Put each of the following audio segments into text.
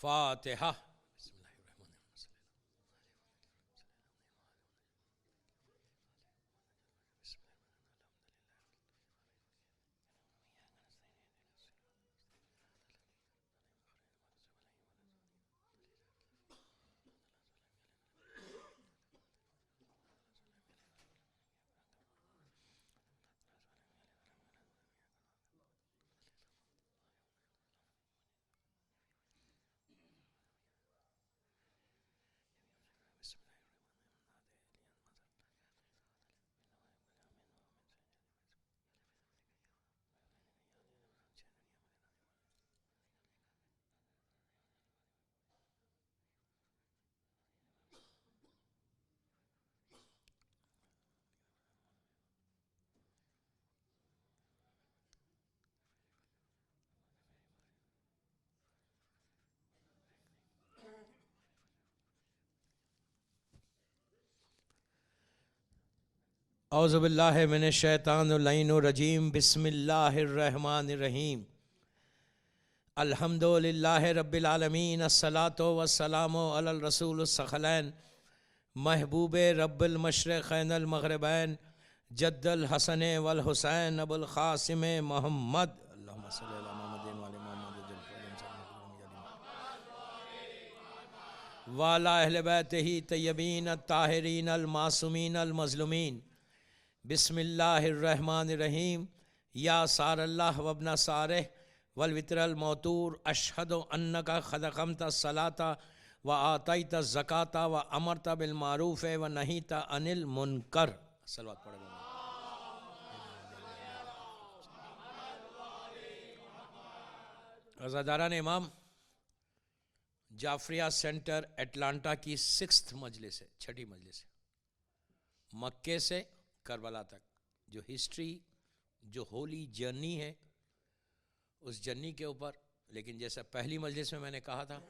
फातिहा। औज़ुबिल्लाहि मिनश्शैतानिर्रजीम बिस्मिल्लाहिर्रहमानिर्रहीम अल्हम्दुलिल्लाहि रब्बिल आलमीन अस्सलातु वस्सलामु अलल रसूलिस सखलैन महबूबे रब्बिल मशरिक़ैन अल मग़रिबैन जद्दल हसन वल हुसैन अबुल क़ासिम मोहम्मद अल्लाहुम्मा सल्लि अला मुहम्मदिन व अला मुहम्मद व अला अहले बैतिही तय्यबीन अत्ताहिरीन अल मासूमीन अल मज़लूमीन बिस्मिल्लाहिर्रहमानिर्रहीम या सारल्लाह वब्ना सारिह वल वित्रल मौतूर अशहदु अन्नका खदक़मता सलाता व आतैता ज़काता व अमरता बिल मारूफ़ व नहीता अनिल मुनकर। सलवात पढ़े। रज़ादारान इमाम जाफरिया सेंटर एटलांटा की 6th मजलिस है, 6ठी मजलिस है। मक्के से करबला तक जो हिस्ट्री, जो होली जर्नी है, उस जर्नी के ऊपर। लेकिन जैसा पहली मजलिस में मैंने कहा था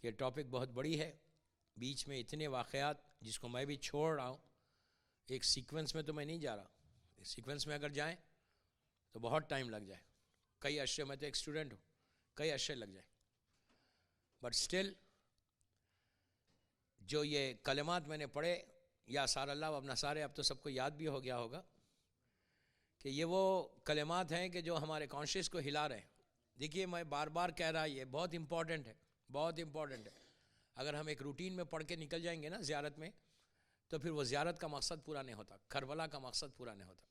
कि टॉपिक बहुत बड़ी है, बीच में इतने वाक़यात जिसको मैं भी छोड़ रहा हूँ। एक सीक्वेंस में तो मैं नहीं जा रहा, एक सीक्वेंस में अगर जाएं तो बहुत टाइम लग जाए। कई अरसे, मैं तो एक स्टूडेंट हूँ, कई अरसे लग जाए। बट स्टिल जो ये कलिमात मैंने पढ़े, या सारल्लाह वब्ना सारे, अब तो सबको याद भी हो गया होगा कि ये वो कलिमात हैं कि जो हमारे कॉन्शियस को हिला रहे हैं। देखिए, मैं बार बार कह रहा, ये बहुत इंपॉर्टेंट है, बहुत इंपॉर्टेंट है। अगर हम एक रूटीन में पढ़ के निकल जाएंगे ना ज़ियारत में, तो फिर वो ज़ियारत का मकसद पूरा नहीं होता, करबला का मकसद पूरा नहीं होता।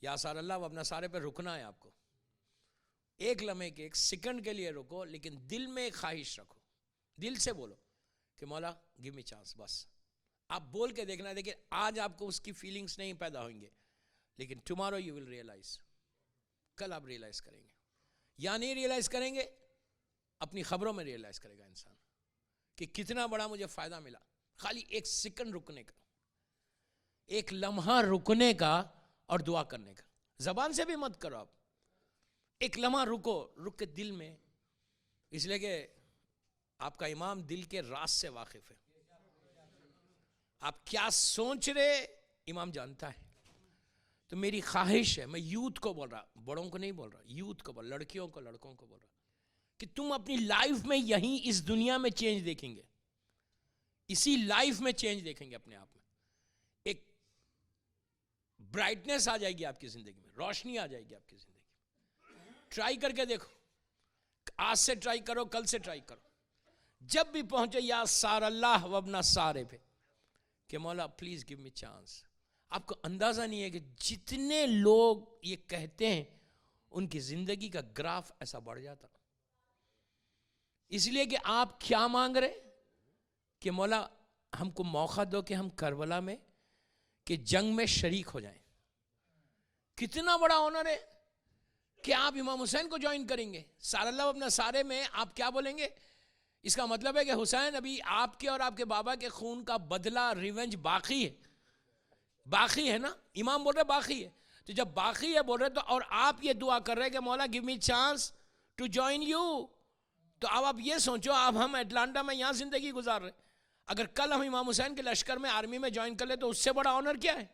या सारल्लाह वब्ना सारे पे रुकना है आपको, एक लम्हे के, एक सेकंड के लिए रुको, लेकिन दिल में एक ख्वाहिश रखो, दिल से बोलो कि मौला गिव मी चांस। बस आप बोल के देखना। देखिए, आज आपको उसकी फीलिंग्स नहीं पैदा होंगे, लेकिन टुमारो यू विल रियलाइज, कल आप रियलाइज करेंगे। या नहीं रियलाइज करेंगे, अपनी खबरों में रियलाइज करेगा इंसान कि कितना बड़ा मुझे फ़ायदा मिला खाली एक सेकंड रुकने का, एक लम्हा रुकने का और दुआ करने का। ज़बान से भी मत करो आप, एक लम्हा रुको, रुक के दिल में, इसलिए कि आपका इमाम दिल के राज से वाकिफ़ है। आप क्या सोच रहे इमाम जानता है। तो मेरी ख्वाहिश है, मैं यूथ को बोल रहा, बड़ों को नहीं बोल रहा, यूथ को बोल, लड़कियों को, लड़कों को बोल रहा, कि तुम अपनी लाइफ में यहीं इस दुनिया में चेंज देखेंगे, इसी लाइफ में चेंज देखेंगे अपने आप में। एक ब्राइटनेस आ जाएगी आपकी ज़िंदगी में, रोशनी आ जाएगी आपकी ज़िंदगी में। ट्राई करके देखो, आज से ट्राई करो, कल से ट्राई करो। जब भी पहुंचे या सारल्लाह वब्ना सारे पे कि मौला प्लीज़ गिव मी चांस। आपको अंदाज़ा नहीं है कि जितने लोग ये कहते हैं उनकी ज़िंदगी का ग्राफ ऐसा बढ़ जाता। इसलिए कि आप क्या मांग रहे कि मौला हमको मौका दो कि हम करबला में कि जंग में शरीक हो जाएं। कितना बड़ा ऑनर है कि आप इमाम हुसैन को ज्वाइन करेंगे। सारल्लाह वब्ना सारे में आप क्या बोलेंगे? इसका मतलब है कि हुसैन, अभी आपके और आपके बाबा के खून का बदला, रिवेंज बाकी है, बाकी है ना। इमाम बोल रहे बाकी है, तो जब बाकी है बोल रहे, तो और आप ये दुआ कर रहे हैं कि मौला give me chance to join you. तो अब आप ये सोचो, अब हम एटलांटा में यहाँ जिंदगी गुजार रहे, अगर कल हम इमाम हुसैन के लश्कर में, आर्मी में ज्वाइन कर ले, तो उससे बड़ा ऑनर क्या है?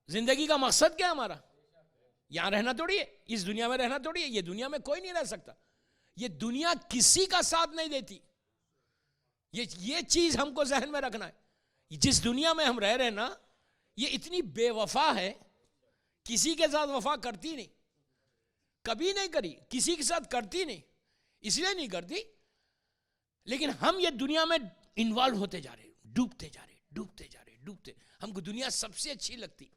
जिंदगी का मकसद क्या है हमारा? यहाँ रहना थोड़ी है, इस दुनिया में रहना थोड़ी है, ये दुनिया में कोई नहीं रह सकता। ये दुनिया किसी का साथ नहीं देती। ये चीज हमको जहन में रखना है। जिस दुनिया में हम रह रहे हैं ना, ये इतनी बेवफा है, किसी के साथ वफा करती नहीं, कभी नहीं करी, किसी के साथ करती नहीं, इसलिए नहीं करती। लेकिन हम ये दुनिया में इन्वॉल्व होते जा रहे, डूबते जा रहे, डूबते जा रहे, डूबते। हमको दुनिया सबसे अच्छी लगती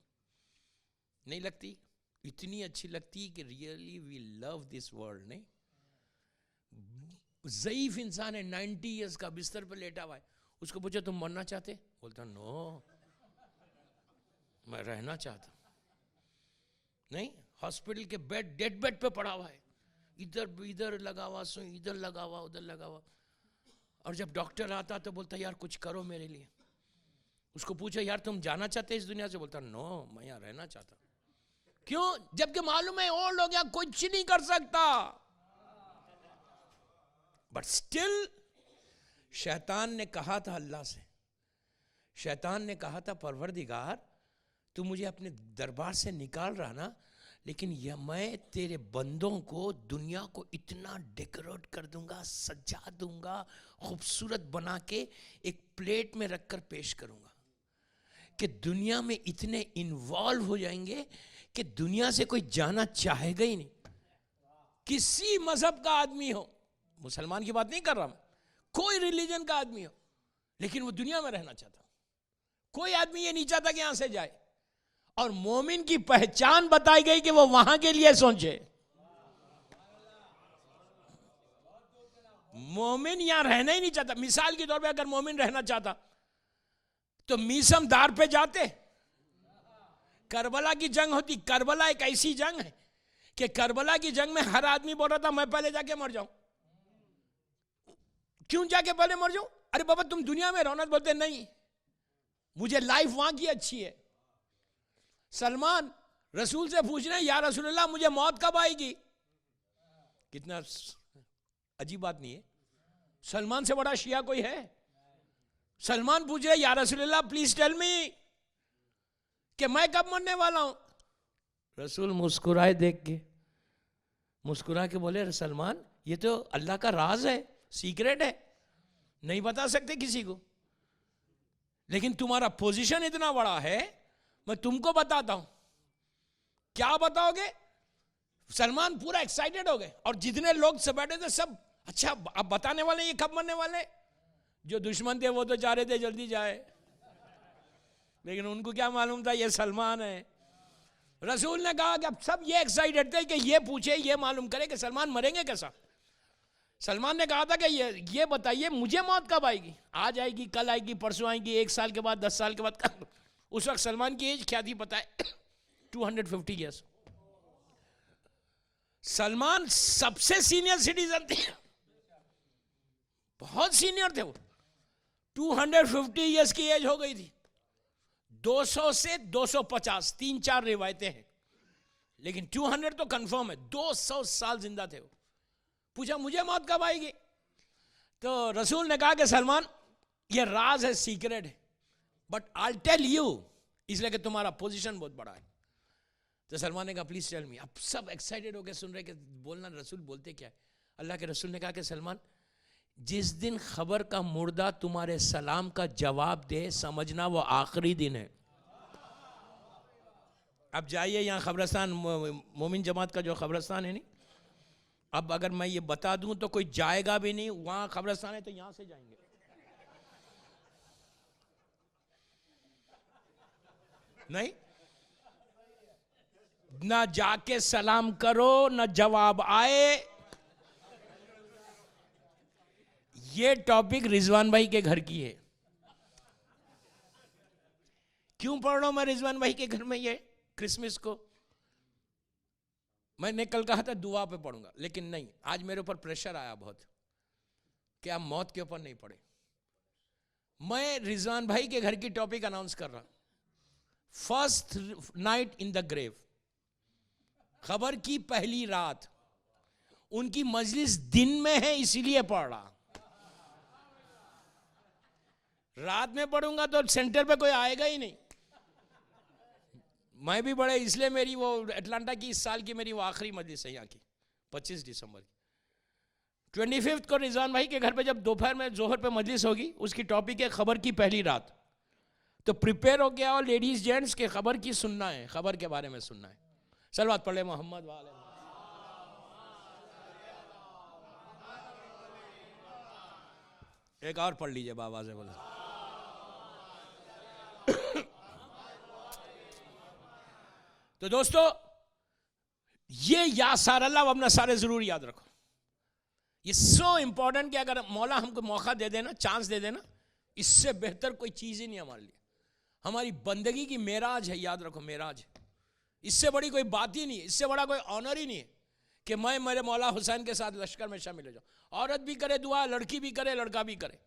नहीं लगती, इतनी अच्छी लगती कि really we love this world. नहीं, ज़ईफ इंसान है, 90 इयर्स का, बिस्तर पर लेटा हुआ है, उसको पूछो तुम मरना चाहते? बोलता नो, मैं रहना चाहता। नहीं, हॉस्पिटल के बेड, डेड बेड पे पड़ा हुआ है, इधर लगा हुआ, सो इधर लगा हुआ, उधर लगा हुआ। और जब डॉक्टर आता तो बोलता यार कुछ करो मेरे लिए। उसको पूछो यार तुम जाना चाहते इस दुनिया से? बोलता नो, मैं यहाँ रहना चाहता। क्यों? जबकि मालूम है ओल्ड हो गया, कुछ नहीं कर सकता। बट स्टिल शैतान ने कहा था अल्लाह से, शैतान ने कहा था परवरदिगार तू मुझे अपने दरबार से निकाल रहा ना, लेकिन यह मैं तेरे बंदों को, दुनिया को इतना डेकोरेट कर दूंगा, सजा दूंगा, खूबसूरत बना के एक प्लेट में रखकर पेश करूंगा कि दुनिया में इतने इन्वॉल्व हो जाएंगे कि दुनिया से कोई जाना चाहेगा ही नहीं। किसी मजहब का आदमी हो, मुसलमान की बात नहीं कर रहा मैं, कोई रिलीजन का आदमी हो, लेकिन वो दुनिया में रहना चाहता। कोई आदमी ये नहीं चाहता कि यहां से जाए। और मोमिन की पहचान बताई गई कि वो वहां के लिए सोचे। मोमिन यहां रहना ही नहीं चाहता। मिसाल के तौर पे अगर मोमिन रहना चाहता तो मीसम दार पे जाते, करबला की जंग होती। करबला एक ऐसी जंग है कि करबला की जंग में हर आदमी बोल रहा था मैं पहले जाके मर जाऊं। क्यों जाके पहले मर जाऊं? अरे बाबा तुम दुनिया में रहो ना। बोलते नहीं, मुझे लाइफ वहां की अच्छी है। सलमान रसूल से पूछ रहे हैं या रसूलल्लाह मुझे मौत कब आएगी? कितना अजीब बात नहीं है? सलमान से बड़ा शिया कोई है? सलमान पूछ रहे या रसूलल्लाह प्लीज टेल मी कि मैं कब मरने वाला हूं। रसूल मुस्कुराए, देख के मुस्कुरा के बोले सलमान ये तो अल्लाह का राज है, सीक्रेट है, नहीं बता सकते किसी को, लेकिन तुम्हारा पोजीशन इतना बड़ा है मैं तुमको बताता हूं। क्या बताओगे? सलमान पूरा एक्साइटेड हो गए और जितने लोग से बैठे थे सब अच्छा अब बताने वाले ये कब मरने वाले। जो दुश्मन थे वो तो चाह रहे थे जल्दी जाए, लेकिन उनको क्या मालूम था ये सलमान है। रसूल ने कहा कि अब सब ये एक्साइटेड थे कि ये पूछे, ये मालूम करे कि सलमान मरेंगे कैसा। सलमान ने कहा था कि ये बताइए मुझे मौत कब आएगी? आज आएगी, कल आएगी, परसों आएगी, 1 साल के बाद, 10 साल के बाद। उस वक्त सलमान की एज क्या थी पता है? 250 ईयर्स। सलमान सबसे सीनियर सिटीजन थे, बहुत सीनियर थे वो। 250 ईयर्स की एज हो गई थी। 200 से 250, 3-4 रिवायतें हैं, लेकिन 200 तो कंफर्म है। 200 साल जिंदा थे वो। पूछा मुझे मौत कब आएगी? तो रसूल ने कहा कि सलमान ये राज है, सीक्रेट है, बट आई टेल यू, इसलिए कि तुम्हारा पोजीशन बहुत बड़ा है। तो सलमान ने कहा प्लीज टेल मी। अब सब एक्साइटेड हो गए सुन रहे कि बोलना रसूल बोलते क्या है। अल्लाह के रसूल ने कहा कि सलमान जिस दिन खबर का मुर्दा तुम्हारे सलाम का जवाब दे समझना वो आखिरी दिन है। अब जाइए यहाँ खबरस्तान, मोमिन जमात का जो खबरस्तान है नहीं, अब अगर मैं ये बता दूं तो कोई जाएगा भी नहीं। वहां खबरस्तान है तो यहां से जाएंगे। नहीं, ना जाके सलाम करो ना जवाब आए। ये टॉपिक रिजवान भाई के घर की है। क्यों पढ़ रहा हूं मैं रिजवान भाई के घर में ये क्रिसमस को? मैंने कल कहा था दुआ पे पढ़ूंगा, लेकिन नहीं, आज मेरे ऊपर प्रेशर आया बहुत कि आप मौत के ऊपर नहीं पढ़े। मैं रिजवान भाई के घर की टॉपिक अनाउंस कर रहा। First night in the grave, खबर की पहली रात। उनकी मजलिस दिन में है इसीलिए पढ़ रहा। रात में पढ़ूंगा तो सेंटर पे कोई आएगा ही नहीं। मैं भी बड़े, इसलिए मेरी वो अटलांटा की इस साल की मेरी वो आखिरी मजलिस है यहाँ की, 25 दिसंबर की। 25 को रिजवान भाई के घर पे जब दोपहर में जोहर पे मजलिस होगी, उसकी टॉपिक है खबर की पहली रात। तो प्रिपेयर हो गया और लेडीज जेंट्स के खबर की सुनना है, खबर के बारे में सुनना है। सलवात पढ़े मोहम्मद वाले। एक और पढ़ लीजिए बाबा से बोले। तो दोस्तों ये या सारल्लाह वबना सारे जरूर याद रखो। ये सो इंपॉर्टेंट कि अगर मौला हमको मौका दे देना, चांस दे देना, इससे बेहतर कोई चीज ही नहीं हमारे लिए। हमारी बंदगी की मेराज है, याद रखो मेराज। इससे बड़ी कोई बात ही नहीं है, इससे बड़ा कोई ऑनर ही नहीं है कि मैं मेरे मौला हुसैन के साथ लश्कर में शामिल हो जाऊं। औरत भी करे दुआ, लड़की भी करे, लड़का भी करे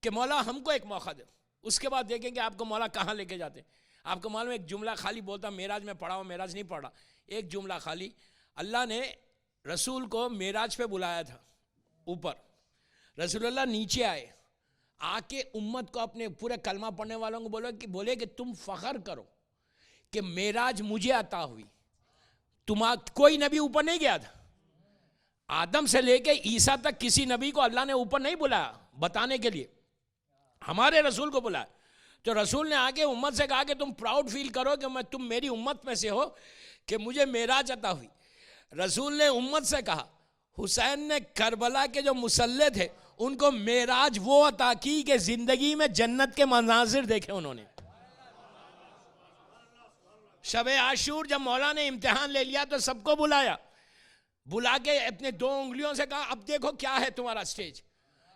कि मौला हमको एक मौका दे। उसके बाद देखेंगे आपको मौला कहाँ लेके जाते हैं। आपको मालूम है एक जुमला खाली बोलता, मेराज में पढ़ा हूँ, मेराज नहीं पढ़ा। एक जुमला खाली, अल्लाह ने रसूल को मेराज पे बुलाया था ऊपर, रसूलुल्लाह नीचे आए, आके उम्मत को, अपने पूरे कलमा पढ़ने वालों को बोले कि तुम फख्र करो कि मेराज मुझे अता हुई। कोई नबी ऊपर नहीं गया था, आदम से लेके ईसा तक किसी नबी को अल्लाह ने ऊपर नहीं बुलाया बताने के लिए, हमारे रसूल को बुलाया। तो रसूल ने आके उम्मत से कहा कि तुम प्राउड फील करो कि तुम मेरी उम्मत में से हो कि मुझे मेराज अता हुई। रसूल ने उम्मत से कहा, हुसैन ने करबला के जो मुसल्ले थे उनको मेराज वो अता की कि जिंदगी में जन्नत के मनाजिर देखे उन्होंने। शबे आशूर जब मौला ने इम्तिहान ले लिया तो सबको बुलाया, बुला के अपने 2 उंगलियों से कहा अब देखो क्या है तुम्हारा स्टेज।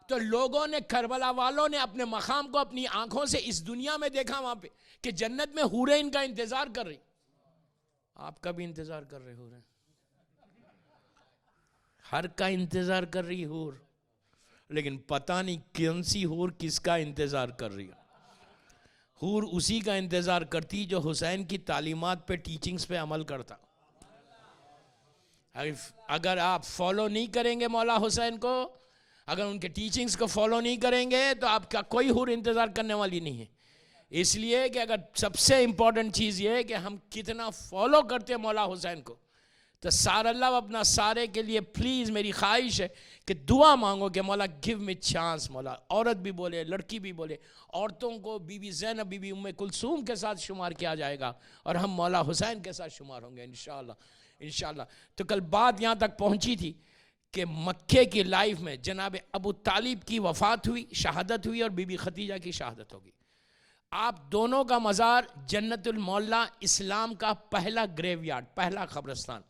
तो लोगों ने, करबला वालों ने अपने मकाम को अपनी आंखों से इस दुनिया में देखा वहां पे कि जन्नत में हूरें इनका इंतजार कर रही। आपका भी इंतजार कर रहे हूरें, हर का इंतजार कर रही हूर, लेकिन पता नहीं कौन सी हूर किसका इंतजार कर रही है। हूर उसी का इंतजार करती जो हुसैन की तालीमात पे, टीचिंग्स पे अमल करता। अगर आप फॉलो नहीं करेंगे मौला हुसैन को, अगर उनके टीचिंग्स को फॉलो नहीं करेंगे तो आपका कोई हूर इंतजार करने वाली नहीं है। इसलिए कि अगर सबसे इंपॉर्टेंट चीज़ ये है कि हम कितना फॉलो करते हैं मौला हुसैन को, तो सारल्लाह अपना सारे के लिए प्लीज़ मेरी ख्वाहिश है कि दुआ मांगो कि मौला गिव मी चांस। मौला औरत भी बोले, लड़की भी बोले, औरतों को बीबी ज़ैनब, बीबी उम्मे कुलसूम के साथ शुमार किया जाएगा और हम मौला हुसैन के साथ शुमार होंगे इंशाअल्लाह, इंशाअल्लाह। तो कल बात यहाँ तक पहुँची थी कि मक्के की लाइफ में जनाब अबू तालिब की वफ़ात हुई, शहादत हुई और बीबी खतीजा की शहादत होगी। आप दोनों का मज़ार जन्नतुल मौला, इस्लाम का पहला ग्रेवयार्ड, पहला कब्रिस्तान,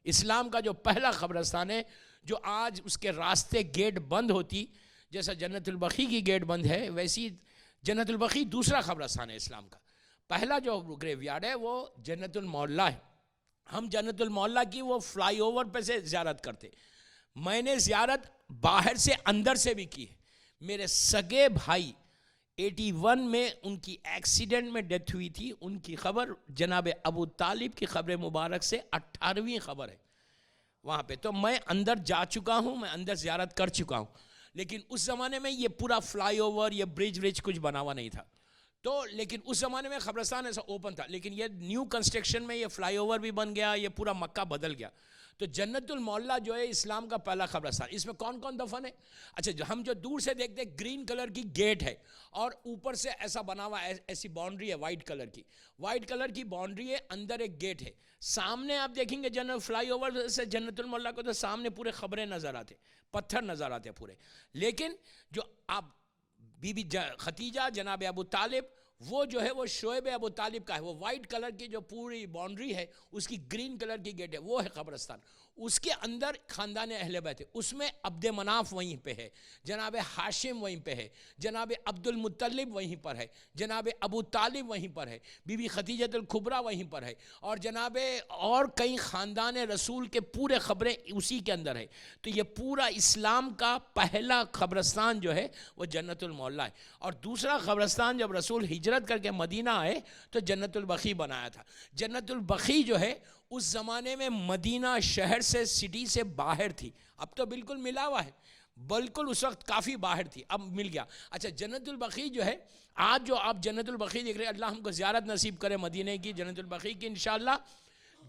इस्लाम का जो पहला कब्रिस्तान है, जो आज उसके रास्ते गेट बंद होती, जैसा जन्नतुल बखी की गेट बंद है, वैसी जन्नतुल बखी दूसरा कब्रिस्तान है इस्लाम का। पहला जो ग्रेवयार्ड है वो जन्नतुल मौला है। हम जन्नतुल मौला की वो फ्लाईओवर पे से ज़ियारत करते। मैंने ज़ियारत बाहर से अंदर से भी की है। मेरे सगे भाई 81 में उनकी एक्सीडेंट में डेथ हुई थी, उनकी खबर जनाब अबू तालिब की खबर मुबारक से 18वीं खबर है वहाँ पे। तो मैं अंदर जा चुका हूँ, मैं अंदर ज़ियारत कर चुका हूँ, लेकिन उस ज़माने में ये पूरा फ्लाईओवर, ये ब्रिज कुछ बना हुआ नहीं था। तो लेकिन उस ज़माने में कब्रिस्तान ऐसा ओपन था, लेकिन ये न्यू कंस्ट्रक्शन में ये फ्लाईओवर भी बन गया, ये पूरा मक्का बदल गया। तो जन्नतुल मौला जो है इस्लाम का पहला कब्रिस्तान। इसमें कौन कौन दफन है? अच्छा, हम जो दूर से देखते हैं ग्रीन कलर की गेट है और ऊपर से ऐसा बना हुआ, ऐसी बाउंड्री है वाइट कलर की, वाइट कलर की बाउंड्री है, अंदर एक गेट है। सामने आप देखेंगे जनरल फ्लाईओवर से जन्नतुल मौला को, तो सामने पूरे खबरें नज़र आते, पत्थर नज़र आते पूरे। लेकिन जो आप बीबी खतीजा, जनाब अबू तालिब, वो जो है वो शोएब अबू तालिब का है। वो वाइट कलर की जो पूरी बाउंड्री है उसकी ग्रीन कलर की गेट है, वो है कब्रिस्तान। उसके अंदर ख़ानदान अहले बैत है, उसमें अब्द मनाफ वहीं पे है, जनाब हाशिम वहीं पे है, जनाब अब्दुल मुत्तलिब वहीं पर है, जनाब अबू तालिब वहीं पर है, बीबी खतीजतुल कुबरा वहीं पर है, और जनाब और कई ख़ानदान रसूल के पूरे ख़बरें उसी के अंदर है। तो ये पूरा इस्लाम का पहला क़ब्रिस्तान जो है वो जन्नतुल मौला है। और दूसरा क़ब्रिस्तान जब रसूल हिजरत करके मदीना आए तो जन्नतुल बखी बनाया था। जन्नतुल बखी जो है उस ज़माने में मदीना शहर से, सिटी से बाहर थी। अब तो बिल्कुल मिला हुआ है, बिल्कुल उस वक्त काफ़ी बाहर थी, अब मिल गया। अच्छा, जन्नतुल बखी जो है, आज जो आप जन्नतुल बखी देख रहे हैं, अल्लाह हमको ज़ियारत नसीब करे मदीने की, जन्नतुल बखी की इंशाअल्लाह।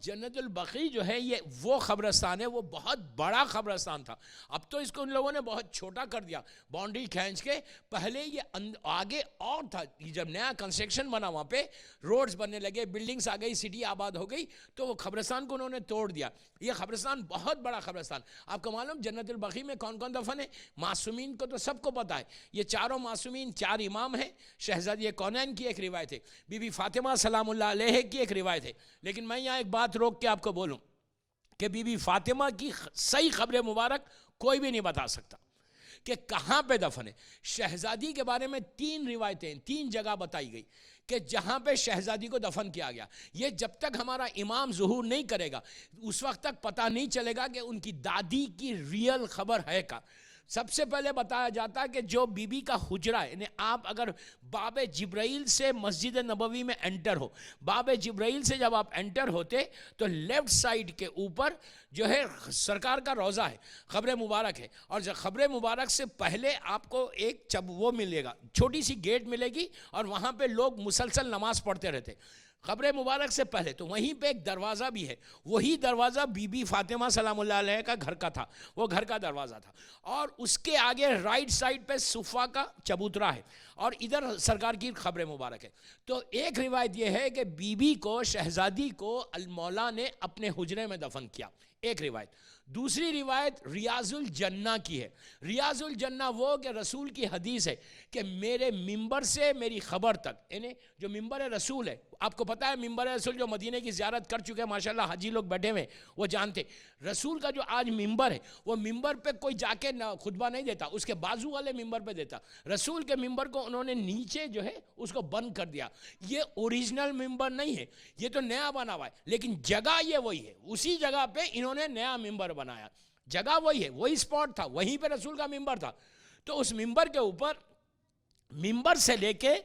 जन्नतुल बकी जो है ये वो कब्रिस्तान है, वो बहुत बड़ा कब्रिस्तान था। अब तो इसको उन लोगों ने बहुत छोटा कर दिया, बाउंड्री खींच के। पहले ये आगे और था, जब नया कंस्ट्रक्शन बना वहाँ पे रोड्स बनने लगे, बिल्डिंग्स आ गई, सिटी आबाद हो गई, तो वो कब्रिस्तान को उन्होंने तोड़ दिया। ये कब्रिस्तान बहुत बड़ा कब्रिस्तान। आपको मालूम जन्नतुल बकी में कौन कौन दफन है? मासूमीन को तो सबको पता है, ये चारों मासूमीन 4 इमाम हैं। शहजादी कौनैन की एक रिवायत है, बीबी फातिमा सलामुल्लाह अलैहा की एक रिवायत है। लेकिन मैं यहाँ एक बात रोक के आपको बोलूं कि बीबी फातिमा की सही खबर मुबारक कोई भी नहीं बता सकता कि कहाँ पे दफन है। शहजादी के बारे में 3 रिवायतें, 3 जगह बताई गई कि जहाँ पे शहजादी को दफन किया गया। ये जब तक हमारा इमाम ज़ुहूर नहीं करेगा उस वक्त तक पता नहीं चलेगा कि उनकी दादी की रियल खबर है का। सबसे पहले बताया जाता है कि जो बीबी का हुजरा है, यानी आप अगर बाब जिब्राइल से मस्जिद नबवी में एंटर हो, बाब जिब्राइल से जब आप एंटर होते तो लेफ़्ट साइड के ऊपर जो है सरकार का रोज़ा है, ख़ब्र मुबारक है। और जब ख़ब्र मुबारक से पहले आपको एक वो मिलेगा, छोटी सी गेट मिलेगी, और वहाँ पे लोग मुसलसल नमाज़ पढ़ते रहते ख़ब्र मुबारक से पहले। तो वहीं पे एक दरवाज़ा भी है, वही दरवाज़ा बीबी फातिमा सलामुल्लाह अलैहा का घर का था, वो घर का दरवाज़ा था। और उसके आगे राइट साइड पे सुफ़ा का चबूतरा है, और इधर सरकार की ख़ब्र मुबारक है। तो एक रिवायत ये है कि बीबी को, शहजादी को अल मौला ने अपने हुजरे में दफन किया, एक रिवायत। दूसरी रिवायत रियाजुल जन्ना की है। रियाजुल जन्ना वो कि रसूल की हदीस है कि मेरे मिंबर से मेरी खबर तक, यानी जो मिंबर रसूल है, आपको पता है मिंबर रसूल जो मदीने की ज़ियारत कर चुके हैं माशाल्लाह, हाजी लोग बैठे हुए वो जानते, रसूल का जो आज मिंबर है वो मिंबर पे कोई जाके खुतबा नहीं देता, उसके बाजू वाले मिंबर पे देता। रसूल के मिंबर को उन्होंने नीचे जो है उसको बंद कर दिया। ये ओरिजिनल मिंबर नहीं है, ये तो नया बना हुआ है, लेकिन जगह ये वही है। उसी जगह पे इन्होंने नया मिंबर बनाया, जगह वही है, वही स्पॉट था, वहीं पे रसूल का मिंबर था। तो उस मिंबर के ऊपर, मिंबर से लेके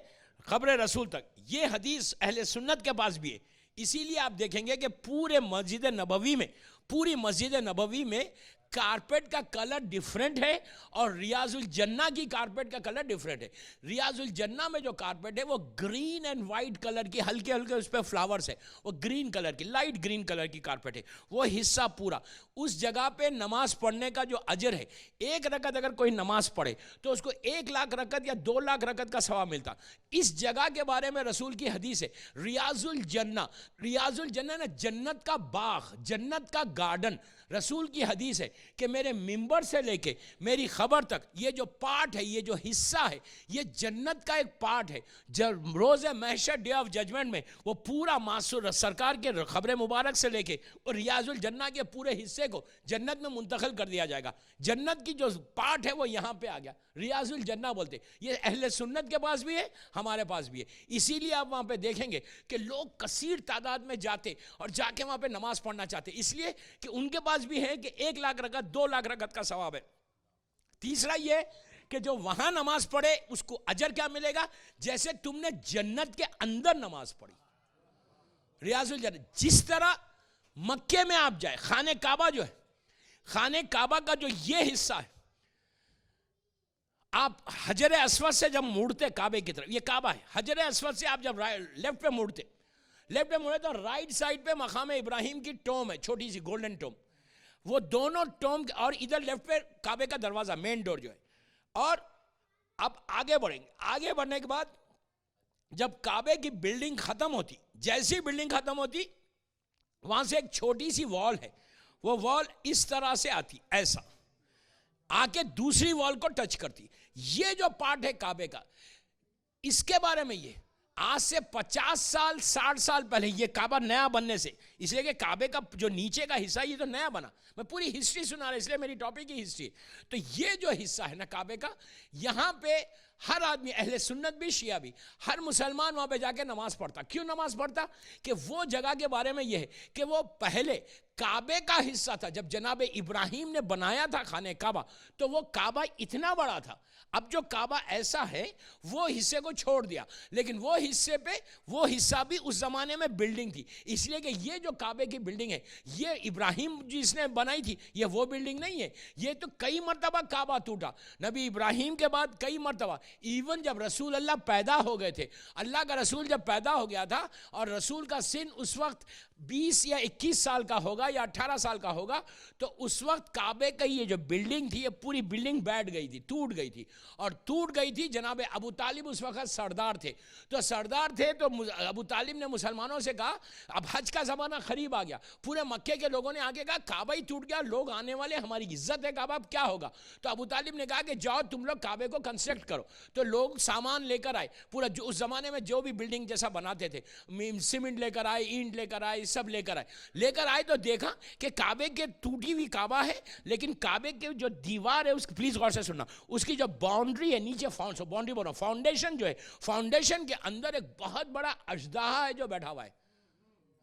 ख़ब्र रसूल तक, ये हदीस अहले सुन्नत के पास भी है। इसीलिए आप देखेंगे कि पूरे मस्जिद नबवी में, पूरी मस्जिद नबवी में कारपेट का कलर डिफरेंट है, और रियाजुल जन्ना की कारपेट का कलर डिफरेंट है। रियाजुल जन्ना में जो कारपेट है वो ग्रीन एंड वाइट कलर की, हल्के हल्के उस पर फ्लावर्स है, वो ग्रीन कलर की, लाइट ग्रीन कलर की कारपेट है। वो हिस्सा पूरा, उस जगह पे नमाज पढ़ने का जो अजर है, 1 रकत अगर कोई नमाज पढ़े तो उसको 1 लाख रकत या 2 लाख रकत का सवाब मिलता। इस जगह के बारे में रसूल की हदीस है, रियाजुल जन्ना। रियाजुल जन्ना ना जन्नत का बाग, जन्नत का गार्डन। रसूल की हदीस है कि मेरे मिंबर से लेके मेरी खबर तक ये जो पार्ट है, ये जो हिस्सा है, ये जन्नत का एक पार्ट है। जब रोज़ महशर, डे ऑफ जजमेंट में, वो पूरा मासूर सरकार के खबर मुबारक से लेके और रियाजुल जन्ना के पूरे हिस्से को जन्नत में मुंतकिल कर दिया जाएगा। जन्नत की जो पार्ट है वो यहाँ पे आ गया, रियाजुल जन्ना बोलते। ये अहले सुन्नत के पास भी है, हमारे पास भी है। इसीलिए आप वहाँ पे देखेंगे कि लोग कसीर तादाद में जाते और जाके वहाँ पे नमाज पढ़ना चाहते, इसलिए कि उनके पास भी है कि 1 लाख रकत, 2 लाख रकत का सवाब है। तीसरा ये कि जो वहां नमाज पढ़े उसको अजर क्या मिलेगा? जैसे तुमने जन्नत के अंदर नमाज पढ़ी। रियाजुल जन्नत, जिस तरह मक्के में आप जाए, खाने काबा जो है, खाने काबा का जो ये हिस्सा है, आप हजर अस्वद से जब मुड़ते काबे की तरफ, ये काबा है, हजर अस्वद से आप जब लेफ्ट पे मुड़ते, लेफ्ट पे मुड़े तो राइट साइड पे मकाम इब्राहिम की टोम है, छोटी सी गोल्डन टोम। वो दोनों टोम, और इधर लेफ्ट पे काबे का दरवाजा, मेन डोर जो है। और अब आगे बढ़ेंगे, आगे बढ़ने के बाद जब काबे की बिल्डिंग खत्म होती, जैसी बिल्डिंग खत्म होती, वहां से एक छोटी सी वॉल है, वो वॉल इस तरह से आती, ऐसा आके दूसरी वॉल को टच करती। ये जो पार्ट है काबे का, इसके बारे में ये आज से 50 साल 60 साल पहले, ये काबा नया बनने से, इसलिए कि काबे का जो नीचे का हिस्सा ये तो नया बना, मैं पूरी हिस्ट्री सुना रहा, इसलिए मेरी टॉपिक की हिस्ट्री। तो ये जो हिस्सा है ना काबे का, यहाँ पे हर आदमी, अहले सुन्नत भी शिया भी, हर मुसलमान वहाँ पे जाके नमाज पढ़ता। क्यों नमाज पढ़ता? कि वो जगह के बारे में ये है कि वो पहले काबे का हिस्सा था। जब जनाब इब्राहिम ने बनाया था खाने काबा, तो वो काबा इतना बड़ा था। अब जो काबा ऐसा है, वो हिस्से को छोड़ दिया, लेकिन वो हिस्से पे, वो हिस्सा भी उस जमाने में बिल्डिंग थी, इसलिए कि ये जो काबे की बिल्डिंग है, ये इब्राहिम जिसने बनाई थी, ये वो बिल्डिंग नहीं है। ये तो कई मरतबा काबा टूटा, नबी इब्राहिम के बाद कई मरतबा। इवन जब रसूल अल्लाह पैदा हो गए थे, अल्लाह का रसूल जब पैदा हो गया था, और रसूल का सिन उस वक्त 20 या 21 साल का होगा या 18 साल का होगा, तो उस वक्त काबे की ये जो बिल्डिंग थी, ये पूरी बिल्डिंग बैठ गई थी, टूट गई थी। और टूट गई थी, जनाब अबू तालिब उस वक्त सरदार थे। तो सरदार थे तो अबू तालिब ने मुसलमानों से कहा, अब हज का ज़माना करीब आ गया, पूरे मक्के के लोगों ने आगे कहा काबा ही टूट गया, लोग आने वाले, हमारी इज्जत है काबा, अब क्या होगा। तो अबू तालिब ने कहा कि जाओ तुम लोग काबे को कंस्ट्रक्ट करो। तो लोग सामान लेकर आए, पूरा जो उस ज़माने में जो भी बिल्डिंग जैसा बनाते थे, सीमेंट लेकर आए, ईंट लेकर आए, सब लेकर आए तो देखा कि काबे के टूटी हुई काबा है, लेकिन काबे के जो दीवार है उसकी, प्लीज गौर से सुनना, उसकी जो बाउंड्री है नीचे, बाउंड्री बोलो, फाउंडेशन जो है, फाउंडेशन के अंदर एक बहुत बड़ा अजदाहा है जो बैठा हुआ है।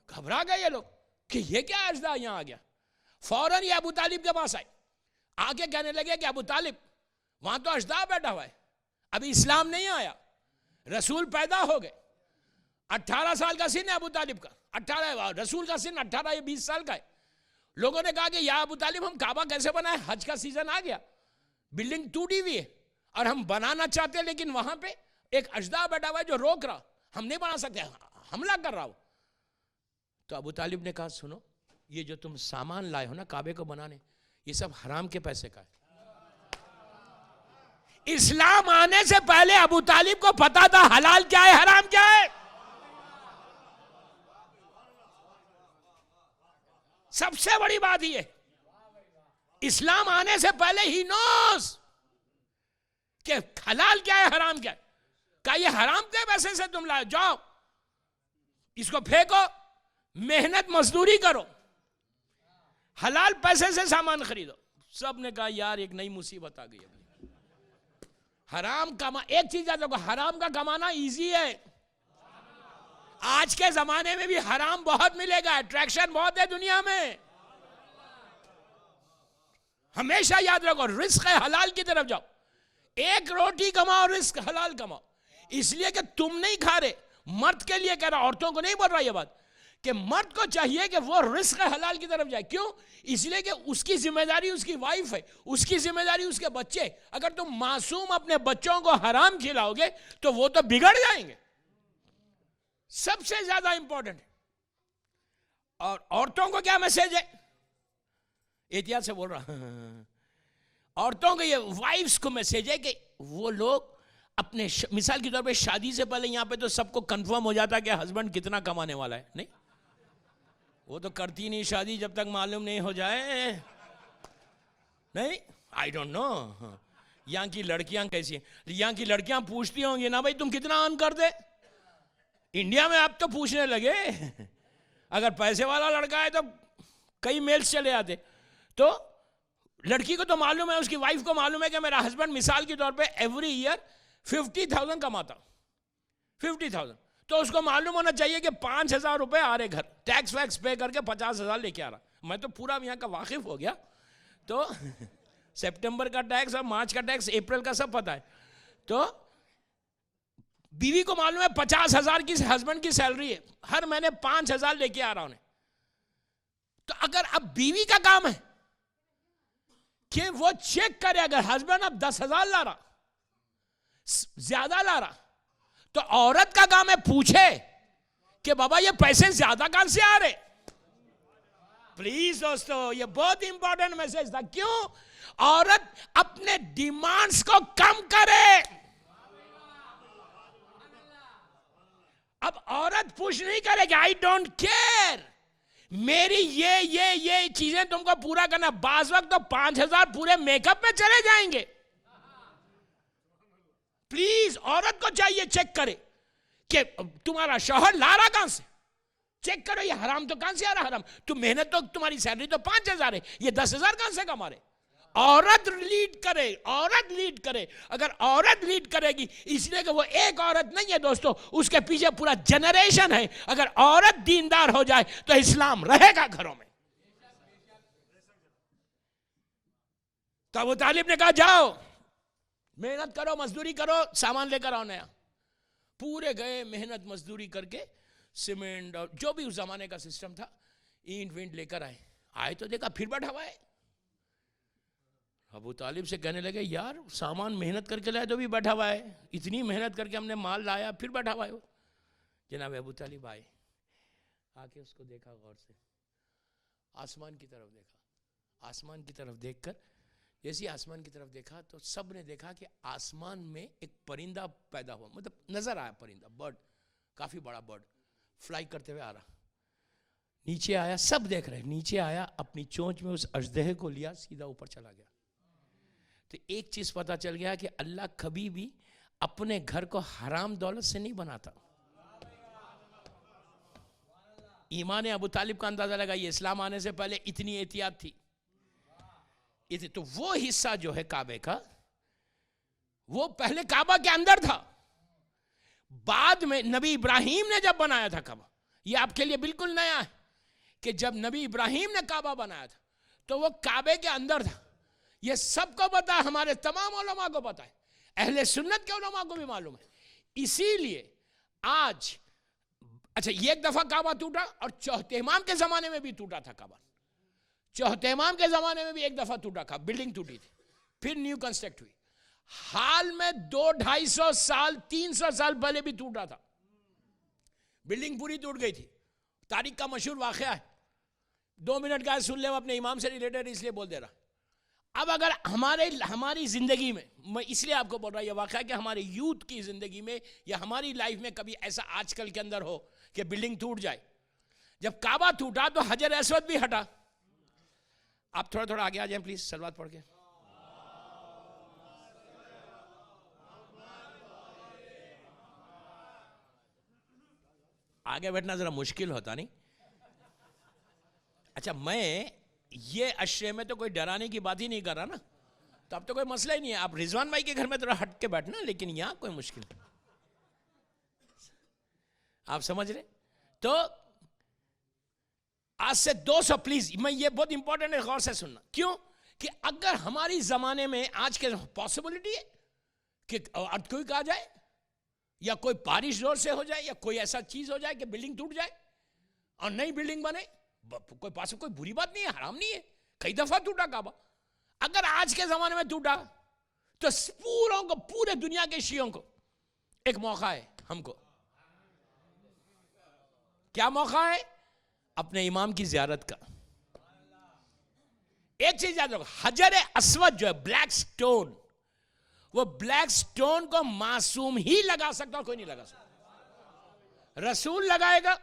घबरा गए ये लोग कि ये क्या अजदाहा यहां आ गया। फौरन ये अबू तालिब के पास आए, आके कहने लगे कि अबू तालिब वहां तो अजदाहा बैठा हुआ है, अभी इस्लाम नहीं आया, रसूल पैदा हो गए, 18 साल का सिन है अबू तालिब का, 18, रसूल का सिन 18 या 20 साल का है। लोगों ने कहा कि या अबू तालिब हम काबा कैसे बनाए, हज का सीजन आ गया, बिल्डिंग टूटी हुई है और हम बनाना चाहते हैं, लेकिन वहां पे एक अजदा बैठा हुआ है जो रोक रहा, हम नहीं बना सकते, हमला कर रहा हो। तो अबू तालिब ने कहा सुनो, ये जो तुम सामान लाए हो ना काबे को बनाने, ये सब हराम के पैसे का है। इस्लाम आने से पहले अबू तालिब को पता था हलाल क्या है, हराम क्या है। सबसे बड़ी बात ये, इस्लाम आने से पहले ही नोस कि हलाल क्या है, हराम क्या है। क्या ये हराम के पैसे से तुम लाओ, जाओ इसको फेंको, मेहनत मजदूरी करो, हलाल पैसे से सामान खरीदो। सब ने कहा यार एक नई मुसीबत आ गई है, हराम कमा, एक चीज याद रखो, हराम का कमाना इजी है। आज के जमाने में भी हराम बहुत मिलेगा, अट्रैक्शन बहुत है दुनिया में। हमेशा याद रखो रिस्क है, हलाल की तरफ जाओ, एक रोटी कमाओ, रिस्क हलाल कमाओ। इसलिए कि तुम नहीं खा रहे, मर्द के लिए कह रहा, औरतों को नहीं बोल रहा ये बात, कि मर्द को चाहिए कि वो रिस्क हलाल की तरफ जाए। क्यों? इसलिए कि उसकी जिम्मेदारी उसकी वाइफ है, उसकी जिम्मेदारी उसके बच्चे। अगर तुम मासूम अपने बच्चों को हराम खिलाओगे तो वो तो बिगड़ जाएंगे, सबसे ज्यादा इंपॉर्टेंट है। और औरतों को क्या मैसेज है, एहतियात से बोल रहा, औरतों को ये वाइफ्स को मैसेज है कि वो लोग अपने मिसाल के तौर पे शादी से पहले यहां पे तो सबको कंफर्म हो जाता है कि हस्बैंड कितना कमाने वाला है, नहीं वो तो करती नहीं शादी जब तक मालूम नहीं हो जाए, नहीं आई डोंट नो यहाँ की लड़कियां कैसी हैं। यहाँ की लड़कियां पूछती होंगी ना भाई तुम कितना अर्न कर दे। इंडिया में अब तो पूछने लगे, अगर पैसे वाला लड़का है तो कई मेल्स चले आते। तो लड़की को तो मालूम है, उसकी वाइफ को मालूम है कि मेरा हस्बैंड मिसाल के तौर पे एवरी ईयर 50,000 कमाता, 50,000, तो उसको मालूम होना चाहिए कि 5,000 रुपए आ रहे घर, टैक्स वैक्स पे करके 50,000 लेके आ रहा। मैं तो पूरा यहाँ का वाकिफ हो गया, तो सितंबर का टैक्स और मार्च का टैक्स, अप्रैल का सब पता है। तो बीवी को मालूम है 50,000 की हस्बैंड की सैलरी है, हर महीने 5,000 लेके आ रहा उन्हें। तो अगर अब बीवी का काम है कि वो चेक करे, अगर हस्बैंड अब 10,000 ला रहा, ज्यादा ला रहा, तो औरत का काम है पूछे कि बाबा ये पैसे ज्यादा कहां से आ रहे। प्लीज दोस्तों ये बहुत इंपॉर्टेंट मैसेज था। क्यों? औरत अपने डिमांड्स को कम करे। अब औरत पुश नहीं करेगी, आई डोंट केयर, मेरी ये चीजें तुमको पूरा करना। बाज वक्त तो 5,000 पूरे मेकअप में चले जाएंगे। प्लीज औरत को चाहिए चेक करे कि तुम्हारा शौहर ला रहा कहां से, चेक करो ये हराम तो कहां से आ रहा, हराम। तुम मेहनत तो, तुम्हारी सैलरी तो 5,000 है, ये 10,000 कहां से कमा रहे। औरत लीड करे, औरत लीड करे। अगर औरत लीड करेगी, इसलिए कि वो एक औरत नहीं है दोस्तों, उसके पीछे पूरा जनरेशन है। अगर औरत दीनदार हो जाए तो इस्लाम रहेगा घरों में। तो अबू तालिब ने कहा जाओ मेहनत करो, मजदूरी करो, सामान लेकर आओ नया। पूरे गए, मेहनत मजदूरी करके सीमेंट और जो भी उस जमाने का सिस्टम था, ईंट विंट लेकर आए तो देखा फिर बैठा हुआ है। अबू तालिब से कहने लगे यार सामान मेहनत करके लाए तो भी बैठा हुआ है, इतनी मेहनत करके हमने माल लाया फिर बैठा हुआ है वो। जनाब अबू तालिब आए, आके उसको देखा गौर से, आसमान की तरफ देखा। आसमान की तरफ देखकर जैसे आसमान की तरफ देखा तो सब ने देखा कि आसमान में एक परिंदा पैदा हुआ, मतलब नजर आया परिंदा, बर्ड, काफी बड़ा बर्ड फ्लाई करते हुए आ रहा। नीचे आया, सब देख रहे, नीचे आया, अपनी चोंच में उस अजदहे को लिया, सीधा ऊपर चला गया। तो एक चीज पता चल गया कि अल्लाह कभी भी अपने घर को हराम दौलत से नहीं बनाता। ईमान अबू तालिब का अंदाजा लगाइए, इस्लाम आने से पहले इतनी एहतियात थी। तो वो हिस्सा जो है काबे का, वो पहले काबा के अंदर था, बाद में नबी इब्राहिम ने जब बनाया था काबा, ये आपके लिए बिल्कुल नया है कि जब नबी इब्राहिम ने काबा बनाया था तो वो काबे के अंदर था। ये सबको पता है, हमारे तमाम उलमा को पता है, अहले सुन्नत के उलमा को भी मालूम है। इसीलिए आज, अच्छा, ये एक दफा काबा टूटा और चौथे इमाम के जमाने में भी टूटा था काबा। चौथे इमाम के जमाने में भी एक दफा टूटा था, बिल्डिंग टूटी थी, फिर न्यू कंस्ट्रक्ट हुई। हाल में 200-250 साल 300 साल पहले भी टूटा था, बिल्डिंग पूरी टूट गई थी। तारीख का मशहूर वाकया है, 2 मिनट का सुन ले, अपने इमाम से रिलेटेड इसलिए बोल दे रहा। अब अगर हमारी जिंदगी में, मैं इसलिए आपको बोल रहा हूं, यह वाकया कि हमारे यूथ की जिंदगी में या हमारी लाइफ में कभी ऐसा आजकल के अंदर हो कि बिल्डिंग टूट जाए। जब काबा टूटा तो हजर अस्वद भी हटा। आप थोड़ा थोड़ा आगे आ जाएं प्लीज, सलवात पढ़ के। आगे बैठना जरा मुश्किल होता नहीं। अच्छा, मैं ये अशरे में तो कोई डराने की बात ही नहीं कर रहा ना, तो अब तो कोई मसला ही नहीं है। आप रिजवान भाई के घर में थोड़ा हट के बैठना, लेकिन यहां कोई मुश्किल नहीं। आप समझ रहे? तो आज से 200, प्लीज, मैं ये बहुत इंपॉर्टेंट है, गौर से सुनना। क्यों? कि अगर हमारी जमाने में आज के पॉसिबिलिटी है कि अर्थक्वेक आ जाए या कोई बारिश जोर से हो जाए या कोई ऐसा चीज हो जाए कि बिल्डिंग टूट जाए और नई बिल्डिंग बने, कोई पास कोई बुरी बात नहीं है, हराम नहीं है। कई दफा टूटा काबा। अगर आज के जमाने में टूटा तो पूरों को, पूरे दुनिया के शियों को एक मौका है हमको। क्या मौका है? अपने इमाम की जियारत का। एक चीज याद रखो, हजर अस्वद जो है, ब्लैक स्टोन, वो ब्लैक स्टोन को मासूम ही लगा सकता और कोई नहीं लगा सकता। रसूल लगाएगा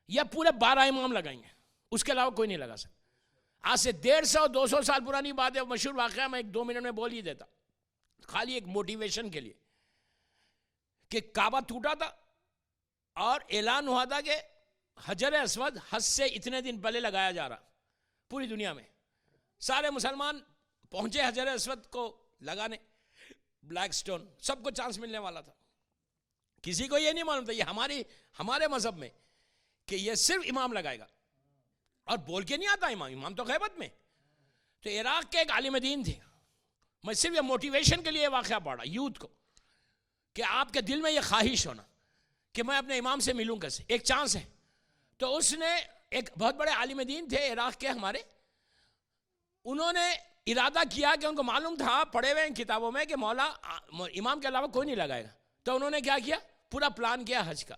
या पूरे 12 इमाम लगाएंगे, उसके अलावा कोई नहीं लगा सकता। आज से 150-200 साल पुरानी बात है, मशहूर वाकया, मैं 1-2 मिनट में बोल ही देता, खाली एक मोटिवेशन के लिए, कि काबा टूटा था और ऐलान हुआ था कि हजर अस्वद हज से इतने दिन पहले लगाया जा रहा। पूरी दुनिया में सारे मुसलमान पहुंचे हजर अस्वद को लगाने, ब्लैक स्टोन, सबको चांस मिलने वाला था। किसी को यह नहीं मालूम था, ये हमारे मजहब में, कि ये सिर्फ इमाम लगाएगा और बोल के नहीं आता इमाम तो गैबत में। तो इराक के एक आलिम दीन थे, मैं सिर्फ ये मोटिवेशन के लिए वाकया पढ़ा यूथ को, कि आपके दिल में ये ख्वाहिश होना कि मैं अपने इमाम से मिलूं कैसे, एक चांस है। तो उसने, एक बहुत बड़े आलिम दीन थे इराक के हमारे, उन्होंने इरादा किया कि उनको मालूम था, पढ़े हुए इन किताबों में, कि मौला इमाम के अलावा कोई नहीं लगाएगा। तो उन्होंने क्या किया, पूरा प्लान किया हज का।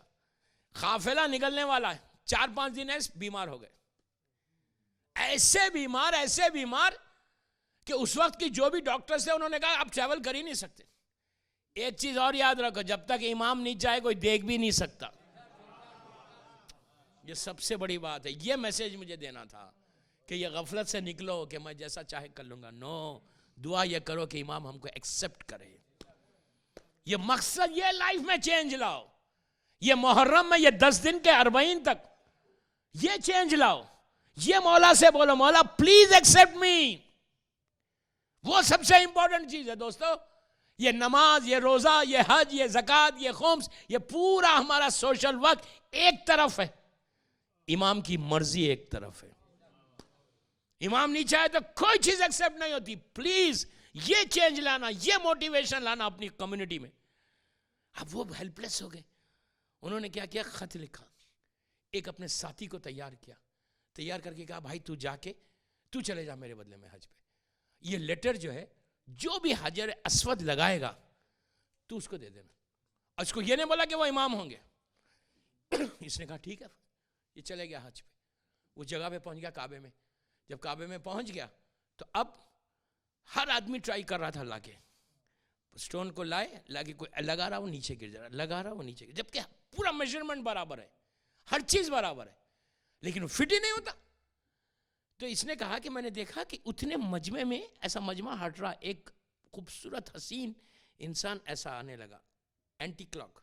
काफिला निकलने वाला है, 4-5 दिन ऐसे बीमार हो गए, ऐसे बीमार कि उस वक्त की जो भी डॉक्टर्स थे उन्होंने कहा आप ट्रैवल कर ही नहीं सकते। एक चीज और याद रखो, जब तक इमाम नहीं जाए कोई देख भी नहीं सकता। ये सबसे बड़ी बात है। ये मैसेज मुझे देना था कि ये गफलत से निकलो कि मैं जैसा चाहे कर लूंगा। नो, दुआ ये करो कि इमाम हमको एक्सेप्ट करे। ये मकसद, ये लाइफ में चेंज लाओ। ये मुहर्रम में ये 10 दिन के 40 तक ये चेंज लाओ। ये मौला से बोलो, मौला प्लीज एक्सेप्ट मी। वो सबसे इंपॉर्टेंट चीज है दोस्तों। ये नमाज, ये रोजा, ये हज, ये ज़कात, ये खुम्स, ये पूरा हमारा सोशल वर्क एक तरफ है, इमाम की मर्जी एक तरफ है। इमाम नहीं चाहे तो कोई चीज एक्सेप्ट नहीं होती। प्लीज ये चेंज लाना, ये मोटिवेशन लाना अपनी कम्युनिटी में। अब वो हेल्पलेस हो गए। उन्होंने क्या किया, खत लिखा, एक अपने साथी को तैयार किया, तैयार करके कहा भाई तू जाके तू चले जा मेरे बदले में हज पे। ये लेटर जो है, जो भी हजर अस्वद लगाएगा तू उसको दे देना। और उसको ये नहीं बोला कि वो इमाम होंगे। इसने कहा ठीक है, ये चले गया हज पे, उस जगह पे पहुंच गया काबे में। जब काबे में पहुंच गया तो अब हर आदमी ट्राई कर रहा था लाके, स्टोन को लाके कोई लगा रहा, वो नीचे गिर जा रहा, लगा रहा, वो नीचे गिर, जबकि पूरा मेजरमेंट बराबर है, हर चीज बराबर है, लेकिन वो फिट ही नहीं होता। तो इसने कहा कि मैंने देखा कि उतने मजमे में ऐसा मजमा हट रहा, एक खूबसूरत हसीन इंसान ऐसा आने लगा, एंटी क्लॉक,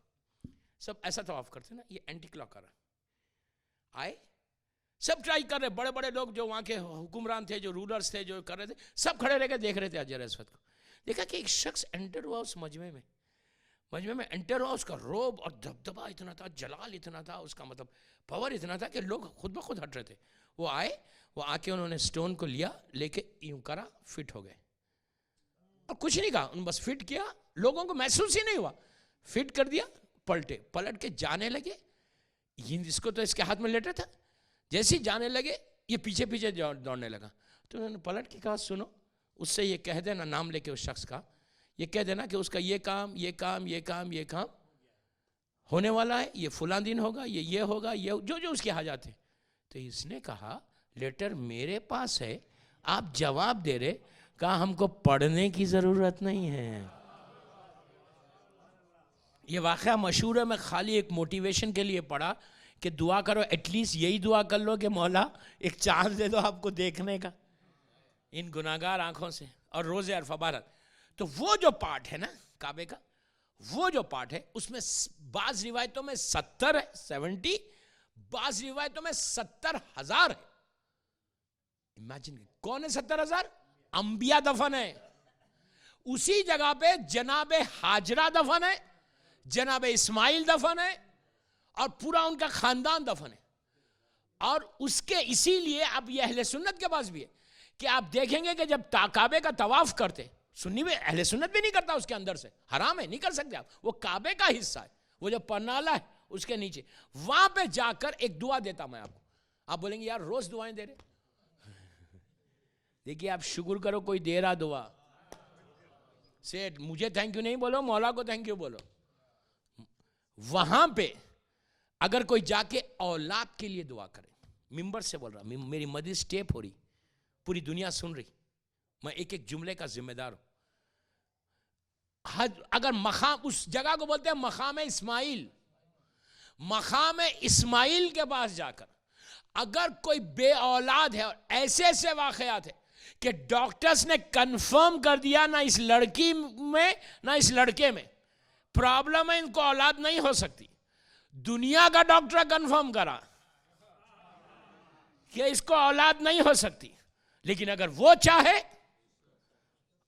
सब ऐसा तवाफ करते ना, ये एंटी क्लॉक आ रहा, आए सब ट्राई कर रहे, बड़े बड़े लोग जो वहाँ के हुक्मरान थे, जो रूलर्स थे, जो कर रहे थे, सब खड़े रह के देख रहे थे हजर अस्वद को। देखा कि एक शख्स एंटर हुआ उस मजमे में एंटर हुआ, उसका रोब और दबदबा इतना था, जलाल इतना था, उसका मतलब पावर इतना था कि लोग खुद ब खुद हट रहे थे। वो आए, वो आके उन्होंने स्टोन को लिया, लेके यूं करा, फिट हो गए, और कुछ नहीं कहा, उन्होंने बस फिट किया, लोगों को महसूस ही नहीं हुआ, फिट कर दिया, पलट के जाने लगे। इसको तो इसके हाथ में लेटर था, जैसे ही जाने लगे ये पीछे पीछे दौड़ने लगा। तो उन्होंने पलट के कहा, सुनो, उससे ये कह देना, नाम लेके उस शख्स का, ये कह देना कि उसका ये काम होने वाला है, ये फलां दिन होगा, ये होगा, ये जो उसकी हाजात है। तो इसने कहा, लेटर मेरे पास है, आप जवाब दे रहे, कहा हमको पढ़ने की जरूरत नहीं है। ये वाक़या मशहूर है, मैं खाली एक मोटिवेशन के लिए पढ़ा कि दुआ करो, एटलीस्ट यही दुआ कर लो कि मौला एक चांस दे दो आपको देखने का इन गुनाहगार आंखों से, और रोज़े अरफा बारत। तो वो जो पार्ट है ना काबे का, वो जो पार्ट है, उसमें बाज़ रिवायतों में 70 है, 70, बाज़ रिवायतों में 70,000 है। इमेजिन, कौन है 70,000? अंबिया दफन है। उसी जगह पे जनाबे हाजरा दफन है, जनाबे इस्माइल दफन है, और पूरा उनका खानदान दफन है। और उसके इसीलिए अब ये अहले सुन्नत के पास भी है कि आप देखेंगे कि जब काबे का तवाफ करते, सुन्नी में अहले सुन्नत भी नहीं करता, उसके अंदर से हराम है, नहीं कर सकते आप, वो काबे का हिस्सा है, वो जो पनाला है उसके नीचे, वहां पे जाकर एक दुआ देता मैं आपको। आप बोलेंगे यार रोज दुआएं दे रहे, देखिए आप शुक्र करो कोई दे रहा दुआ, सेठ मुझे थैंक यू नहीं बोलो, मौला को थैंक यू बोलो। वहां पे अगर कोई जाके औलाद के लिए दुआ करे, मिंबर से बोल रहा, मेरी मदद टेप हो रही, पूरी दुनिया सुन रही, मैं एक एक जुमले का जिम्मेदार हूं। अगर मकाम, उस जगह को बोलते हैं मकाम इस्माइल, मकाम इस्माइल के पास जाकर अगर कोई बे औलाद है, और ऐसे ऐसे वाकयात है कि डॉक्टर्स ने कंफर्म कर दिया ना इस लड़की में ना इस लड़के में प्रॉब्लम है, इनको औलाद नहीं हो सकती, दुनिया का डॉक्टर कंफर्म करा कि इसको औलाद नहीं हो सकती, लेकिन अगर वो चाहे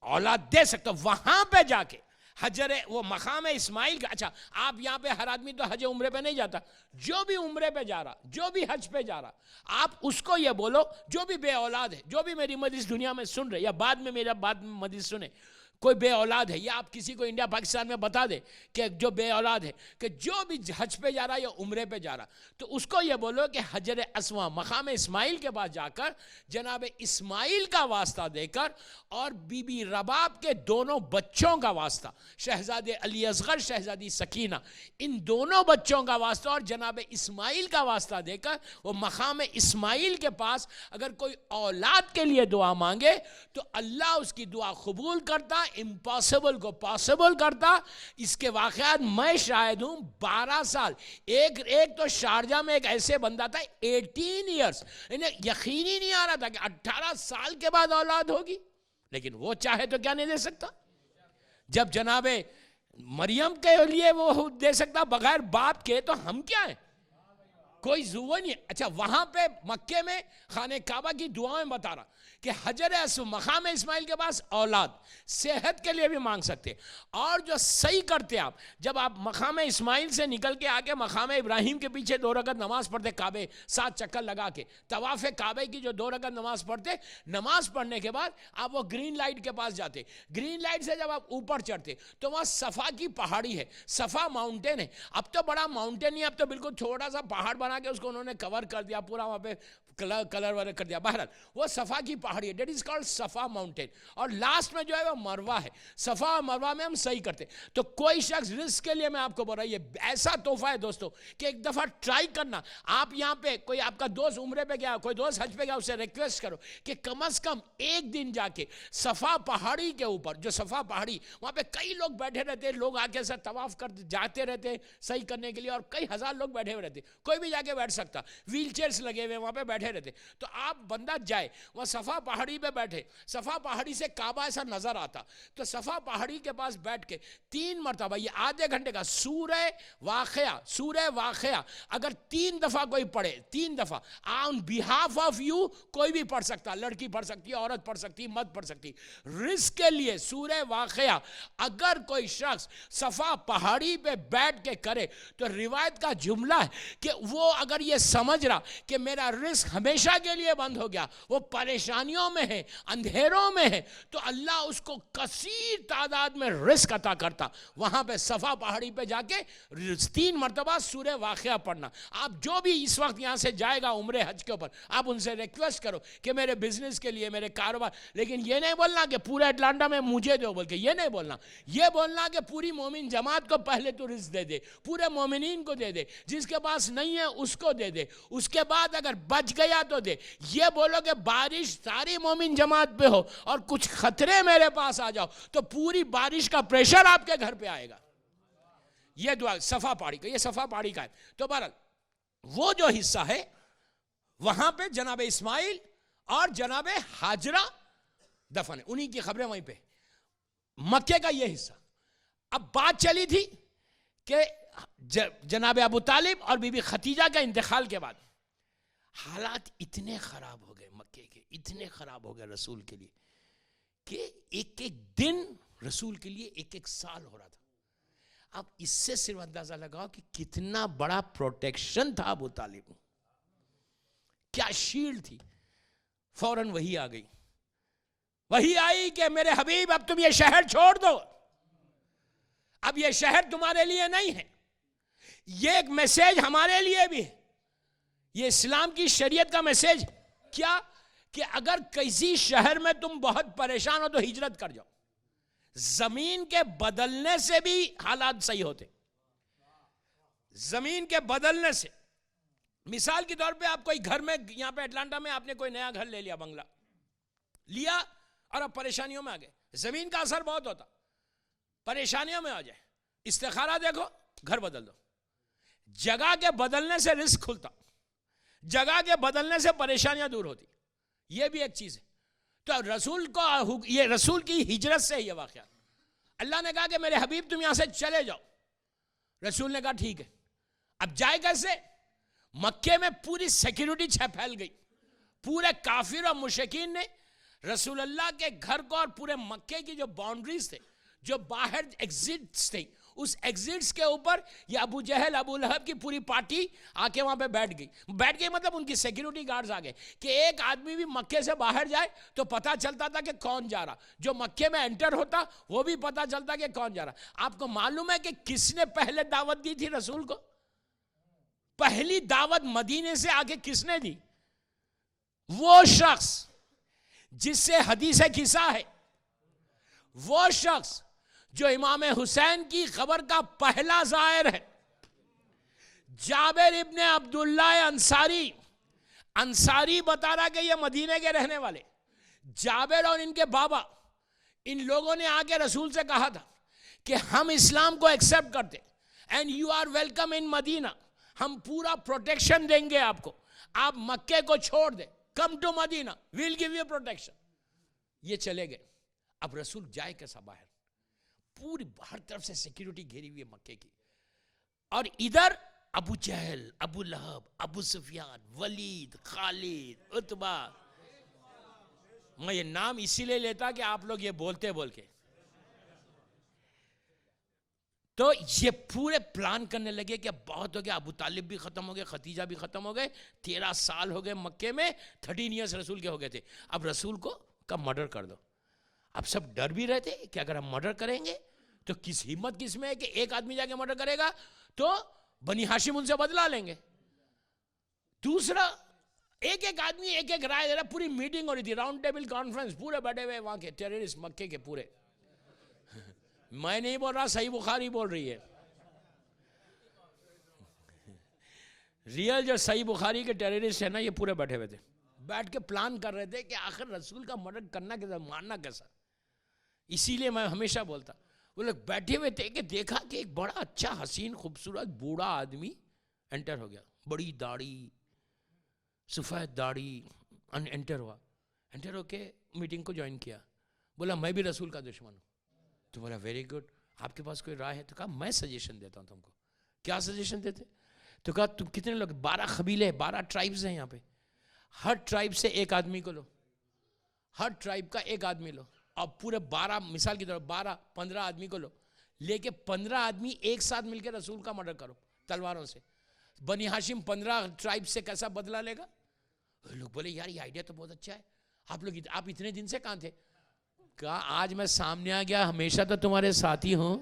औलाद दे सकता। वहां पे जाके हजर वो मकाम इस्माइल का, अच्छा आप यहां पे हर आदमी तो हज उम्रे पे नहीं जाता, जो भी उम्रे पे जा रहा, जो भी हज पे जा रहा, आप उसको ये बोलो, जो भी बे औलाद है, जो भी मेरी मजलिस दुनिया में सुन रहे या बाद में मेरा बाद में मजलिस सुने, कोई बे औलाद है, या आप किसी को इंडिया पाकिस्तान में बता दे कि जो बे औलाद है, कि जो भी हज पे जा रहा या उम्रे पे जा रहा, तो उसको ये बोलो कि हजर अस्वा मकाम इस्माइल के पास जाकर जनाब इस्माइल का वास्ता देकर, और बीबी रबाब के दोनों बच्चों का वास्ता, शहजादे अली असगर, शहजादी सकीना, इन दोनों बच्चों का वास्ता और जनाब इस्माइल का वास्ता देकर वो मकाम इस्माइल के पास अगर कोई औलाद के लिए दुआ मांगे तो अल्लाह उसकी दुआ कबूल करता, इम्पॉसिबल को पॉसिबल करता। इसके वाक़यात मैं शायद हूं 12 साल, एक तो शारजा में एक ऐसे बंदा था 18 ईयर्स, इन्हें यकीन ही नहीं आ रहा था कि 18 साल के बाद औलाद होगी, लेकिन वो चाहे तो क्या नहीं दे सकता। जब जनाबे मरियम के लिए वो दे सकता बगैर बाप के, तो हम क्या है, कोई जुआ नहीं। अच्छा वहां पे मक्के में खाने काबा की दुआएं बता रहा कि हजर मकाम इस्माइल के पास औलाद सेहत के लिए भी मांग सकते, और जो सही करते आप, जब आप मकाम इस्माइल से निकल के आके मकाम इब्राहिम के पीछे 2 रकत नमाज पढ़ते, काबे 7 चक्कर लगा के तवाफ़े काबे की जो 2 रकत नमाज पढ़ते, नमाज पढ़ने के बाद आप वो ग्रीन लाइट के पास जाते, ग्रीन लाइट से जब आप ऊपर चढ़ते तो वहाँ सफ़ा की पहाड़ी है, सफ़ा माउंटेन है। अब तो बड़ा माउंटेन नहीं, अब तो बिल्कुल छोटा सा पहाड़ बना के उसको उन्होंने कवर कर दिया, पूरा वहाँ पे कलर वाले कर दिया। बहरहाल वो सफ़ा की पहाड़ी है, डेट इज कॉल्ड सफ़ा माउंटेन, और लास्ट में जो है वो मरवा है। सफ़ा और मरवा में हम सही करते। तो कोई शख्स रिस्क के लिए, मैं आपको बोल रहा हूँ, ये ऐसा तोहफा है दोस्तों कि एक दफ़ा ट्राई करना। आप यहाँ पे कोई आपका दोस्त उम्रे पे गया, कोई दोस्त हज पे गया, उससे रिक्वेस्ट करो कि कम से कम एक दिन जाके सफ़ा पहाड़ी के ऊपर, जो सफ़ा पहाड़ी, वहाँ पे कई लोग बैठे रहते हैं, लोग आके सर तवाफ़ कर जाते रहते हैं सही करने के लिए, और कई हज़ार लोग बैठे हुए रहते हैं, कोई भी जाके बैठ सकता, व्हील चेयर्स लगे हुए वहाँ पे बैठे रहते। तो आप बंदा जाए वहाँ सफ़ा पहाड़ी पे बैठे, सफ़ा पहाड़ी से काबा ऐसा नज़र आता, तो सफ़ा पहाड़ी के पास बैठ के 3 मरतबा, ये आधे घंटे का सूरह वाक़िया अगर 3 दफ़ा कोई पढ़े, 3 दफ़ा ऑन बिहाफ ऑफ यू, कोई भी पढ़ सकता, लड़की पढ़ सकती है, औरत पढ़ सकती, मर्द पढ़ सकती, रिस्क के लिए सूरह वाक़िया अगर कोई शख्स सफ़ा पहाड़ी पे बैठ के करे, तो रिवायत का जुमला है कि वो अगर ये समझ रहा कि मेरा रिस्क हमेशा के लिए बंद हो गया, वो परेशानियों में है, अंधेरों में है, तो अल्लाह उसको कसीर तादाद में रिस्क अता करता। वहां पे सफ़ा पहाड़ी पे जाके 3 मरतबा सूरह वाक़िया पढ़ना। आप जो भी इस वक्त यहाँ से जाएगा उम्रे हज के ऊपर, आप उनसे रिक्वेस्ट करो कि मेरे बिजनेस के लिए, मेरे कारोबार, लेकिन ये नहीं बोलना कि पूरे अटलांटा में मुझे दो बोल के, ये नहीं बोलना। ये बोलना कि पूरी मोमिन जमात को पहले तो रिस्क दे दे, पूरे मोमिनीन को दे दे, जिसके पास नहीं है उसको दे दे, उसके बाद अगर बच गया तो दे। ये बोलो कि बारिश सारी मोमिन जमात पे हो और कुछ खतरे मेरे पास आ जाओ, तो पूरी बारिश का प्रेशर आपके घर पे आएगा। ये दुआ सफ़ा पहाड़ी का, ये सफ़ा पहाड़ी का है। तो बहरहाल वो जो हिस्सा है वहां पे जनाब इस्माइल और जनाब हाजरा दफन है, उन्हीं की खबरें वहीं पे। मक्के का ये हिस्सा, अब बात चली थी कि जनाब अबू तालिब और बीबी खतीजा का इंतकाल के बाद हालात इतने खराब हो गए मक्के के, इतने खराब हो गए रसूल के लिए कि एक एक दिन रसूल के लिए एक एक साल हो रहा था। अब इससे सिर्फ अंदाजा लगाओ कि कितना बड़ा प्रोटेक्शन था अबू तालिब, क्या शील्ड थी। फौरन वही आ गई, वही आई कि मेरे हबीब अब तुम ये शहर छोड़ दो, अब ये शहर तुम्हारे लिए नहीं है। ये एक मैसेज हमारे लिए भी है, ये इस्लाम की शरीयत का मैसेज। क्या कि अगर किसी शहर में तुम बहुत परेशान हो तो हिजरत कर जाओ। जमीन के बदलने से भी हालात सही होते, जमीन के बदलने से। मिसाल के तौर पे आप कोई घर में, यहां पे अटलांटा में आपने कोई नया घर ले लिया, बंगला लिया, और अब परेशानियों में आ गए। जमीन का असर बहुत होता, परेशानियों में आ जाए, इस्तिखारा देखो, घर बदल दो। जगह के बदलने से रिस्क खुलता, जगह के बदलने से परेशानियां दूर होती, यह भी एक चीज है। तो रसूल को, ये रसूल की हिजरत से ये वाकया, अल्लाह ने कहा कि मेरे हबीब तुम यहां से चले जाओ। रसूल ने कहा ठीक है। अब जाए कैसे? मक्के में पूरी सिक्योरिटी फैल गई, पूरे काफिर और मुशरिकीन ने रसूल अल्लाह के घर को और पूरे मक्के की जो बाउंड्रीज थे, जो बाहर एग्जिट्स थे, उस एग्जिट्स के ऊपर ये अबू जहल, अबू लहब की पूरी पार्टी आके वहां पे बैठ गई मतलब उनकी सिक्योरिटी गार्ड्स आ गए कि एक आदमी भी मक्के से बाहर जाए तो पता चलता था कि कौन जा रहा, जो मक्के में एंटर होता वो भी पता चलता कि कौन जा रहा। आपको मालूम है कि किसने पहले दावत दी थी रसूल को? पहली दावत मदीने से आके किसने दी? वो शख्स जिससे हदीस किस्सा है, वो शख्स जो इमाम हुसैन की खबर का पहला जायर है, जाबिर इब्ने अब्दुल्ला अंसारी। अंसारी बता रहा कि ये मदीने के रहने वाले जाबिर और इनके बाबा, इन लोगों ने आके रसूल से कहा था कि हम इस्लाम को एक्सेप्ट करते, and you are welcome in Medina, हम पूरा प्रोटेक्शन देंगे आपको, आप मक्के को छोड़ दे, come to Medina, will give you protection. ये चले गए। अब रसूल जाए कैसा बाहर? पूरी हर तरफ से सिक्योरिटी घेरी हुई है मक्के की, और इधर अबू जहल, अबू लहब, अबू सुफियान, वलीद, खालिद, उतबा। मैं ये नाम इसीलिए लेता कि आप लोग ये बोलते बोल के, तो ये पूरे प्लान करने लगे कि अब बहुत हो गया, अबू तालिब भी खत्म हो गए, खतीजा भी खत्म हो गए, 13 साल हो गए मक्के में, 13 ईयर्स रसूल के हो गए थे। अब रसूल को कब मर्डर कर दो। अब सब डर भी रहते कि अगर हम मर्डर करेंगे तो किस हिम्मत किसमें है कि एक आदमी जाके मर्डर करेगा तो बनी हाशिम उनसे बदला लेंगे। दूसरा, एक एक आदमी एक एक राय दे रहा, पूरी मीटिंग हो रही थी, राउंड टेबल कॉन्फ्रेंस, पूरे बैठे हुए वहां के टेररिस्ट मक्के के पूरे। मैं नहीं बोल रहा, सही बुखारी बोल रही है, रियल जो सही बुखारी के टेररिस्ट है ना, ये पूरे बैठे हुए थे, बैठ के प्लान कर रहे थे कि आखिर रसूल का मर्डर करना कैसा, मारना कैसा। इसीलिए मैं हमेशा बोलता, वो लोग बैठे हुए थे कि देखा कि एक बड़ा अच्छा हसीन खूबसूरत बूढ़ा आदमी एंटर हो गया, बड़ी दाढ़ी, सफ़ेद दाढ़ी, एंटर हुआ। एंटर होके मीटिंग को ज्वाइन किया, बोला मैं भी रसूल का दुश्मन हूँ। तो बोला वेरी गुड, आपके पास कोई राय है? तो कहा मैं सजेशन देता हूँ तुमको। क्या सजेशन देते? तो कहा तुम कितने लोग, 12 कबीले, 12 ट्राइब्स हैं यहाँ पे, हर ट्राइब से एक आदमी को लो, हर ट्राइब का एक आदमी लो, और पूरे 12, मिसाल की तरफ 12-15 आदमी को लो, लेके 15 आदमी एक साथ मिलकर रसूल का मर्डर करो तलवारों से। बनी हाशिम 15 ट्राइब से कैसा बदला लेगा? लोग बोले यार ये आइडिया तो बहुत अच्छा है, आप इतने दिन से कहाँ थे? कहा आज मैं सामने आ गया, हमेशा तो तुम्हारे साथी हूं।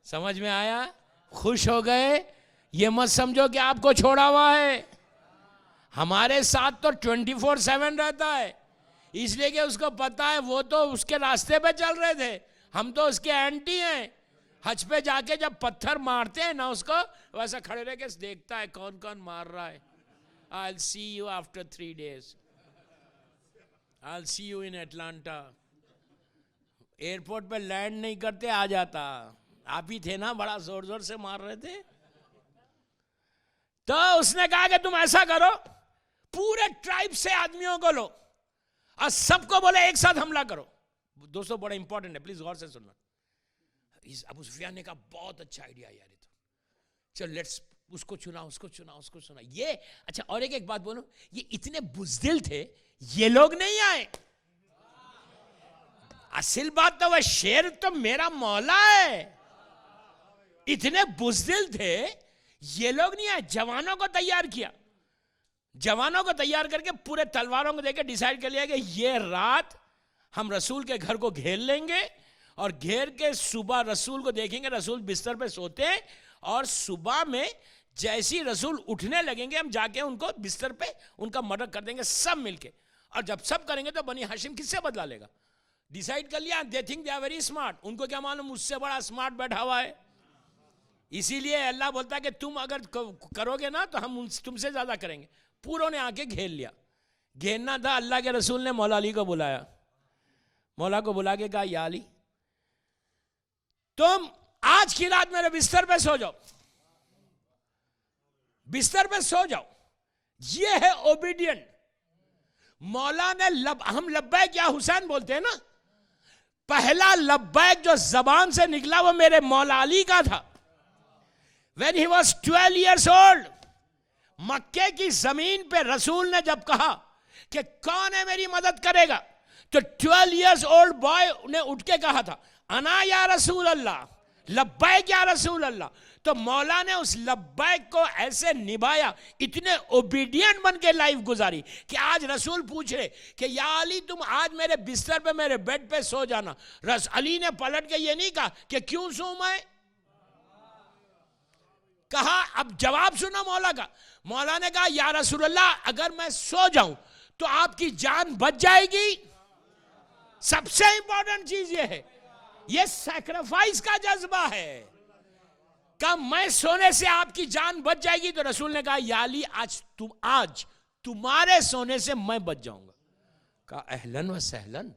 समझ में आया? खुश हो गए? ये मत समझो कि आपको छोड़ा हुआ है, हमारे साथ तो 24/7 रहता है, इसलिए कि उसको पता है वो तो उसके रास्ते पे चल रहे थे, हम तो उसके एंटी हैं। हज पे जाके जब पत्थर मारते हैं ना उसको, वैसा खड़े रह के देखता है कौन कौन मार रहा है। I'll see you after 3 days. I'll see you in Atlanta. Airport पे लैंड नहीं करते आ जाता, आप ही थे ना, बड़ा जोर जोर से मार रहे थे। तो उसने कहा कि तुम ऐसा करो, पूरे ट्राइब से आदमियों को लो और सबको बोले एक साथ हमला करो। दोस्तों बड़ा इंपॉर्टेंट है, प्लीज गौर से सुनना। अबू सुफियान ने कहा बहुत अच्छा आइडिया यार, ये तो चल लेट्स, उसको चुना उसको चुना उसको चुना ये। अच्छा और एक बात बोलूं, ये इतने बुज़दिल थे, ये लोग नहीं आए। असल बात तो वह शेर तो मेरा मौला है, इतने बुज़दिल थे, ये लोग नहीं आए। जवानों को तैयार किया, जवानों को तैयार करके पूरे तलवारों को देके डिसाइड कर लिया कि ये रात हम रसूल के घर को घेर लेंगे, और घेर के सुबह रसूल को देखेंगे, रसूल बिस्तर पे सोते हैं, और सुबह में जैसी रसूल उठने लगेंगे हम जाके उनको बिस्तर पे उनका मर्डर कर देंगे सब मिलके। और जब सब करेंगे तो बनी हाशिम किससे बदला लेगा? डिसाइड कर लिया, they think they are very smart, उनको क्या मालूम मुझसे बड़ा स्मार्ट बैठा हुआ है। इसीलिए अल्लाह बोलता है कि तुम अगर करोगे ना तो हम तुमसे ज्यादा करेंगे। पूरों ने आके घेर लिया, घेरना था। अल्लाह के रसूल ने मौला अली को बुलाया, मौला को बुला के कहा या अली तुम आज की रात मेरे बिस्तर पे सो जाओ, बिस्तर पे सो जाओ। ये है ओबीडियंट। मौला ने हम लब्बैक या हुसैन बोलते हैं ना, पहला लब्बैक जो जबान से निकला वो मेरे मौला अली का था। When he was 12 years old, मक्के की जमीन पे रसूल ने जब कहा कि कौन है मेरी मदद करेगा, तो 12 years old बॉय ने उठ के कहा था अना या रसूल अल्लाह, लब्बैक या रसूल अल्लाह। तो मौला ने उस लब्बैक को ऐसे निभाया, इतने ओबीडियंट बन के लाइफ गुजारी कि आज रसूल पूछ रहे कि या अली तुम आज मेरे बिस्तर पे मेरे बेड पे सो जाना। अली ने पलट के ये नहीं कहा कि क्यों सो मैं, कहा अब जवाब सुना मौला का। मौला ने कहा या रसूल अल्लाह अगर मैं सो जाऊं तो आपकी जान बच जाएगी। सबसे इंपॉर्टेंट चीज ये है, ये सैक्रिफाइस का जज्बा है। कहा मैं सोने से आपकी जान बच जाएगी, तो रसूल ने कहा या अली आज तुम्हारे सोने से मैं बच जाऊंगा। कहा अहलन व सहलन।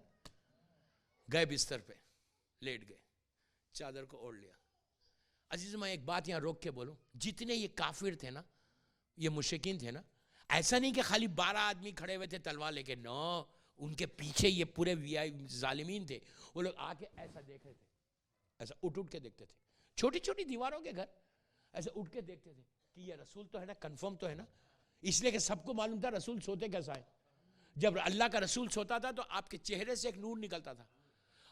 गए बिस्तर पे लेट गए, चादर को ओढ़ लिया। अजीज मैं एक बात यहां रोक के बोलूं, जितने ये काफिर थे ना, ये मुशरिकीन थे ना, ऐसा नहीं कि खाली 12 आदमी खड़े हुए थे तलवार लेके, नो, उनके पीछे ये पूरे जालिमीन थे। वो लोग आके ऐसा देख रहे थे, ऐसा उठ उठ के देखते थे, छोटी छोटी दीवारों के घर, ऐसे उठ के देखते थे कि ये रसूल तो है ना, कंफर्म तो है ना। इसलिए कि सबको मालूम था रसूल सोते कैसा है। जब अल्लाह का रसूल सोता था तो आपके चेहरे से एक नूर निकलता था,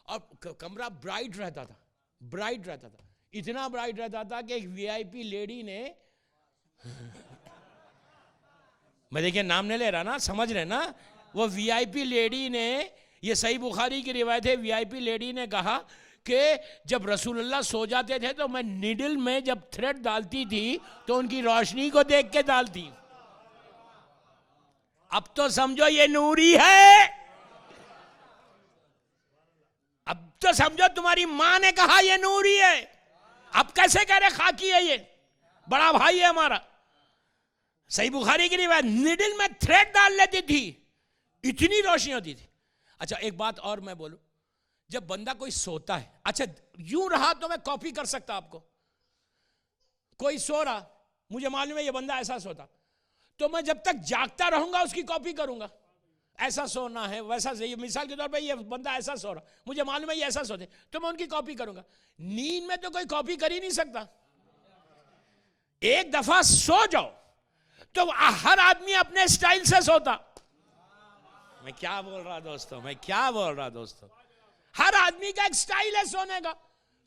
और कमरा ब्राइट रहता था, ब्राइट रहता था, इतना ब्राइट रहता था कि एक वीआईपी लेडी ने मैं देखिए नाम नहीं ले रहा ना, समझ रहे ना, वो वीआईपी लेडी ने, ये सही बुखारी की रिवायत है, वीआईपी लेडी ने कहा कि जब रसूलुल्लाह सो जाते थे तो मैं नीडल में जब थ्रेड डालती थी तो उनकी रोशनी को देख के डालती। अब तो समझो ये नूरी है। अब तो समझो तुम्हारी मां ने कहा ये नूरी है, अब कैसे कह रहे खाकी है, ये बड़ा भाई है हमारा। सही बुखारी की रिवायत, निडल में थ्रेड डाल लेती थी, इतनी रोशनी होती थी। अच्छा एक बात और मैं बोलूं, जब बंदा कोई सोता है, अच्छा यूं रहा तो मैं कॉपी कर सकता आपको, कोई सो रहा, मुझे मालूम है ये बंदा ऐसा सोता, तो मैं जब तक जागता रहूंगा उसकी कॉपी करूंगा, ऐसा सोना है वैसा सही। मिसाल के तौर पे ये बंदा ऐसा सो रहा, मुझे मालूम है ये ऐसा सोते, तो मैं उनकी कॉपी करूंगा। नींद में तो कोई कॉपी कर ही नहीं सकता। एक दफा सो जाओ तो हर आदमी अपने स्टाइल से सोता। मैं क्या बोल रहा दोस्तों, मैं क्या बोल रहा दोस्तों, हर आदमी का एक स्टाइल है सोने का।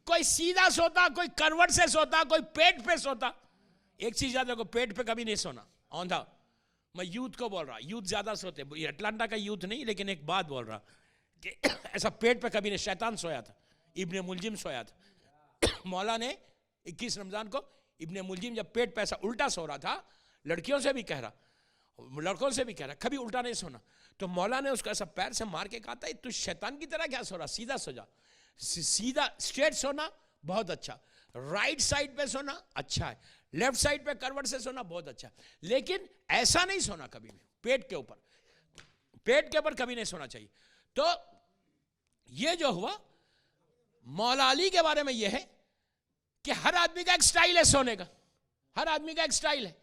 कोई सीधा सोता, कोई करवट से सोता, कोई पेट पे सोता। एक चीज याद रखो, पेट पे कभी नहीं सोना, औंधा। मैं यूथ को बोल रहा, यूथ ज्यादा सोते, अटलांटा का यूथ नहीं, लेकिन एक बात बोल रहा कि ऐसा पेट पे कभी नहीं। शैतान सोया था, इब्ने मुलजिम सोया था। मौला ने 21 रमजान को इब्ने मुलजिम जब पेट पे ऐसा उल्टा सो रहा था, लड़कियों से भी कह रहा, लड़कों से भी कह रहा, कभी उल्टा नहीं सोना। तो मौला ने उसको ऐसा पैर से मार के कहा था, तू शैतान की तरह क्या सो रहा, सीधा सो जा। सीधा स्ट्रेट सोना बहुत अच्छा, राइट साइड पे सोना अच्छा है, लेफ्ट साइड पे करवट से सोना बहुत अच्छा, लेकिन ऐसा नहीं सोना कभी भी, पेट के ऊपर, पेट के ऊपर कभी नहीं सोना चाहिए। तो ये जो हुआ, मौला अली के बारे में यह है कि हर आदमी का एक स्टाइल है सोने का, हर आदमी का एक स्टाइल है।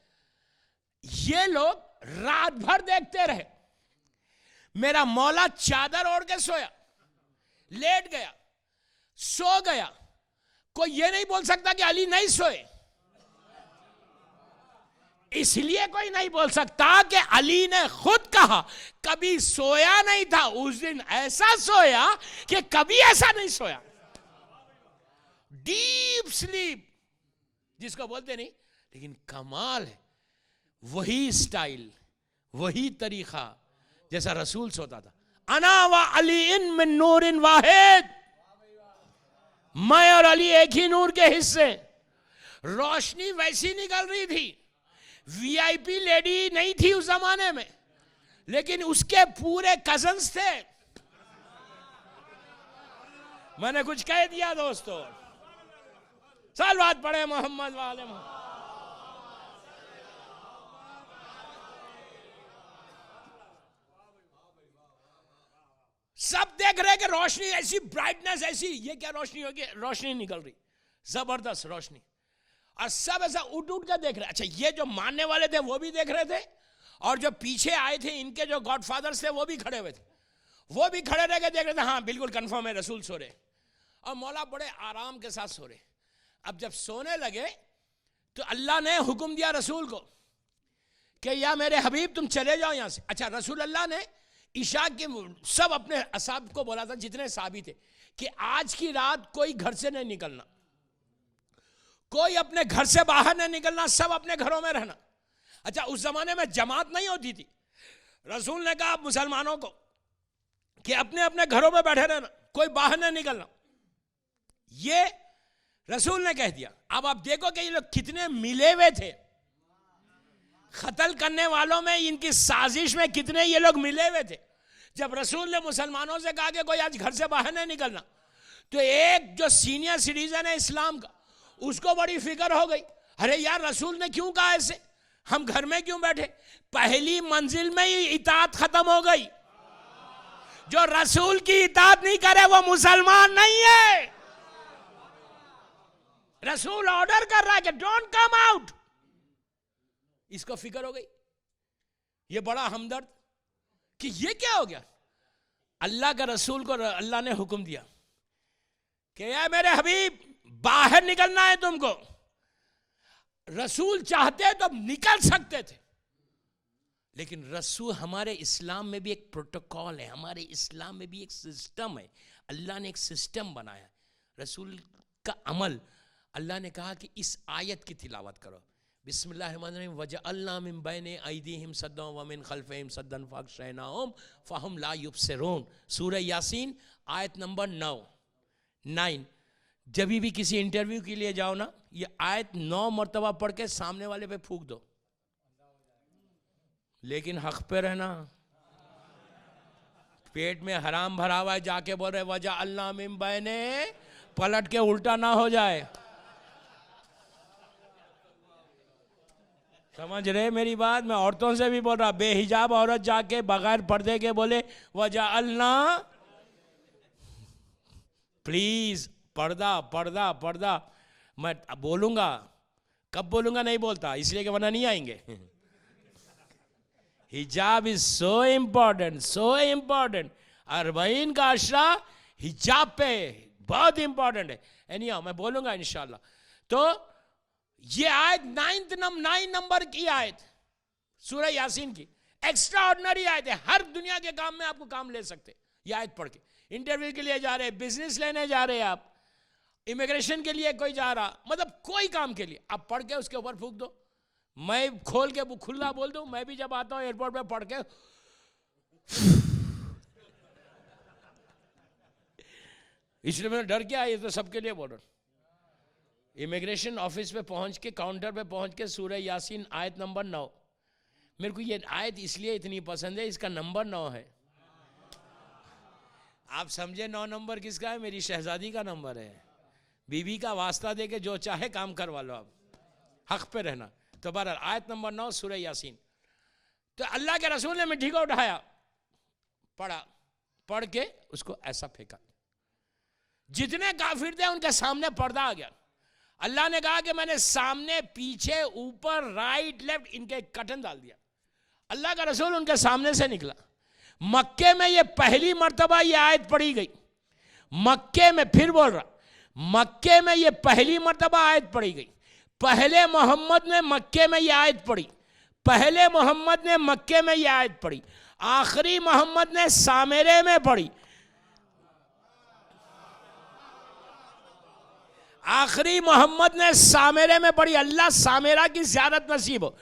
ये लोग रात भर देखते रहे, मेरा मौला चादर ओढ़ के सोया, लेट गया, सो गया, कोई ये नहीं बोल सकता कि अली नहीं सोए। इसलिए कोई नहीं बोल सकता कि अली ने खुद कहा कभी सोया नहीं था, उस दिन ऐसा सोया कि कभी ऐसा नहीं सोया। डीप स्लीप जिसको बोलते नहीं, लेकिन कमाल है, वही स्टाइल, वही तरीका जैसा रसूल सोता था। अना व अली इन मिन नूरिन वाहिद, मैं और अली एक ही नूर के हिस्से। रोशनी वैसी निकल रही थी, वीआईपी लेडी नहीं थी उस जमाने में, लेकिन उसके पूरे कजन्स थे। मैंने कुछ कह दिया दोस्तों, साल बाद पढ़े मोहम्मद वाले मोहम्मद। सब देख रहे कि रोशनी ऐसी, ब्राइटनेस ऐसी, ये क्या रोशनी होगी, रोशनी निकल रही, जबरदस्त रोशनी, और सब ऐसा उठ उठ कर देख रहे। अच्छा ये जो मानने वाले थे वो भी देख रहे थे, और जो पीछे आए थे इनके जो गॉडफादर्स थे वो भी खड़े हुए थे, वो भी खड़े रह के देख रहे थे, हाँ बिल्कुल कंफर्म है रसूल सो रहे, और मौला बड़े आराम के साथ सो रहे। अब जब सोने लगे तो अल्लाह ने हुक्म दिया रसूल को कि या मेरे हबीब तुम चले जाओ यहां से। अच्छा रसूल अल्लाह ने ईशा के सब अपने असहाब को बोला था, जितने साहबी थे, कि आज की रात कोई घर से नहीं निकलना, कोई अपने घर से बाहर नहीं निकलना, सब अपने घरों में रहना। अच्छा उस जमाने में जमात नहीं होती थी, रसूल ने कहा मुसलमानों को कि अपने अपने घरों में बैठे रहना, कोई बाहर नहीं निकलना, ये रसूल ने कह दिया। अब आप देखो कि ये लोग कितने मिले हुए थे, कत्ल करने वालों में, इनकी साजिश में कितने ये लोग मिले हुए थे। जब रसूल ने मुसलमानों से कहा कि कोई आज घर से बाहर नहीं निकलना, तो एक जो सीनियर सिटीजन है इस्लाम का, उसको बड़ी फिक्र हो गई, अरे यार रसूल ने क्यों कहा ऐसे, हम घर में क्यों बैठे। पहली मंजिल में ही इताअत खत्म हो गई। जो रसूल की इताअत नहीं करे वो मुसलमान नहीं है। रसूल ऑर्डर कर रहा है कि डोंट कम आउट, इसको फिक्र हो गई, ये बड़ा हमदर्द कि ये क्या हो गया। अल्लाह का रसूल को अल्लाह ने हुक्म दिया कि यार मेरे हबीब बाहर निकलना है तुमको। रसूल चाहते तो निकल सकते थे, लेकिन रसूल, हमारे इस्लाम में भी एक प्रोटोकॉल है, हमारे इस्लाम में भी एक सिस्टम है, अल्लाह ने एक सिस्टम बनाया। रसूल का अमल, अल्लाह ने कहा कि इस आयत की तिलावत करो, बिस्मिल्लाहिर्रहमानिर्रहीम, वजअलना मिन बैने अयदीहिम सद्दन व मिन खल्फिहिम सद्दन फअगशयनाहुम फहुम ला युबसिरून। सूरह यासीन आयत नंबर 9। जब भी किसी इंटरव्यू के लिए जाओ ना, ये आयत 9 मरतबा पढ़ के सामने वाले पे फूंक दो, लेकिन हक पे रहना। पेट में हराम भरा हुआ है, जाके बोल रहे वजह अल्लाह मिन बैने, पलट के उल्टा ना हो जाए। समझ रहे मेरी बात? मैं औरतों से भी बोल रहा, बेहिजाब औरत जाके बगैर पर्दे के बोले वजह अल्लाह, प्लीज पर्दा पर्दा पर्दा। मैं बोलूंगा, कब बोलूंगा नहीं बोलता, इसलिए कि वरना नहीं आएंगे। हिजाब is so important, so important. Arbaeen का अशरा हिजाब पे बहुत इंपॉर्टेंट है। एनीहाउ मैं बोलूंगा इंशाल्लाह। तो ये आयत 9 नंबर की आयत सूरह यासीन की, एक्स्ट्रा ऑर्डिनरी आयत है। हर दुनिया के काम में आपको काम ले सकते ये आयत पढ़ के। इंटरव्यू के लिए जा रहे, बिजनेस लेने जा रहे, आप इमिग्रेशन के लिए कोई जा रहा, मतलब कोई काम के लिए आप पढ़ के उसके ऊपर फूंक दो। मैं खोल के खुला बोल दूं, मैं भी जब आता हूं एयरपोर्ट पे पढ़ के इसलिए मैंने डर क्या, ये तो सबके लिए बोल रहा हूं। इमिग्रेशन ऑफिस पे पहुंच के, काउंटर पे पहुंच के सूरह यासीन आयत नंबर 9, मेरे को ये आयत इसलिए इतनी पसंद है, इसका नंबर 9 है। आप समझे 9 नंबर किसका है? मेरी शहजादी का नंबर है। बीवी का वास्ता दे के जो चाहे काम करवा लो, आप हक पे रहना। तो बहरहाल आयत नंबर 9 सूरह यासीन। तो अल्लाह के रसूल ने मिट्टी को उठाया, पढ़ा, पढ़ के उसको ऐसा फेंका, जितने काफिर थे उनके सामने पर्दा आ गया। अल्लाह ने कहा कि मैंने सामने पीछे ऊपर राइट लेफ्ट इनके कटन डाल दिया। अल्लाह का रसूल उनके सामने से निकला। मक्के में ये पहली मर्तबा ये आयत पढ़ी गई। मक्के में, फिर बोल रहा, मक्के में ये पहली मर्तबा आयत पढ़ी गई। पहले मोहम्मद ने मक्के में ये आयत पढ़ी, पहले मोहम्मद ने मक्के में ये आयत पढ़ी, आखिरी मोहम्मद ने सामेरे में पढ़ी। आखिरी मोहम्मद ने सामेरे में पढ़ी। अल्लाह सामेरा की ज़ियारत नसीब हो।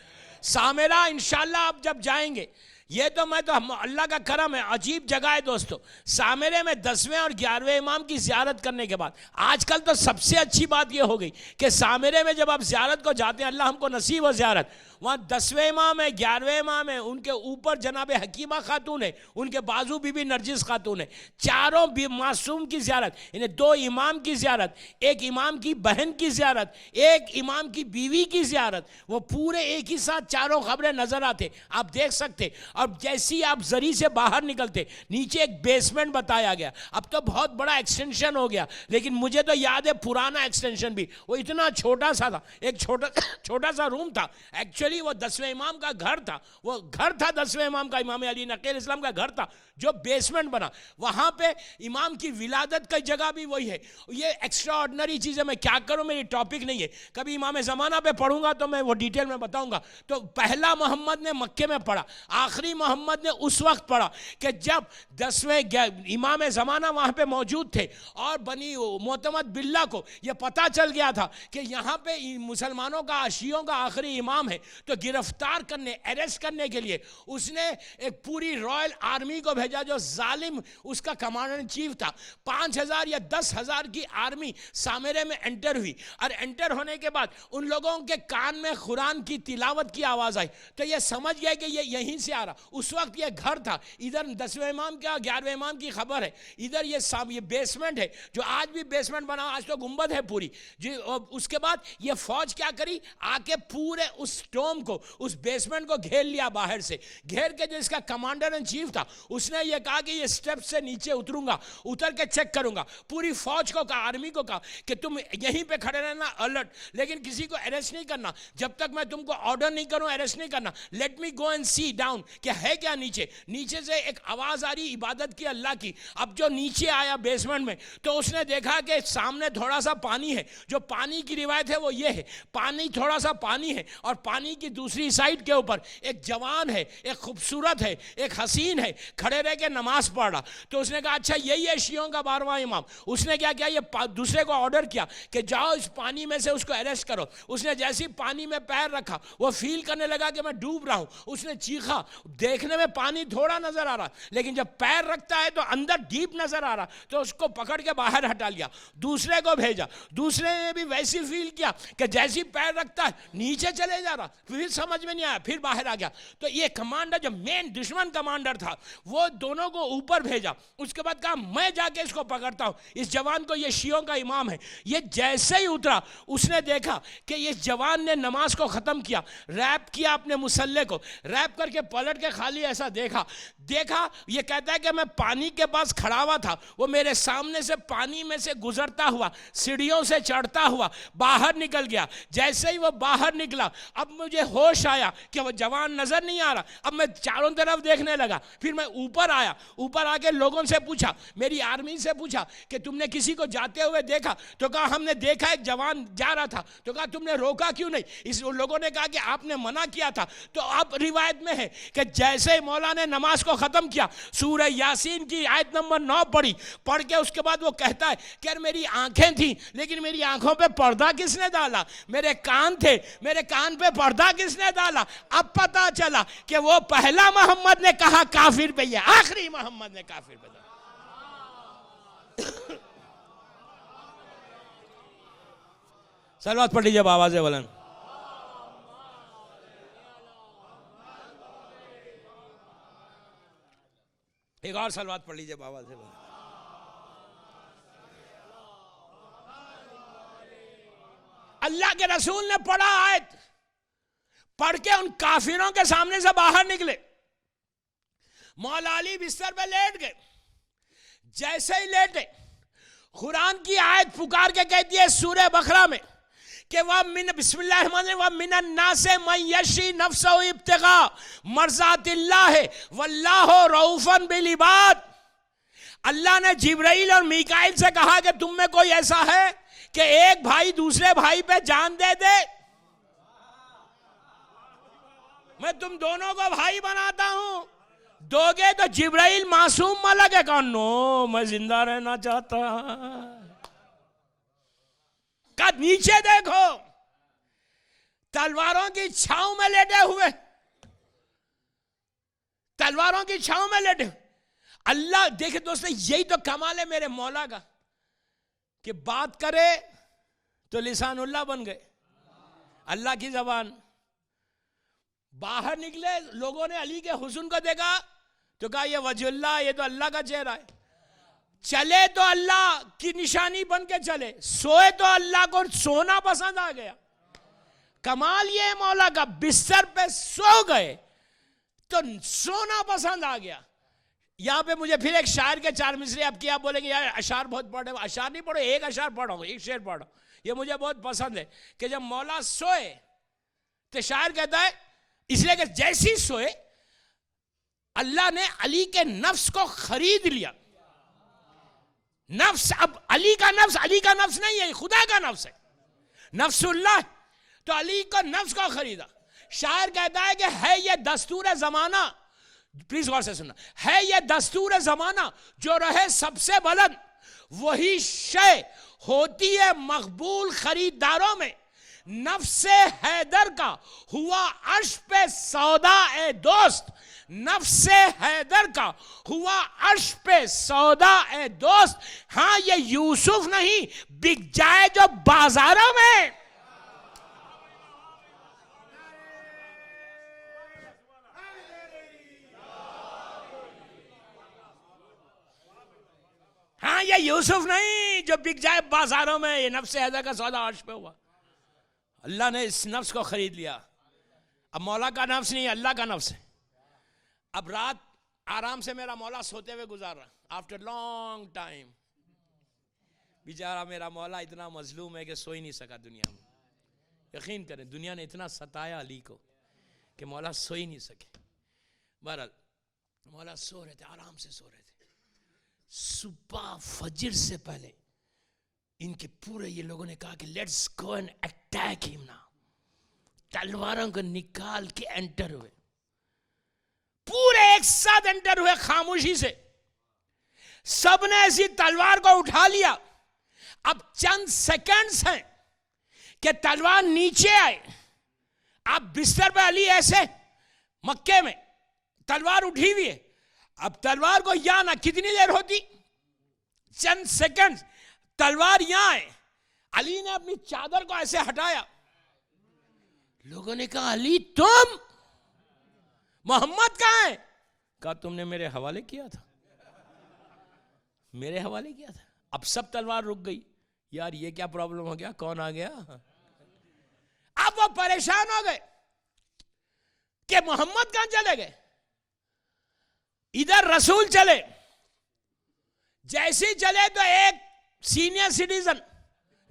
सामेरा इंशाल्लाह आप जब जाएंगे, ये तो मैं तो अल्लाह का करम है, अजीब जगह है दोस्तों। सामेरे में 10वें और 11वें इमाम की ज़ियारत करने के बाद, आजकल तो सबसे अच्छी बात ये हो गई कि सामेरे में जब आप ज़ियारत को जाते हैं, अल्लाह हमको नसीब हो ज़ियारत, वहाँ 10वें इमाम है, 11वें इमाम है, उनके ऊपर जनाब हकीमा खातून है, उनके बाजू बीबी नरजिस खातून है, चारों मासूम की ज़ियारत, इन्हें 2 इमाम की ज़ियारत, एक इमाम की बहन की ज़ियारत, एक इमाम की बीवी की ज़ियारत, वो पूरे एक ही साथ चारों खबरें नजर आते, आप देख सकते। अब जैसी आप जरी से बाहर निकलते, नीचे एक बेसमेंट बताया गया। अब तो बहुत बड़ा एक्सटेंशन हो गया, लेकिन मुझे तो याद है पुराना एक्सटेंशन भी, वो इतना छोटा सा था, एक छोटा सा रूम था। एक्चुअली वो 10वें इमाम का घर था, वो घर था 10वें इमाम का, इमाम अली नकील इस्लाम का घर था, जो बेसमेंट बना। वहां पे इमाम की विलादत की जगह भी वही है। ये एक्स्ट्रा ऑर्डिनरी चीज़ है, मैं क्या करूं, मेरी टॉपिक नहीं है। कभी इमाम ज़माना पे पढ़ूंगा तो मैं वो डिटेल में बताऊंगा। तो पहला मोहम्मद ने मक्के में पढ़ा, आखिरी मोहम्मद ने उस वक्त पढ़ा कि जब 10वें इमाम ज़माना वहां पे मौजूद थे, और बनी मोतमद बिल्ला को यह पता चल गया था कि यहाँ पे मुसलमानों का, शियों का आखिरी इमाम है। तो गिरफ्तार करने, अरेस्ट करने के लिए उसने एक पूरी रॉयल आर्मी को भेजा, जो जालिम उसका कमांडर इन चीफ था। 5000 या 10,000 की आर्मी सामेरे में एंटर हुई, और एंटर होने के बाद उन लोगों के कान में कुरान की तिलावत की आवाज आई। तो ये समझ गए कि ये यहीं से आ रहा। उस वक्त ये घर था, इधर 10वें इमाम का, 11वें इमाम की खबर है, इधर ये बेसमेंट है, जो आज भी बेसमेंट बना, आज तो गुंबद है पूरी जी। उसके बाद ये फौज क्या करी, आके पूरे उस डोम को, उस बेसमेंट को घेर लिया। बाहर से घेर के जो इसका कमांडर इन चीफ था, उसने ये कहा कि ये स्टेप से नीचे उतरूंगा, उतर के चेक करूंगा। पूरी फौज को कहा, आर्मी को कहा कि तुम यहीं पे खड़े रहना, अलर्ट, लेकिन किसी को अरेस्ट नहीं करना जब तक मैं तुमको ऑर्डर नहीं करूं, अरेस्ट नहीं करना। Let me go and sit down, क्या है क्या नीचे। नीचे से एक आवाज आ रही इबादत की, अल्लाह की। अब जो नीचे आया बेसमेंट में, तो उसने देखा कि सामने थोड़ा सा पानी है। जो पानी की रिवायत है वो ये है, पानी, थोड़ा सा पानी है, और पानी की दूसरी साइड के ऊपर एक जवान है, एक खूबसूरत है, एक हसीन है, खड़े रह के नमाज पढ़ रहा। तो उसने कहा अच्छा यही है शियों का 12वां इमाम। उसने क्या किया, ये दूसरे को ऑर्डर किया कि जाओ इस पानी में से उसको अरेस्ट करो। उसने जैसे ही पानी में पैर रखा, वो फील करने लगा कि मैं डूब रहा हूं। उसने चीखा, देखने में पानी थोड़ा नजर आ रहा, लेकिन जब पैर रखता है तो अंदर डीप नजर आ रहा, तो उसको पकड़ के बाहर हटा लिया। दूसरे को भेजा, दूसरे ने भी वैसी फील किया कि जैसी पैर रखता है नीचे चले जा रहा, फिर समझ में नहीं आया, फिर बाहर आ गया। तो ये कमांडर जो मेन दुश्मन कमांडर था, वो दोनों को ऊपर भेजा। उसके बाद कहा मैं जाके इसको पकड़ता हूं, इस जवान को, ये शियों का इमाम है। ये जैसे ही उतरा, उसने देखा कि इस जवान ने नमाज को खत्म किया, रैप किया अपने मुसल्ले को, रैप करके पलट के खाली ऐसा देखा। ये कहता है कि मैं पानी के पास खड़ा हुआ था, वो मेरे सामने से पानी में से गुजरता हुआ, सीढ़ियों से चढ़ता हुआ बाहर निकल गया। जैसे ही वो बाहर निकला, अब मुझे होश आया कि वो जवान नजर नहीं आ रहा। अब मैं चारों तरफ देखने लगा, फिर मैं ऊपर आया, ऊपर आके लोगों से पूछा, मेरी आर्मी से पूछा कि तुमने किसी को जाते हुए देखा? तो कहा हमने देखा, एक जवान जा रहा था। तो कहा तुमने रोका क्यों नहीं? इस लोगों ने कहा कि आपने मना किया था। तो अब रिवायत में है कि जैसे ही मौला ने नमाज को खत्म किया, सूरह यासीन की आयत नंबर 9 पढ़ के उसके बाद वो कहता है कि यार मेरी आंखें थी, लेकिन मेरी आंखों पे पर्दा किसने डाला? मेरे कान थे, मेरे कान पे पर्दा किसने डाला? अब पता चला कि वो पहला मोहम्मद ने कहा काफिर पे, ये आखिरी मोहम्मद ने काफिर पे। सलवात पढ़ लीजिए आवाज़ बुलंद। एक और सलवात पढ़ लीजिए आवाज़ से बुलंद। अल्लाह के रसूल ने पढ़ा आयत, पढ़ के उन काफिरों के सामने से बाहर निकले। मौला अली बिस्तर पे लेट गए। जैसे ही लेटे, कुरान की आयत पुकार के कहती है सूरह बकरा में कि बिस्मिल्लाहिर्रहमानिर्रहीम मन यशी नफ्सहु इब्तिगा मर्ज़ातिल्लाह वल्लाहु रऊफ़ुन बिल इबाद। अल्लाह ने जिब्राइल और मीकाइल से कहा कि तुम में कोई ऐसा है कि एक भाई दूसरे भाई पे जान दे दे? मैं तुम दोनों को भाई बनाता हूं, दोगे तो जिब्राइल मासूम मलक है, कहा नो मैं जिंदा रहना चाहता। का नीचे देखो, तलवारों की छांव में लेटे हुए, तलवारों की छांव में लेटे। अल्लाह देखे दोस्तों, यही तो कमाल है मेरे मौला का कि बात करे तो लिसानुल्लाह बन गए, अल्लाह की जबान। बाहर निकले, लोगों ने अली के हुस्न को देखा तो कहा ये वजुल्लाह, ये तो अल्लाह का चेहरा है। चले तो अल्लाह की निशानी बन के चले, सोए तो अल्लाह को सोना पसंद आ गया। कमाल ये है मौला का, बिस्तर पे सो गए तो सोना पसंद आ गया। यहां पे मुझे फिर एक शायर के 4 मिसरे, अब की आप बोलेंगे यार अशार बहुत पढ़े, अशार नहीं पढ़ो, एक अशार पढ़ो, एक शेर पढ़ो, ये मुझे बहुत पसंद है कि जब मौला सोए तो शायर कहता है, इसलिए कि जैसी सोए अल्लाह ने अली के नफ्स को खरीद लिया। नफ्स, अब अली का नफ्स नहीं है, खुदा का नफ्स है, नफ्सुल्लाह। तो अली को नफ्स को खरीदा। शायर कहता है कि है ये दस्तूर जमाना, प्लीज गौर से सुनना, है ये दस्तूर जमाना जो रहे सबसे बुलंद, वही शय होती है मकबूल खरीदारों में। नफ्से हैदर का हुआ अर्श पे सौदा ए दोस्त, नफ्से हैदर का हुआ अर्श पे सौदा ए दोस्त। हां ये यूसुफ नहीं बिक जाए जो बाजारों में। हाँ ये यूसुफ नहीं जो बिक जाए बाजारों में, ये नफ्से हैदर का सौदा अर्श पे हुआ। अल्लाह ने इस नफ्स को खरीद लिया। अब मौला का नफ्स नहीं, अल्लाह का नफ्स है। अब रात आराम से मेरा मौला सोते हुए गुजार रहा, आफ्टर लॉन्ग टाइम। बेचारा मेरा मौला इतना मजलूम है कि सो ही नहीं सका दुनिया में। यकीन करें, दुनिया ने इतना सताया अली को कि मौला सो ही नहीं सके। बहरहाल मौला सो रहे थे, आराम से सो रहे थे। सुबह फजर से पहले इनके पूरे ये लोगों ने कहा कि let's go and attack him now. तलवारों को निकाल के एंटर हुए, पूरे एक साथ एंटर हुए खामोशी से, सबने ऐसी तलवार को उठा लिया। अब चंद सेकंड्स हैं कि तलवार नीचे आए। आप बिस्तर पे अली ऐसे मक्के में तलवार उठी हुई है। अब तलवार को यहां ना कितनी देर होती, चंद सेकंड्स, तलवार यहां है। अली ने अपनी चादर को ऐसे हटाया। लोगों ने कहा अली तुम, मोहम्मद कहां है? कहा तुमने मेरे हवाले किया था, मेरे हवाले किया था। अब सब तलवार रुक गई। यार ये क्या प्रॉब्लम हो गया, कौन आ गया? अब वो परेशान हो गए कि मोहम्मद कहां चले गए। इधर रसूल चले, जैसे चले तो एक सीनियर सिटीजन,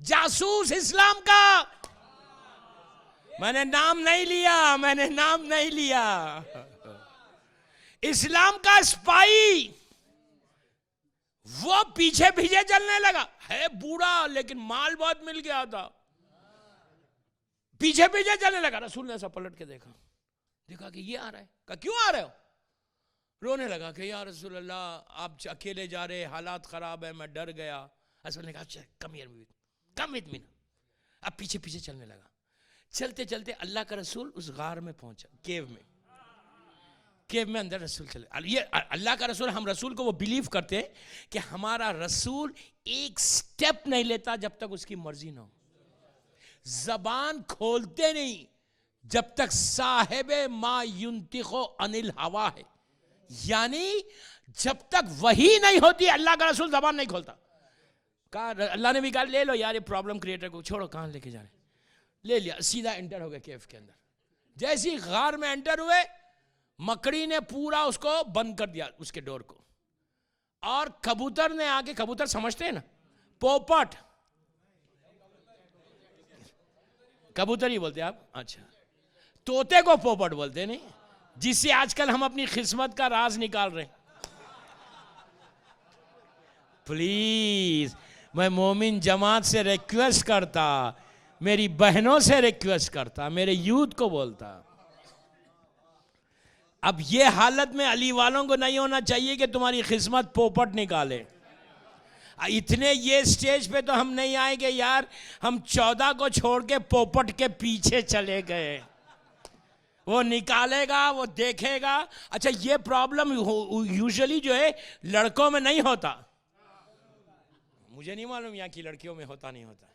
जासूस इस्लाम का, मैंने नाम नहीं लिया, मैंने नाम नहीं लिया, इस्लाम का स्पाई, वो पीछे पीछे चलने लगा। है बूढ़ा लेकिन माल बहुत मिल गया था, पीछे पीछे चलने लगा। रसूल ने ऐसा पलट के देखा, देखा कि ये आ रहा है। कहा क्यों आ रहे हो? रोने लगा कि या रसूल अल्लाह आप अकेले जा रहे, हालात खराब है, मैं डर गया। रसूल ने कहा कम विद मी। अब पीछे पीछे चलने लगा। चलते चलते अल्लाह का रसूल उस गार में पहुंचा, केव में अंदर रसूल चले। ये अल्लाह का रसूल, हम रसूल को वो बिलीव करते हैं कि हमारा रसूल एक स्टेप नहीं लेता जब तक उसकी मर्जी ना हो, जबान खोलते नहीं जब तक साहिबे मा युंतिखो अनिल हवा है, यानी जब तक वही नहीं होती अल्लाह का रसूल जबान नहीं खोलता। कहा अल्लाह ने भी कहा ले लो यार, ये प्रॉब्लम क्रिएटर को छोड़ो, कहां लेके जा रहे, ले लिया, सीधा एंटर हो गया केव के अंदर। जैसी गार में एंटर हुए, मकड़ी ने पूरा उसको बंद कर दिया, उसके डोर को। और कबूतर ने आके, कबूतर समझते हैं ना, पोपट, कबूतर ही बोलते हैं आप? अच्छा, तोते को पोपट बोलते नहीं, जिससे आजकल हम अपनी किस्मत का राज निकाल रहे हैं। प्लीज, मैं मोमिन जमात से रिक्वेस्ट करता, मेरी बहनों से रिक्वेस्ट करता, मेरे यूथ को बोलता, अब ये हालत में अली वालों को नहीं होना चाहिए कि तुम्हारी किस्मत पोपट निकाले। इतने ये स्टेज पे तो हम नहीं आएंगे यार, हम 14 को छोड़ के पोपट के पीछे चले गए। वो निकालेगा, वो देखेगा। अच्छा, ये प्रॉब्लम यूजुअली जो है लड़कों में नहीं होता, मुझे नहीं मालूम यहाँ की लड़कियों में होता नहीं होता।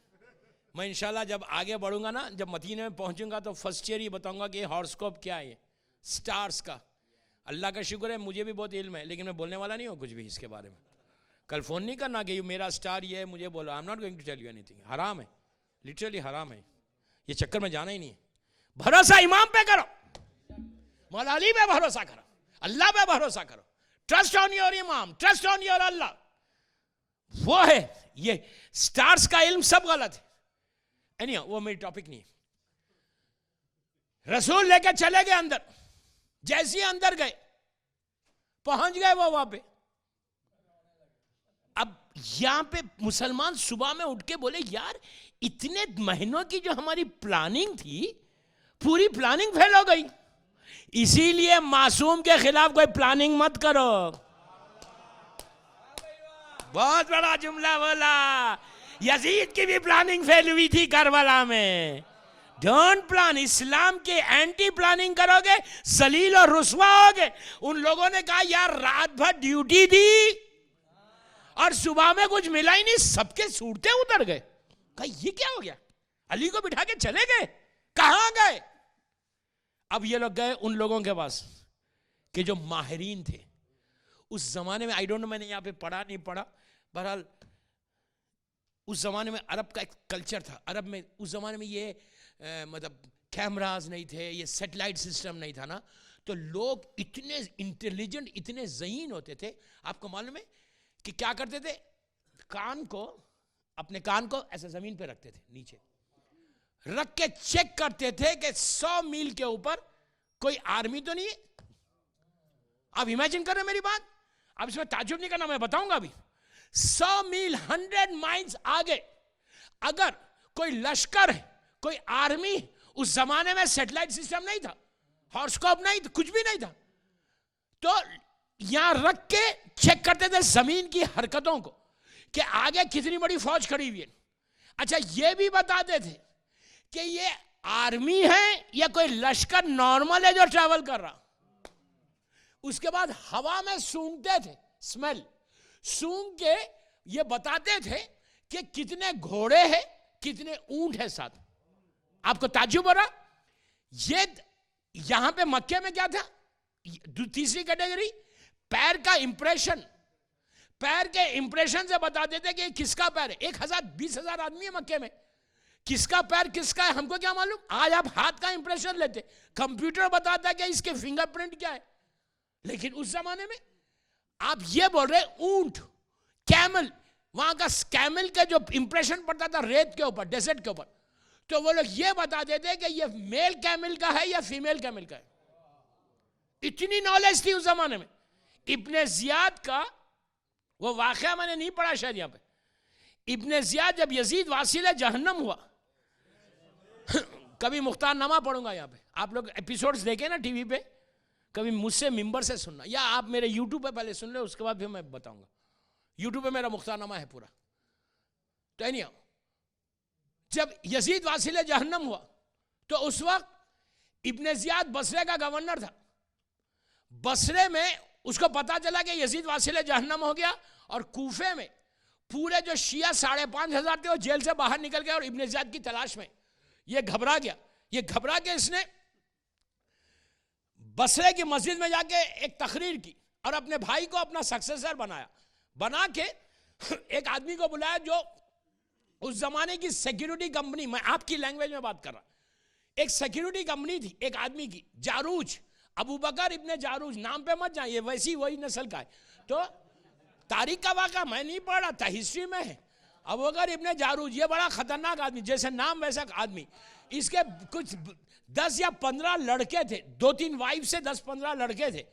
मैं इंशाल्लाह जब आगे बढ़ूंगा ना, जब मदीने में पहुंचूंगा तो फर्स्ट ईयर ही बताऊंगा कि हॉरोस्कोप क्या है, स्टार्स का। अल्लाह का शुक्र है मुझे भी बहुत इल्म है, लेकिन मैं बोलने वाला नहीं हूँ कुछ भी इसके बारे में। कल फोन नहीं करना कि मेरा स्टार ये है, मुझे बोलो। I am not going to tell you anything. हराम है, लिटरली हराम है, ये चक्कर में जाना ही नहीं है। भरोसा इमाम पे करो, मौला अली पे भरोसा करो, अल्लाह पे भरोसा करो। ट्रस्ट ऑन योर इमाम, ट्रस्ट ऑन योर अल्लाह, वो है। ये स्टार्स का इल्म सब गलत है। एनीहाउ, वो मेरी टॉपिक नहीं है। रसूल लेकर चले गए अंदर। जैसे ही अंदर गए, पहुंच गए वो वहां पे। अब यहां पे मुसलमान सुबह में उठ के बोले यार, इतने महीनों की जो हमारी प्लानिंग थी, पूरी प्लानिंग फेल हो गई। इसीलिए मासूम के खिलाफ कोई प्लानिंग मत करो। बहुत बड़ा जुमला बोला। यजीद की भी प्लानिंग फेल हुई थी करबला में। डोंट प्लान, इस्लाम के एंटी प्लानिंग करोगे जलील और रुसवा होगे। उन लोगों ने कहा यार रात भर ड्यूटी दी और सुबह में कुछ मिला ही नहीं, सबके सूरते उतर गए। कहा ये क्या हो गया, अली को बिठा के चले गए, कहां गए? अब ये लोग गए उन लोगों के पास कि जो माहिरीन थे उस जमाने में। आई डोंट नो, मैंने यहां पे पढ़ा नहीं पढ़ा, बहरहाल उस जमाने में अरब का एक कल्चर था। अरब में उस जमाने में ये मतलब कैमरास नहीं थे, ये सैटेलाइट सिस्टम नहीं था ना, तो लोग इतने इंटेलिजेंट, इतने ज़हीन होते थे। आपको मालूम है कि क्या करते थे, कान को, अपने कान को ऐसे जमीन पे रखते थे, नीचे रख के चेक करते थे कि 100 मील के ऊपर कोई आर्मी तो नहीं है। आप इमेजिन कर रहे हैं मेरी बात? अब इसमें ताजुब नहीं करना, मैं बताऊंगा अभी। 100 मील, 100 माइल्स आगे अगर कोई लश्कर है, कोई आर्मी, उस जमाने में सैटेलाइट सिस्टम नहीं था, हॉरोस्कोप नहीं था, कुछ भी नहीं था, तो यहां रख के चेक करते थे जमीन की हरकतों को कि आगे कितनी बड़ी फौज खड़ी हुई है। अच्छा, ये भी बताते थे कि ये आर्मी है या कोई लश्कर नॉर्मल है जो ट्रैवल कर रहा। उसके बाद हवा में सूंघते थे, स्मेल सूंघ के ये बताते थे कि कितने घोड़े हैं, कितने ऊंट है साथ। आपको ताज्जुब हो रहा? ये यहां पे मक्के में क्या था? तीसरी कैटेगरी, पैर का इंप्रेशन। पैर के इंप्रेशन से बता देते कि किसका पैर है। 1000 20,000 आदमी है मक्के में, किसका पैर किसका है हमको क्या मालूम? आज आप हाथ का इंप्रेशन लेते, कंप्यूटर बताता है कि इसके फिंगरप्रिंट क्या है। लेकिन उस जमाने में आप ये बोल रहे ऊंट, कैमल, वहां का कैमल का जो इंप्रेशन पड़ता था रेत के ऊपर, डेजर्ट के ऊपर, तो वो लोग ये बता देते कि ये मेल कैमल का है या फीमेल कैमल का है। इतनी नॉलेज थी उस जमाने में। इब्ने जियाद का वो वाकया मैंने नहीं पढ़ा शायद यहां पे। इब्ने जियाद जब यजीद वासिल जहन्नम हुआ, कभी मुख्तारनामा पढ़ूंगा यहां पे, आप लोग एपिसोड्स देखे ना टीवी पे, कभी मुझसे मिंबर से सुनना, या आप मेरे यूट्यूब पे पहले सुन ले, उसके बाद फिर मैं बताऊंगा। यूट्यूब पे मेरा मुख्तारनामा है पूरा। तो नहीं, जब यजीद वासिल जहन्नम हुआ तो उस वक्त इब्ने जियाद बसरे का गवर्नर था। बसरे में उसको पता चला कि यजीद वासिल जहन्नम हो गया, और कूफे में पूरे जो शिया 5,500 थे वो जेल से बाहर निकल गए और इब्ने जियाद की तलाश में। ये घबरा गया। ये घबरा के इसने बसरे की मस्जिद में जाके एक तकरीर की और अपने भाई को अपना सक्सेसर बनाया। बना के एक आदमी को बुलाया जो उस जमाने की सिक्योरिटी कंपनी, मैं आपकी लैंग्वेज में बात कर रहा, एक सिक्योरिटी कंपनी थी एक आदमी की, जारूज, अबू बकर इब्ने जारूज, नाम पे मत जाइए, वैसी वही नस्ल का है। तो तारीख का वाक़ा मैं नहीं पढ़ रहा था, हिस्ट्री में है। अबू बकर इब्ने जारूज, ये बड़ा खतरनाक आदमी, जैसे नाम वैसा आदमी। इसके कुछ 10 या 15 लड़के थे, 2-3 वाइफ से 10-15 लड़के थे,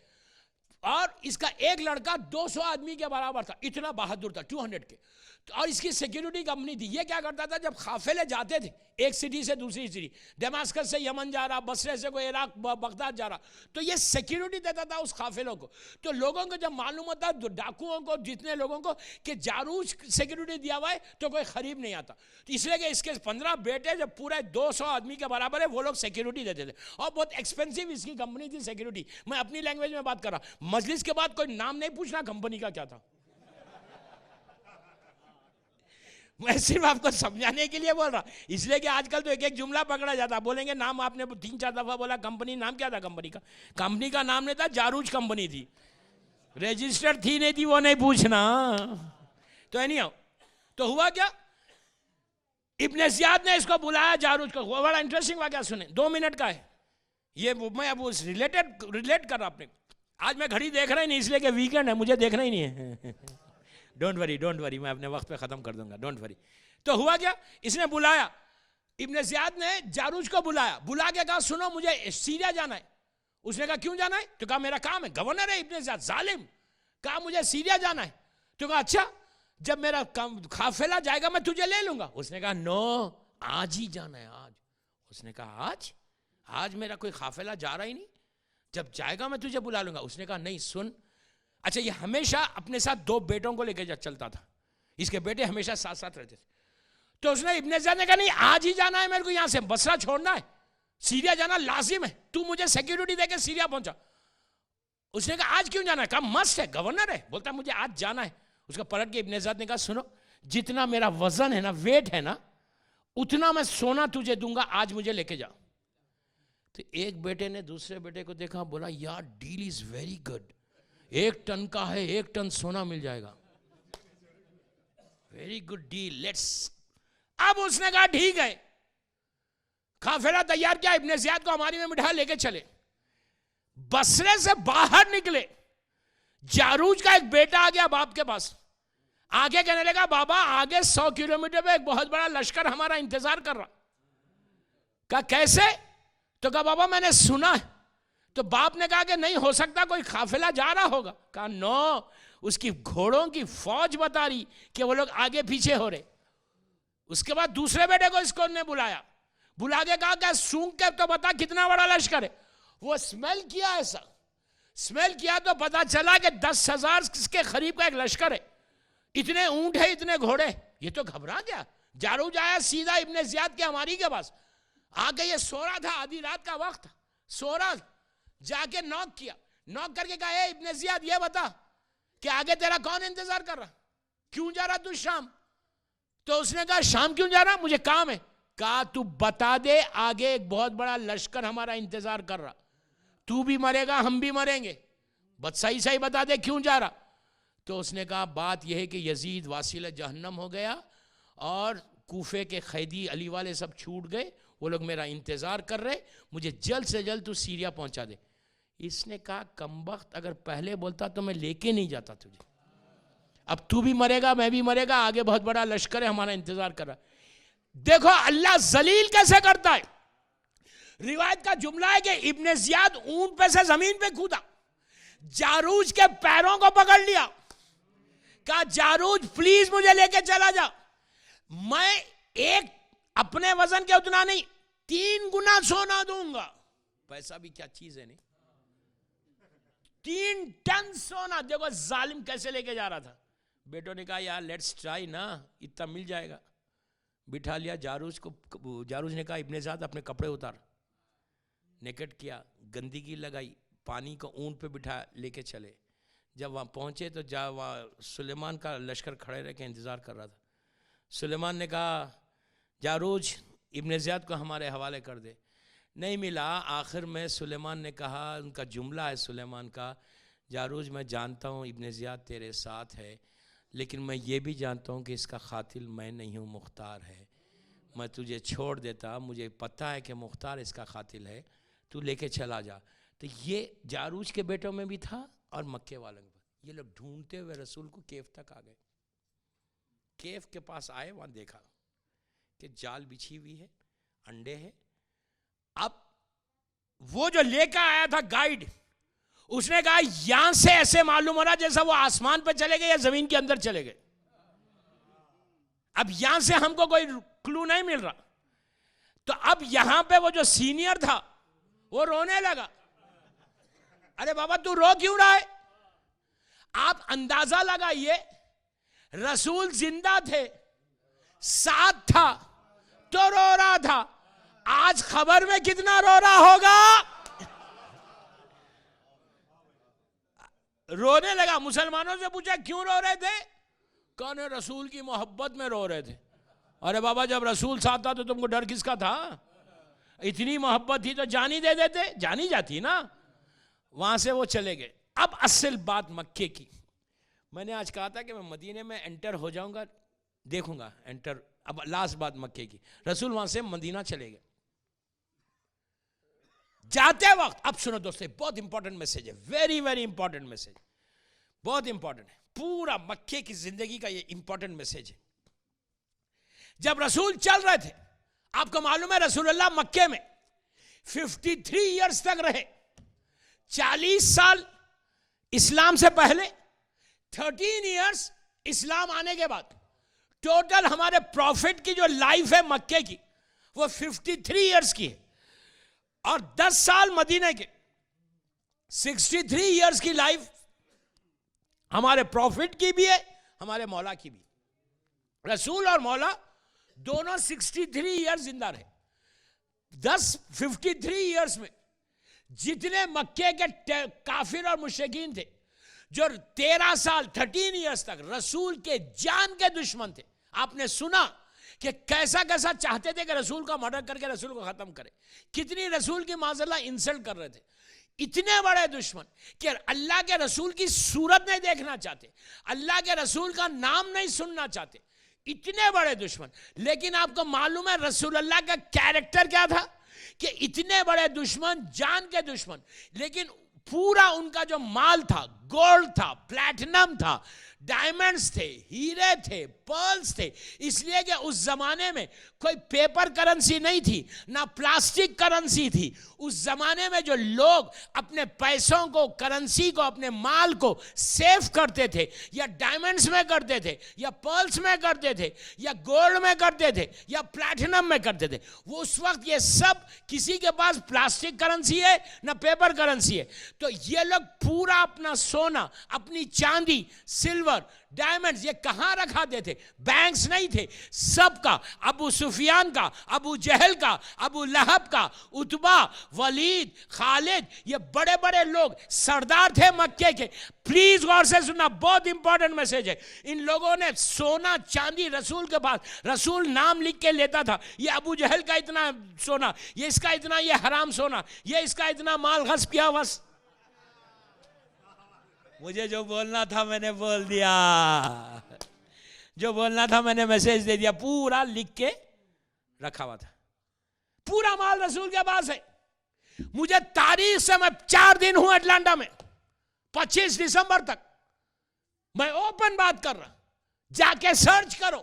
और इसका एक लड़का 200 आदमी के बराबर था, इतना बहादुर था, 200 के। और इसकी सिक्योरिटी कंपनी थी। ये क्या करता था, जब काफिले जाते थे एक सिटी से दूसरी सिटी, दमास्कस से यमन जा रहा, बसरे से कोई इराक बगदाद जा रहा, तो ये सिक्योरिटी देता था उस काफिलों को। तो लोगों को जब मालूम होता, डाकुओं को, जितने लोगों को कि जारूज सिक्योरिटी दिया हुआ है, तो कोई खरीब नहीं आता। तो इसलिए कि इसके 15 बेटे जब पूरे 200 आदमी के बराबर है, वो लोग सिक्योरिटी देते थे, और बहुत एक्सपेंसिव इसकी कंपनी थी सिक्योरिटी। मैं अपनी लैंग्वेज में बात कर रहा। मजलिस के बाद कोई नाम नहीं पूछना कंपनी का क्या था, मैं सिर्फ आपको समझाने के लिए बोल रहा। इसलिए कि आजकल तो एक एक जुमला पकड़ा जाता, बोलेंगे नाम, आपने 3-4 दफा बोला, कंपनी नाम क्या था कंपनी का? कंपनी का नाम नहीं था, जारूज कंपनी थी, रजिस्टर थी नहीं थी वो नहीं पूछना। तो एनी हाउ, तो हुआ क्या, इब्ने जियाद ने इसको बुलाया जारूज को। बड़ा इंटरेस्टिंग वाकया सुने, 2 मिनट का है ये, मैं अब उस रिलेट कर रहा अपने। आज मैं घड़ी देख रहा ही नहीं, इसलिए कि वीकेंड है, मुझे देखना ही नहीं है। डोंट वरी, मैं अपने वक्त पे खत्म कर दूंगा, डोंट वरी। तो हुआ क्या, इसने बुलाया, इब्ने जियाद ने जारूज को बुलाया, बुला के कहा सुनो मुझे सीरिया जाना है। उसने कहा क्यों जाना है? तो कहा मेरा काम है, गवर्नर है इब्ने जियाद जालिम, कहा मुझे सीरिया जाना है। तो कहा अच्छा, जब मेरा काफिला जाएगा मैं तुझे ले लूंगा। उसने कहा नो, आज ही जाना है, आज। उसने कहा आज मेरा कोई काफिला जा रहा ही नहीं, जब जाएगा मैं तुझे बुला लूंगा। उसने कहा नहीं सुन, अच्छा ये हमेशा अपने साथ 2 बेटों को लेकर चलता था, इसके बेटे हमेशा साथ साथ रहते थे। तो उसने इब्ने जियाद ने कहा नहीं आज ही जाना है मेरे को, यहां से बसरा छोड़ना है, सीरिया जाना लाजिम है, तू मुझे सिक्योरिटी देके सीरिया पहुंचा। उसने कहा आज क्यों जाना है? कहा मस्त है, गवर्नर है, बोलता मुझे आज जाना है। उसका पलट के इब्ने जियाद ने कहा सुनो, जितना मेरा वजन है ना, वेट है ना, उतना मैं सोना तुझे दूंगा, आज मुझे लेके जा। तो एक बेटे ने दूसरे बेटे को देखा, बोला यार deal is very good, 1 ton का है, 1 टन सोना मिल जाएगा, वेरी गुड डील, लेट्स। अब उसने कहा ठीक है, काफिला तैयार किया, इब्ने जियाद को हमारी में बिठा लेके चले। बसरे से बाहर निकले, जारूज का एक बेटा आ गया बाप के पास, आगे कहने लगा बाबा आगे 100 किलोमीटर पे एक बहुत बड़ा लश्कर हमारा इंतजार कर रहा। कहा कैसे? तो कहा बाबा मैंने सुना है। तो बाप ने कहा कि नहीं हो सकता, कोई काफिला जा रहा होगा। कहा नो, उसकी घोड़ों की फौज बता रही कि वो लोग आगे पीछे हो रहे। उसके बाद दूसरे बेटे को इसको ने बुलाया, बुला के कहा कि सूंघ के तो बता कितना बड़ा लश्कर है। वो स्मेल किया ऐसा, स्मेल किया तो पता चला कि 10,000 के करीब का एक लश्कर है, इतने ऊंट है, इतने घोड़े। ये तो घबरा गया। जारूज आया सीधा इब्ने जियाद के हमारी के पास आके, ये सो रहा था, आधी रात का वक्त, सो रहा, जाके नॉक किया, नॉक करके कहा, ए इब्ने जियाद ये बता कि आगे तेरा कौन इंतजार कर रहा, क्यों जा रहा तू शाम? तो उसने कहा शाम क्यों जा रहा, मुझे काम है। कहा तू बता दे, आगे एक बहुत बड़ा लश्कर हमारा इंतजार कर रहा, तू भी मरेगा हम भी मरेंगे, बस सही सही बता दे क्यों जा रहा। तो उसने कहा बात यह है कि यजीद वासिल जहन्नम हो गया और कूफे के कैदी अली वाले सब छूट गए, वो लोग मेरा इंतजार कर रहे, मुझे जल्द से जल्द तू सीरिया पहुंचा दे। इसने कहा कमबख्त, अगर पहले बोलता तो मैं लेके नहीं जाता तुझे, अब तू भी मरेगा मैं भी मरेगा, आगे बहुत बड़ा लश्कर है हमारा इंतजार कर रहा। देखो अल्लाह जलील कैसे करता है। रिवायत का जुमला है कि इब्ने जियाद ऊंट पे से जमीन पे कूदा, जारूज के पैरों को पकड़ लिया, कहा जारूज प्लीज मुझे लेके चला जा, मैं एक अपने वजन के उतना नहीं 3 गुना सोना दूंगा। पैसा भी क्या चीज है, नहीं 3 टन सोना। देखो जालिम कैसे लेके जा रहा था। बेटों ने कहा यार लेट्स ट्राई ना, इतना मिल जाएगा। बिठा लिया जारूज को। जारूज ने कहा इब्ने ज़ियाद अपने कपड़े उतार, नेकेट किया, गंदगी लगाई, पानी को ऊंट पे बिठा लेके चले। जब वहाँ पहुँचे तो वहाँ सुलेमान का लश्कर खड़े रह के इंतज़ार कर रहा था। सुलेमान ने कहा जारूज इब्ने ज़ियाद को हमारे हवाले कर दे, नहीं मिला। आखिर में सुलेमान ने कहा, उनका जुमला है सुलेमान का, जारूज मैं जानता हूँ इब्ने ज़ियाद तेरे साथ है, लेकिन मैं ये भी जानता हूँ कि इसका कातिल मैं नहीं हूँ, मुख्तार है। मैं तुझे छोड़ देता, मुझे पता है कि मुख्तार इसका कातिल है, तू लेके चला जा। तो ये जारूज के बेटों में भी था और मक्के वालों में। ये लोग ढूंढते हुए रसूल को केफ तक आ गए। केफ के पास आए, वहाँ देखा कि जाल बिछी हुई है, अंडे हैं। अब वो जो लेकर आया था गाइड, उसने कहा यहां से ऐसे मालूम हो रहा जैसा वो आसमान पर चले गए या जमीन के अंदर चले गए। अब यहां से हमको कोई क्लू नहीं मिल रहा। तो अब यहां पे वो जो सीनियर था वो रोने लगा। अरे बाबा तू रो क्यों रहा है? आप अंदाजा लगाइए, रसूल जिंदा थे, साथ था तो रो रहा था, आज खबर में कितना रो रहा होगा। रोने लगा। मुसलमानों से पूछा क्यों रो रहे थे? कौन है? रसूल की मोहब्बत में रो रहे थे। अरे बाबा जब रसूल साथ था तो तुमको डर किसका था? इतनी मोहब्बत थी तो जान ही दे देते, जान ही जाती ना। वहां से वो चले गए। अब असल बात मक्के की। मैंने आज कहा था कि मैं मदीने में एंटर हो जाऊंगा, देखूंगा एंटर। अब लास्ट बात मक्के की। रसूल वहां से मदीना चले गए। जाते वक्त, अब सुनो दोस्तों, बहुत इंपॉर्टेंट मैसेज है, वेरी वेरी इंपॉर्टेंट मैसेज, बहुत इंपॉर्टेंट है। पूरा मक्के की जिंदगी का ये इंपॉर्टेंट मैसेज है। जब रसूल चल रहे थे, आपको मालूम है रसूलुल्लाह मक्के में 53 इयर्स तक रहे। 40 साल इस्लाम से पहले, 13 इयर्स इस्लाम आने के बाद। टोटल हमारे प्रॉफिट की जो लाइफ है मक्के की वो 53 इयर्स की है। और 10 साल मदीने के, 63 इयर्स की लाइफ हमारे प्रॉफिट की भी है, हमारे मौला की भी। रसूल और मौला दोनों 63 इयर्स जिंदा रहे। 53 इयर्स में जितने मक्के के काफिर और मुशरिकीन थे, जो 13 साल 13 इयर्स तक रसूल के जान के दुश्मन थे। आपने सुना कि कैसा कैसा चाहते थे कि रसूल का मर्डर करके रसूल को खत्म करे, कितनी रसूल की माज़अल्लाह इंसल्ट कर रहे थे। इतने बड़े दुश्मन कि अल्लाह के रसूल की सूरत नहीं देखना चाहते, अल्लाह के रसूल का नाम नहीं सुनना चाहते, इतने बड़े दुश्मन। लेकिन आपको मालूम है रसूल अल्लाह का कैरेक्टर क्या था? कि इतने बड़े दुश्मन, जान के दुश्मन, लेकिन पूरा उनका जो माल था, गोल्ड था, प्लैटिनम था, डायमंड्स थे, हीरे थे, पर्ल्स थे। इसलिए कि उस जमाने में कोई पेपर करेंसी नहीं थी, ना प्लास्टिक करेंसी थी। उस जमाने में जो लोग अपने पैसों को, करेंसी को, अपने माल को सेव करते थे, या डायमंड्स में करते थे, या पर्ल्स में करते थे, या गोल्ड में करते थे, या प्लैटिनम में करते थे, वो उस वक्त ये सब, किसी के पास प्लास्टिक करेंसी है ना पेपर करेंसी है, तो ये लोग पूरा अपना सोना, अपनी चांदी, सिल्वर, डायमंड्स, ये कहां रखाते थे? बैंक्स नहीं थे, सबका, अबू सुफियान का, अबू जहल का, अबू लहब का, उतबा, वलीद, खालिद, ये बड़े बड़े लोग सरदार थे मक्के के। प्लीज गौर से सुनना, बहुत इंपॉर्टेंट मैसेज है। इन लोगों ने सोना चांदी रसूल के पास, रसूल नाम लिख के लेता था, ये अबू जहल का इतना सोना, ये इसका इतना, ये हराम सोना, ये इसका इतना माल गस्ब किया। बस मुझे जो बोलना था मैंने बोल दिया, जो बोलना था मैंने मैसेज दे दिया, पूरा लिख के रखा हुआ था। पूरा माल रसूल के पास है। मुझे तारीख से, मैं 4 दिन हूं अटलांटा में, 25 दिसंबर तक मैं ओपन बात कर रहा, जाके सर्च करो,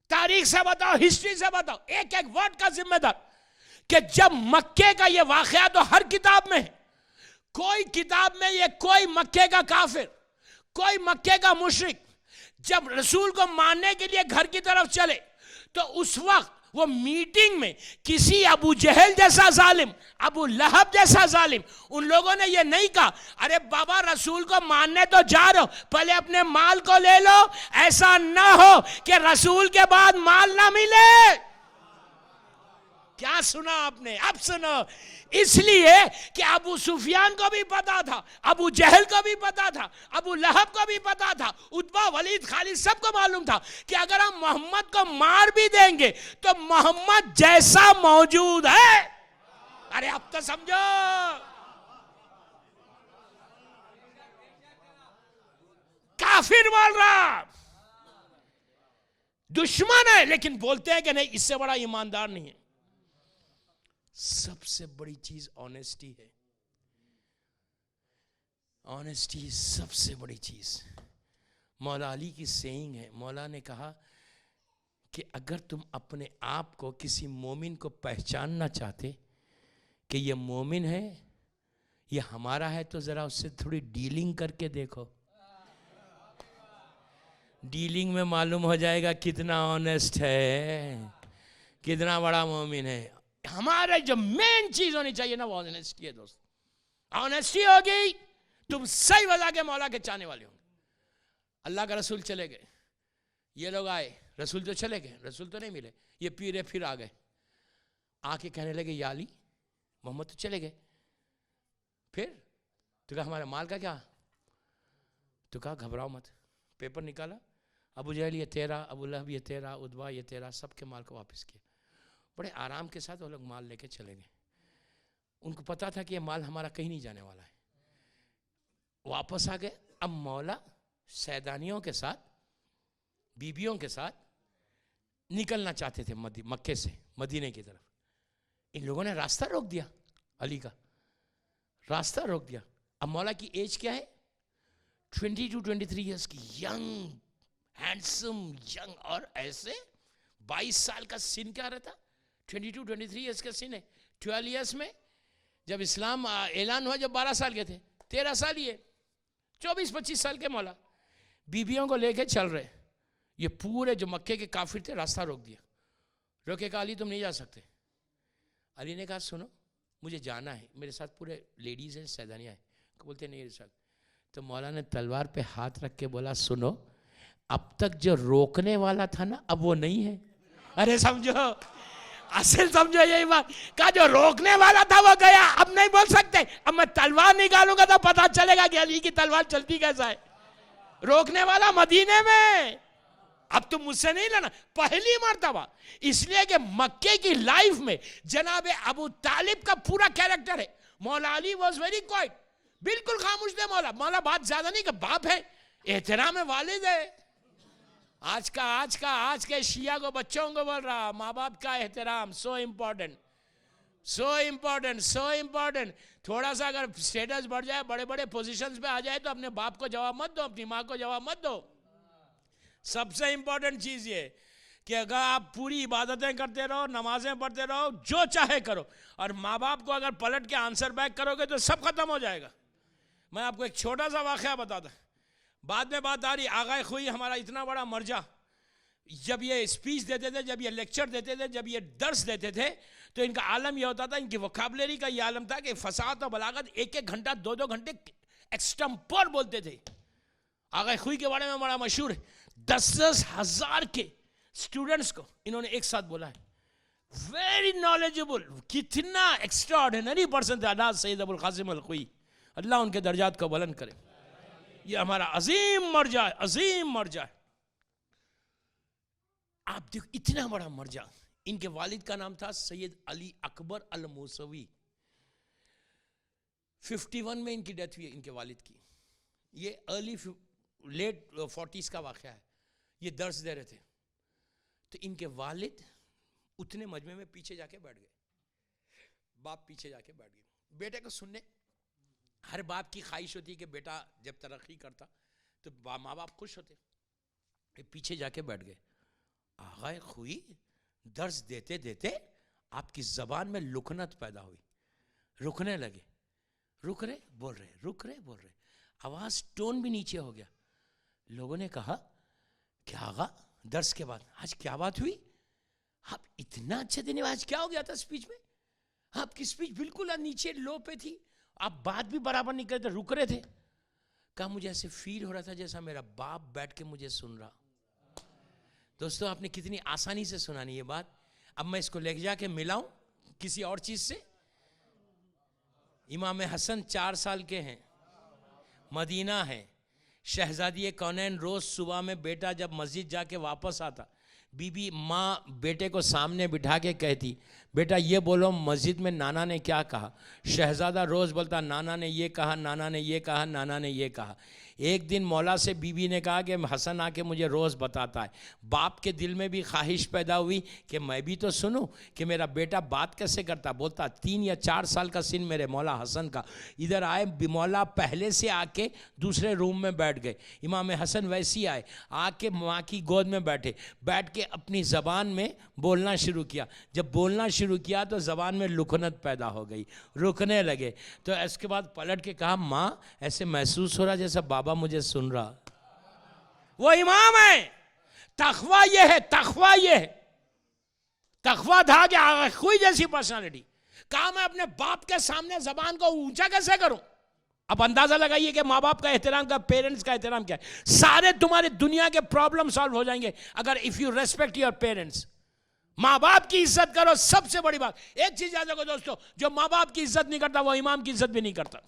तारीख से बताओ, हिस्ट्री से बताओ, एक एक वर्ड का जिम्मेदार। कि जब मक्के का ये वाकया तो हर किताब में है, कोई किताब में ये कोई मक्के का काफिर, कोई मक्के का मुशरिक जब रसूल को मानने के लिए घर की तरफ चले, तो उस वक्त वो मीटिंग में किसी अबू जहल जैसा जालिम, अबू लहब जैसा जालिम, उन लोगों ने ये नहीं कहा, अरे बाबा रसूल को मानने तो जा रहे हो, पहले अपने माल को ले लो, ऐसा ना हो कि रसूल के बाद माल ना मिले। क्या सुना आपने? अब सुनो। इसलिए कि अबू सुफियान को भी पता था, अबू जहल को भी पता था, अबू लहब को भी पता था, उतबा, वलीद, खालिद, सबको मालूम था कि अगर हम मोहम्मद को मार भी देंगे तो मोहम्मद जैसा मौजूद है। अरे अब तो समझो, काफिर बोल रहा, दुश्मन है, लेकिन बोलते हैं कि नहीं, इससे बड़ा ईमानदार नहीं है। सबसे बड़ी चीज ऑनेस्टी है। ऑनेस्टी सबसे बड़ी चीज। मौला अली की सेइंग है, मौला ने कहा कि अगर तुम अपने आप को, किसी मोमिन को पहचानना चाहते कि ये मोमिन है, ये हमारा है, तो जरा उससे थोड़ी डीलिंग करके देखो। डीलिंग में मालूम हो जाएगा कितना ऑनेस्ट है, कितना बड़ा मोमिन है। हमारे जो मेन चीज होनी चाहिए ना, वो ऑनेस्टी है दोस्त। ऑनेस्टी होगी, तुम सही वजह के मौला के चाहने वाले होंगे। अल्लाह का रसूल चले गए, ये लोग आए, रसूल तो चले गए, रसूल तो नहीं मिले, ये पीरे फिर आ गए, आके कहने लगे या अली, मोहम्मद तो चले गए, फिर तो कहा हमारे माल का क्या? तो कहा घबराओ मत, पेपर निकाला, अबू जहल ये तेरा, अबू लहब ये तेरा, उतबा ये तेरा, सबके माल को वापस किया। बड़े आराम के साथ वो लोग माल लेके चले गए। उनको पता था कि ये माल हमारा कहीं नहीं जाने वाला है। वापस आ गए। अब मौला सैदानियों के साथ, बीबियों के साथ निकलना चाहते थे मक्के से मदीने की तरफ। इन लोगों ने रास्ता रोक दिया, अली का रास्ता रोक दिया। अब मौला की एज क्या है? 20 to 23 ईयर्स की, यंग, हैंडसम, यंग, और ऐसे 22 साल का सीन क्या रहता? 22 to 23 ईयर्स का सीन है। 12 ईयर्स में जब इस्लाम ऐलान हुआ, जब 12 साल के थे, 13 साल ये, 24-25 साल के मौला बीबियों को लेके चल रहे। ये पूरे जो मक्के के काफिर थे रास्ता रोक दिया। रोके कहा अली तुम नहीं जा सकते। अली ने कहा सुनो मुझे जाना है, मेरे साथ पूरे लेडीज़ हैं, सैदानियाँ हैं। बोलते नहीं साथ। तो मौला ने तलवार पे हाथ रख के बोला सुनो, अब तक जो रोकने वाला था ना, अब वो नहीं है। अरे समझो, असल समझो यही बात। कहा जो रोकने वाला था वो गया, अब नहीं बोल सकते। अब मैं तलवार निकालूंगा तो पता चलेगा कि अली की तलवार चलती कैसा है। रोकने वाला मदीने में, अब तुम मुझसे नहीं लेना। पहली मर्तबा इसलिए कि मक्के की लाइफ में जनाब अबू तालिब का पूरा कैरेक्टर है। मौला अली वॉज वेरी क्वाइट, बिल्कुल खामोश थे मौला। मौला बात ज्यादा नहीं, कि बाप है, एहतराम है, वालिद है। आज के शिया को, बच्चों को बोल रहा, माँ बाप का एहतराम सो इम्पोर्टेंट। So important. थोड़ा सा अगर स्टेटस बढ़ जाए, बड़े बड़े पोजीशंस पे आ जाए, तो अपने बाप को जवाब मत दो, अपनी माँ को जवाब मत दो। सबसे इंपॉर्टेंट चीज ये कि अगर आप पूरी इबादतें करते रहो, नमाजें पढ़ते रहो, जो चाहे करो, और माँ बाप को अगर पलट के आंसर बैक करोगे तो सब खत्म हो जाएगा। मैं आपको एक छोटा सा वाकया बताता, बाद में बात आ रही। आगा खुई हमारा इतना बड़ा मर्जा, जब ये स्पीच देते थे, जब ये लेक्चर देते थे, जब ये दर्स देते थे, तो इनका आलम यह होता था, इनकी वोकैबुलरी का ये आलम था कि फसाद और बलागत 1-1 घंटा 2-2 घंटे एक्सटेम्पर बोलते थे। आगा खुई के बारे में बड़ा मशहूर है, 10-10 हज़ार के स्टूडेंट्स को इन्होंने एक साथ बोला है। वेरी नॉलेजेबल, कितना एक्स्ट्राऑर्डिनरी पर्सन थे अल्लाह सैयद अबुल कासिम अल खुई, अल्लाह उनके दर्जात को बुलंद करे। ये हमारा अजीम मर्जा है, अजीम मर्जा है। आप देखो इतना बड़ा मर्जा। इनके वालिद का नाम था सैयद अली अकबर अल मूसवी। 51 में इनकी डेथ हुई है, इनके वालिद की। ये लेट 40s का वाक़या है। ये दर्स दे रहे थे, तो इनके वालिद उतने मजमे में पीछे जाके बैठ गए। बाप पीछे जाके बैठ गए बेटे को सुनने। हर बाप की ख्वाहिश होती है कि बेटा जब तरक्की करता तो माँ बाप खुश होते। ये पीछे जाके बैठ गए। आगा खुई दर्स देते देते आपकी जबान में लुकनत पैदा हुई, रुकने लगे, रुक रहे बोल रहे, रुक रहे बोल रहे, आवाज टोन भी नीचे हो गया। लोगों ने कहा क्या आगा दर्स के बाद आज क्या बात हुई, आप इतना अच्छे दिन आज क्या हो गया था स्पीच में, आपकी स्पीच बिल्कुल नीचे लो पे थी, आप बात भी बराबर नहीं करते, रुक रहे थे। कहा मुझे ऐसे फील हो रहा था जैसा मेरा बाप बैठ के मुझे सुन रहा। दोस्तों आपने कितनी आसानी से सुनानी ये बात। अब मैं इसको लेके जाके मिलाऊं किसी और चीज से। इमाम हसन 4 साल के हैं, मदीना है, शहजादी कौनैन रोज सुबह में बेटा जब मस्जिद जाके वापस आता, बीबी माँ बेटे को सामने बिठा के कहती बेटा ये बोलो मस्जिद में नाना ने क्या कहा। शहजादा रोज बोलता नाना ने ये कहा, नाना ने ये कहा, नाना ने ये कहा। एक दिन मौला से बीबी ने कहा कि हसन आके मुझे रोज़ बताता है। बाप के दिल में भी ख्वाहिश पैदा हुई कि मैं भी तो सुनूं कि मेरा बेटा बात कैसे करता। बोलता 3 या 4 साल का सिन मेरे मौला हसन का। इधर आए, मौला पहले से आके दूसरे रूम में बैठ गए। इमाम हसन वैसी आए, आके माँ की गोद में बैठे, बैठ के अपनी ज़बान में बोलना शुरू किया। जब बोलना शुरू किया तो ज़बान में लुकनत पैदा हो गई, रुकने लगे। तो इसके बाद पलट के कहा माँ ऐसे महसूस हो रहा जैसा बाबा मुझे सुन रहा। वो इमाम है। तखवा ये है, तखवा ये है, तखवा था कि कोई जैसी पर्सनालिटी। कहा मैं अपने बाप के सामने जबान को ऊंचा कैसे करूं। अब अंदाजा लगाइए कि माँ बाप का एहतराम का, पेरेंट्स का एहतराम क्या है। सारे तुम्हारे दुनिया के प्रॉब्लम सॉल्व हो जाएंगे अगर if you respect your parents. माँ बाप की इज्जत करो, सबसे बड़ी बात। एक चीज याद रखो दोस्तों, जो माँ बाप की इज्जत नहीं करता वो इमाम की इज्जत भी नहीं करता।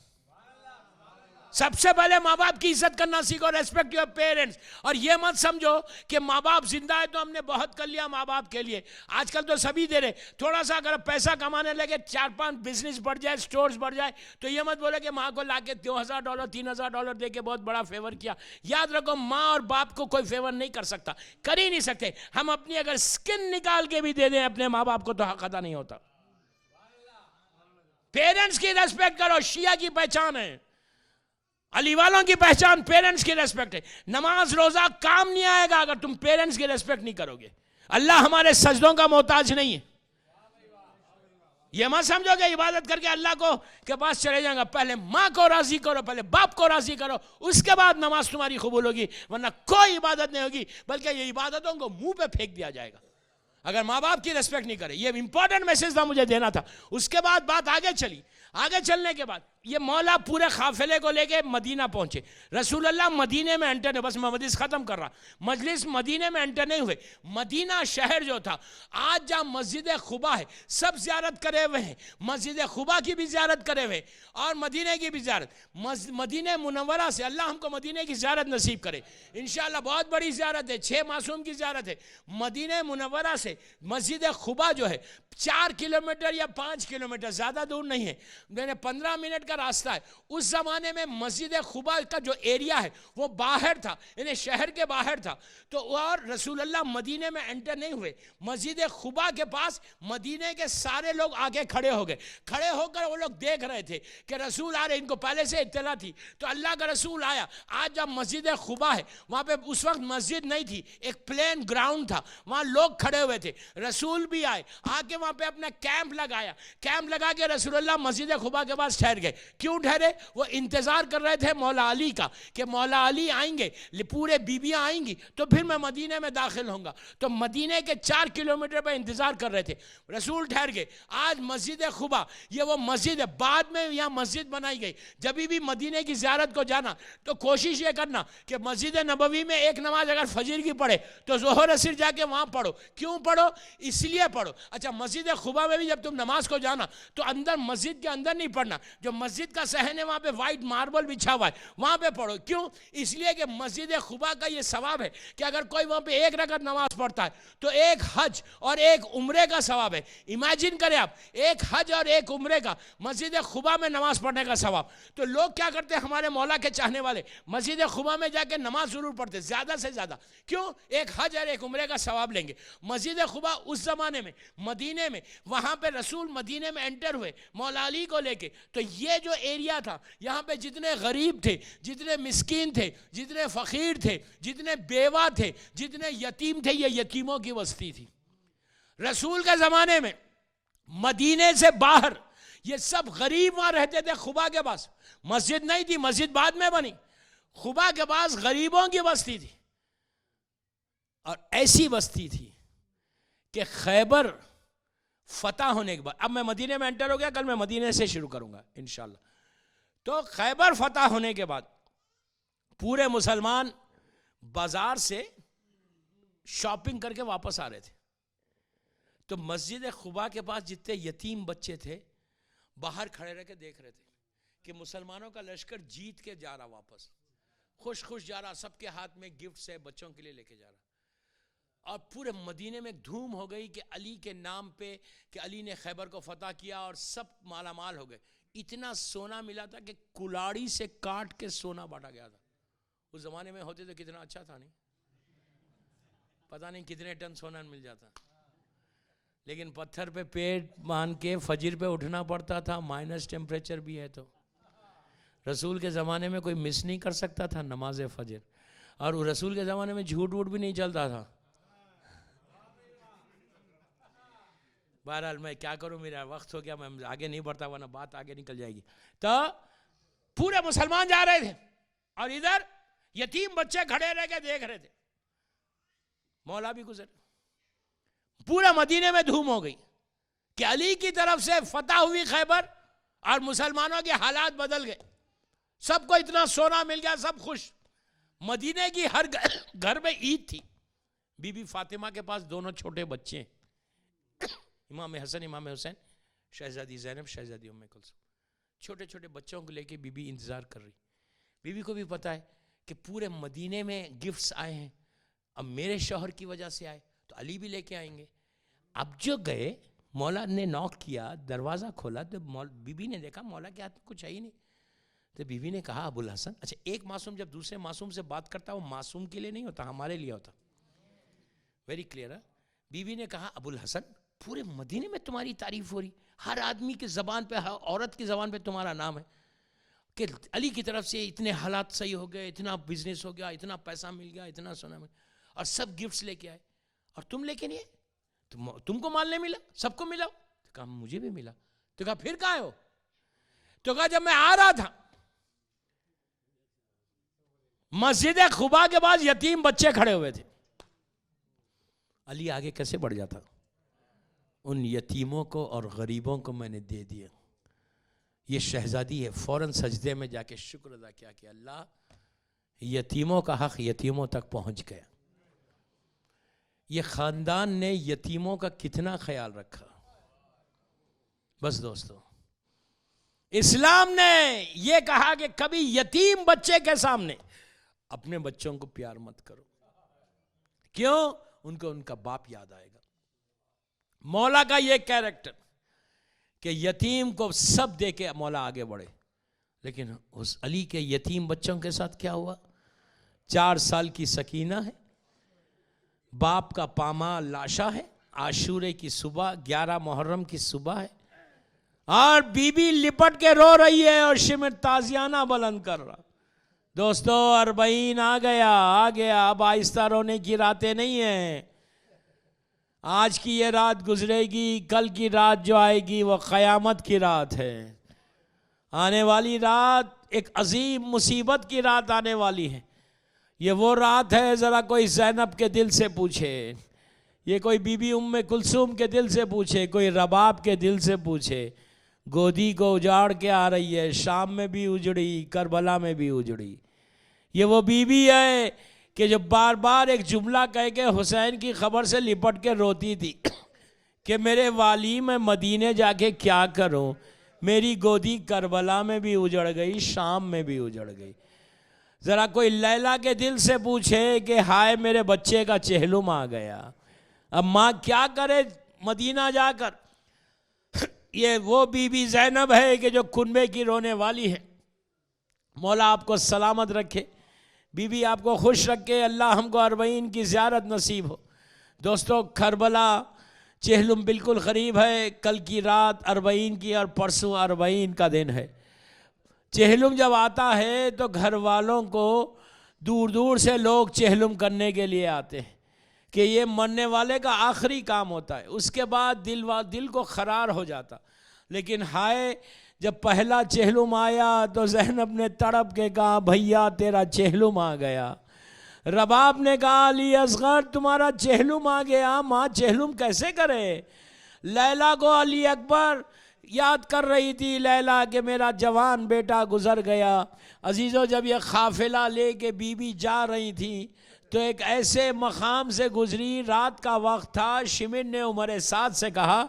सबसे पहले माँ बाप की इज्जत करना सीखो, रेस्पेक्ट योर पेरेंट्स। और ये मत समझो कि माँ बाप जिंदा है तो हमने बहुत कर लिया माँ बाप के लिए। आजकल तो सभी दे रहे। थोड़ा सा अगर पैसा कमाने लगे, 4-5 बिजनेस बढ़ जाए, स्टोर्स बढ़ जाए, तो ये मत बोले कि माँ को लाके $2,000 $3,000 दे के बहुत बड़ा फेवर किया। याद रखो माँ और बाप को कोई फेवर नहीं कर सकता, कर ही नहीं सकते। हम अपनी अगर स्किन निकाल के भी दे दें अपने माँ बाप को तो हक अदा नहीं होता। पेरेंट्स की रेस्पेक्ट करो, शिया की पहचान है। अली वालों की पहचान पेरेंट्स की रेस्पेक्ट है। नमाज रोजा काम नहीं आएगा अगर तुम पेरेंट्स की रेस्पेक्ट नहीं करोगे। अल्लाह हमारे सजदों का मोहताज नहीं है। ये मत समझोगे इबादत करके अल्लाह को के पास चले जाएगा। पहले माँ को राजी करो, पहले बाप को राजी करो, उसके बाद नमाज तुम्हारी कबूल होगी, वरना कोई इबादत नहीं होगी, बल्कि ये इबादतों को मुंह पे फेंक दिया जाएगा अगर माँ बाप की रेस्पेक्ट नहीं करे। ये इंपॉर्टेंट मैसेज था, मुझे देना था। उसके बाद बात आगे चली। आगे चलने के बाद ये मौला पूरे काफिले को लेके मदीना पहुंचे। रसूलुल्लाह मदीने में एंटर नहीं, बस मैं मजलिस खत्म कर रहा, मजलिस मदीने में एंटर नहीं हुए। मदीना शहर जो था, आज जहाँ मस्जिद खुबा है सब जियारत करे हुए हैं। मस्जिद खुबा की भी जियारत करे हुए और मदीने की भी जियारत। मदीने मुनव्वरा से अल्लाह हमको मदीने की जियारत नसीब करे इंशाअल्लाह। बहुत बड़ी जियारत है, 6 मासूम की जियारत है। मदीने मुनव्वरा से मस्जिद खुबा जो है 4 किलोमीटर या 5 किलोमीटर, ज़्यादा दूर नहीं है। मैंने 15 मिनट का रास्ता है। उस जमाने में मस्जिद खुबा का जो एरिया है वो बाहर था, यानी शहर के बाहर था। तो और रसूलुल्लाह मदीने में एंटर नहीं हुए। मस्जिद खुबा के पास मदीने के सारे लोग आगे खड़े हो गए। खड़े होकर वो लोग देख रहे थे कि रसूल आ रहे, इनको पहले से इत्तला थी। तो अल्लाह का रसूल आया। आज जब मस्जिद खुबा है, वहाँ पे उस वक्त मस्जिद नहीं थी, एक प्लेन ग्राउंड था, वहाँ लोग खड़े हुए थे। रसूल भी आए, आके वहाँ पे अपना कैंप लगाया। कैंप लगा के रसूलुल्लाह मस्जिद खुबा के पास ठहर गए। क्यों ठहरे? वो इंतजार कर रहे थे मौला अली का, कि मौला अली आएंगे, पूरे बीबियां आएंगी तो फिर मैं मदीने में दाखिल होऊंगा। तो मदीने के 4 किलोमीटर पर इंतजार कर रहे थे। रसूल ठहर गए। आज मस्जिद खुबा ये वो मस्जिद है, बाद में यहाँ मस्जिद बनाई गई। जब भी मदीने की ज़ियारत को जाना तो कोशिश ये करना कि मस्जिद नबवी में एक नमाज अगर फजर की पढ़े तो ज़ोहर असर जाके वहाँ पढ़ो। क्यों पढ़ो? इसलिए पढ़ो। अच्छा, मस्जिद खुबा में भी जब तुम नमाज को जाना तो अंदर, मस्जिद के अंदर नहीं पढ़ना, जो मस्जिद का सहन है वहाँ पे वाइट मार्बल बिछा हुआ है, वहाँ पे पढ़ो। क्यों? इसलिए कि मस्जिद खुबा का ये सवाब है कि अगर कोई वहाँ पे एक रकअत नमाज पढ़ता है तो एक हज और एक उम्रे का सवाब है। इमेजिन करें आप, एक हज और एक उम्रे का मस्जिद खुबा में नमाज पढ़ने का सवाब। तो लोग क्या करते हैं, हमारे मौला के चाहने वाले मस्जिद खुबा में जाके नमाज जरूर पढ़ते, ज़्यादा से ज़्यादा। क्यों? एक हज और एक उम्रे का सवाब लेंगे। मस्जिद खुबा उस ज़माने में मदीने में, वहाँ पे रसूल मदीने में एंटर हुए मौला अली को लेके। तो ये जो एरिया था, यहाँ पे जितने गरीब थे, जितने मिस्कीन थे, जितने फ़कीर थे, जितने बेवा थे, जितने यतीम थे, ये यतीमों की बस्ती थी। रसूल के ज़माने में मदीने से बाहर ये सब गरीब वहाँ रहते थे। खुबा के पास मस्जिद नहीं थी, मस्जिद बाद में बनी। खुबा के पास गरीबों की बस्ती थी, और ऐसी बस्ती थी कि खैबर फतह होने के बाद, अब मैं मदीने में एंटर हो गया, कल मैं मदीने से शुरू करूंगा इंशाल्लाह। तो खैबर फतह होने के बाद पूरे मुसलमान बाजार से शॉपिंग करके वापस आ रहे थे। तो मस्जिद खुबा के पास जितने यतीम बच्चे थे बाहर खड़े रह के देख रहे थे कि मुसलमानों का लश्कर जीत के जा रहा, वापस खुश खुश जा रहा, सबके हाथ में गिफ्ट्स है, बच्चों के लिए लेके जा रहा। और पूरे मदीने में धूम हो गई कि अली के नाम पे, कि अली ने खैबर को फतह किया, और सब मालामाल हो गए। इतना सोना मिला था कि कुलाड़ी से काट के सोना बांटा गया था। उस जमाने में होते तो कितना अच्छा था, नहीं पता नहीं कितने टन सोना मिल जाता। लेकिन पत्थर पे पेट बांध के फजर पे उठना पड़ता था, माइनस टेम्परेचर भी है। तो रसूल के ज़माने में कोई मिस नहीं कर सकता था नमाज फजर, और रसूल के ज़माने में झूठ वूठ भी नहीं चलता था। बहरहाल मैं क्या करूं, मेरा वक्त हो गया, मैं आगे नहीं बढ़ता वरना बात आगे निकल जाएगी। तो पूरे मुसलमान जा रहे थे और इधर यतीम बच्चे खड़े रह के देख रहे थे। मौला भी गुजर, पूरा मदीने में धूम हो गई कि अली की तरफ से फतह हुई खैबर, और मुसलमानों के हालात बदल गए। सबको इतना सोना मिल गया, सब खुश। मदीने की हर घर में ईद थी। बीबी फातिमा के पास दोनों छोटे बच्चे, इमाम हसन इमाम हुसैन, शहजादी ज़ैनब शहजादी उम्मे कुलसूम, छोटे छोटे बच्चों को लेके बीबी इंतज़ार कर रही। बीबी को भी पता है कि पूरे मदीने में गिफ्ट्स आए हैं, अब मेरे शौहर की वजह से आए तो अली भी लेके आएंगे। अब जो गए, मौला ने नॉक किया, दरवाज़ा खोला तो बीबी ने देखा मौला के हाथ में कुछ है ही नहीं। तो बीबी ने कहा, अबुल हसन, अच्छा एक मासूम जब दूसरे मासूम से बात करता है वो मासूम के लिए नहीं होता, हमारे लिए होता। वेरी क्लियर है। बीबी ने कहा, अबुल हसन, पूरे मदीने में तुम्हारी तारीफ हो रही, हर आदमी की ज़बान पे, हर औरत की ज़बान पे तुम्हारा नाम है कि अली की तरफ से इतने हालात सही हो गए, इतना बिजनेस हो गया, इतना पैसा मिल गया, इतना सोना मिल, और सब गिफ्ट्स लेके आए, और तुम लेके नहीं आए, तुमको माल नहीं मिला, सबको मिला। तो कहा मुझे भी मिला। तो कहा फिर कहाँ हो? तो कहा जब मैं आ रहा था मस्जिद खुबा के पास यतीम बच्चे खड़े हुए थे। अली आगे कैसे बढ़ जाता? उन यतीमों को और गरीबों को मैंने दे दिया। ये शहजादी है, फौरन सजदे में जाके शुक्र अदा किया कि अल्लाह, यतीमों का हक यतीमों तक पहुंच गया। ये खानदान ने यतीमों का कितना ख्याल रखा। बस दोस्तों, इस्लाम ने ये कहा कि कभी यतीम बच्चे के सामने अपने बच्चों को प्यार मत करो। क्यों? उनको उनका बाप याद आएगा। मौला का ये कैरेक्टर कि यतीम को सब दे के मौला आगे बढ़े। लेकिन उस अली के यतीम बच्चों के साथ क्या हुआ? 4 साल की सकीना है, बाप का पामाल लाशा है, आशूरे की सुबह, 11 मुहर्रम की सुबह है, और बीबी लिपट के रो रही है और शिमिर ताजियाना बुलंद कर रहा। दोस्तों, अरबईन आ गया। अब आहिस्ता रोने की रातें नहीं है। आज की ये रात गुजरेगी, कल की रात जो आएगी वो क़यामत की रात है। आने वाली रात एक अजीम मुसीबत की रात आने वाली है। ये वो रात है, ज़रा कोई ज़ैनब के दिल से पूछे, ये कोई बीबी उम्मे कुलसूम के दिल से पूछे, कोई रबाब के दिल से पूछे, गोदी को उजाड़ के आ रही है। शाम में भी उजड़ी, करबला में भी उजड़ी। ये वो बीबी है कि जो बार बार एक जुमला कह के हुसैन की खबर से लिपट के रोती थी कि मेरे वाली मैं मदीने जाके क्या करूं, मेरी गोदी करबला में भी उजड़ गई, शाम में भी उजड़ गई। ज़रा कोई लैला के दिल से पूछे कि हाय मेरे बच्चे का चेहलुम आ गया, अब माँ क्या करे मदीना जाकर। ये वो बीबी ज़ैनब है कि जो कुनबे की रोने वाली है। मौला आपको सलामत रखे, बीबी आपको खुश रखे, अल्लाह हमको अरबईन की ज़ियारत नसीब हो। दोस्तों, करबला चेहलुम बिल्कुल करीब है। कल की रात अरबईन की और परसों अरबईन का दिन है। चेहलुम जब आता है तो घर वालों को दूर दूर से लोग चेहलुम करने के लिए आते हैं कि ये मरने वाले का आखिरी काम होता है। उसके बाद दिल को खरार हो जाता। लेकिन हाय, जब पहला चेहलुम आया तो ज़ैनब ने तड़प के कहा, भैया तेरा चेहलुम आ गया। रबाब ने कहा, अली असगर तुम्हारा चेहलुम आ गया। माँ चेहलुम कैसे करे? लैला को अली अकबर याद कर रही थी, लैला के मेरा जवान बेटा गुजर गया। अजीज़ों, जब ये काफ़िला ले के बीबी जा रही थी तो एक ऐसे मकाम से गुजरी, रात का वक्त था। शिमिर ने उमर साद से कहा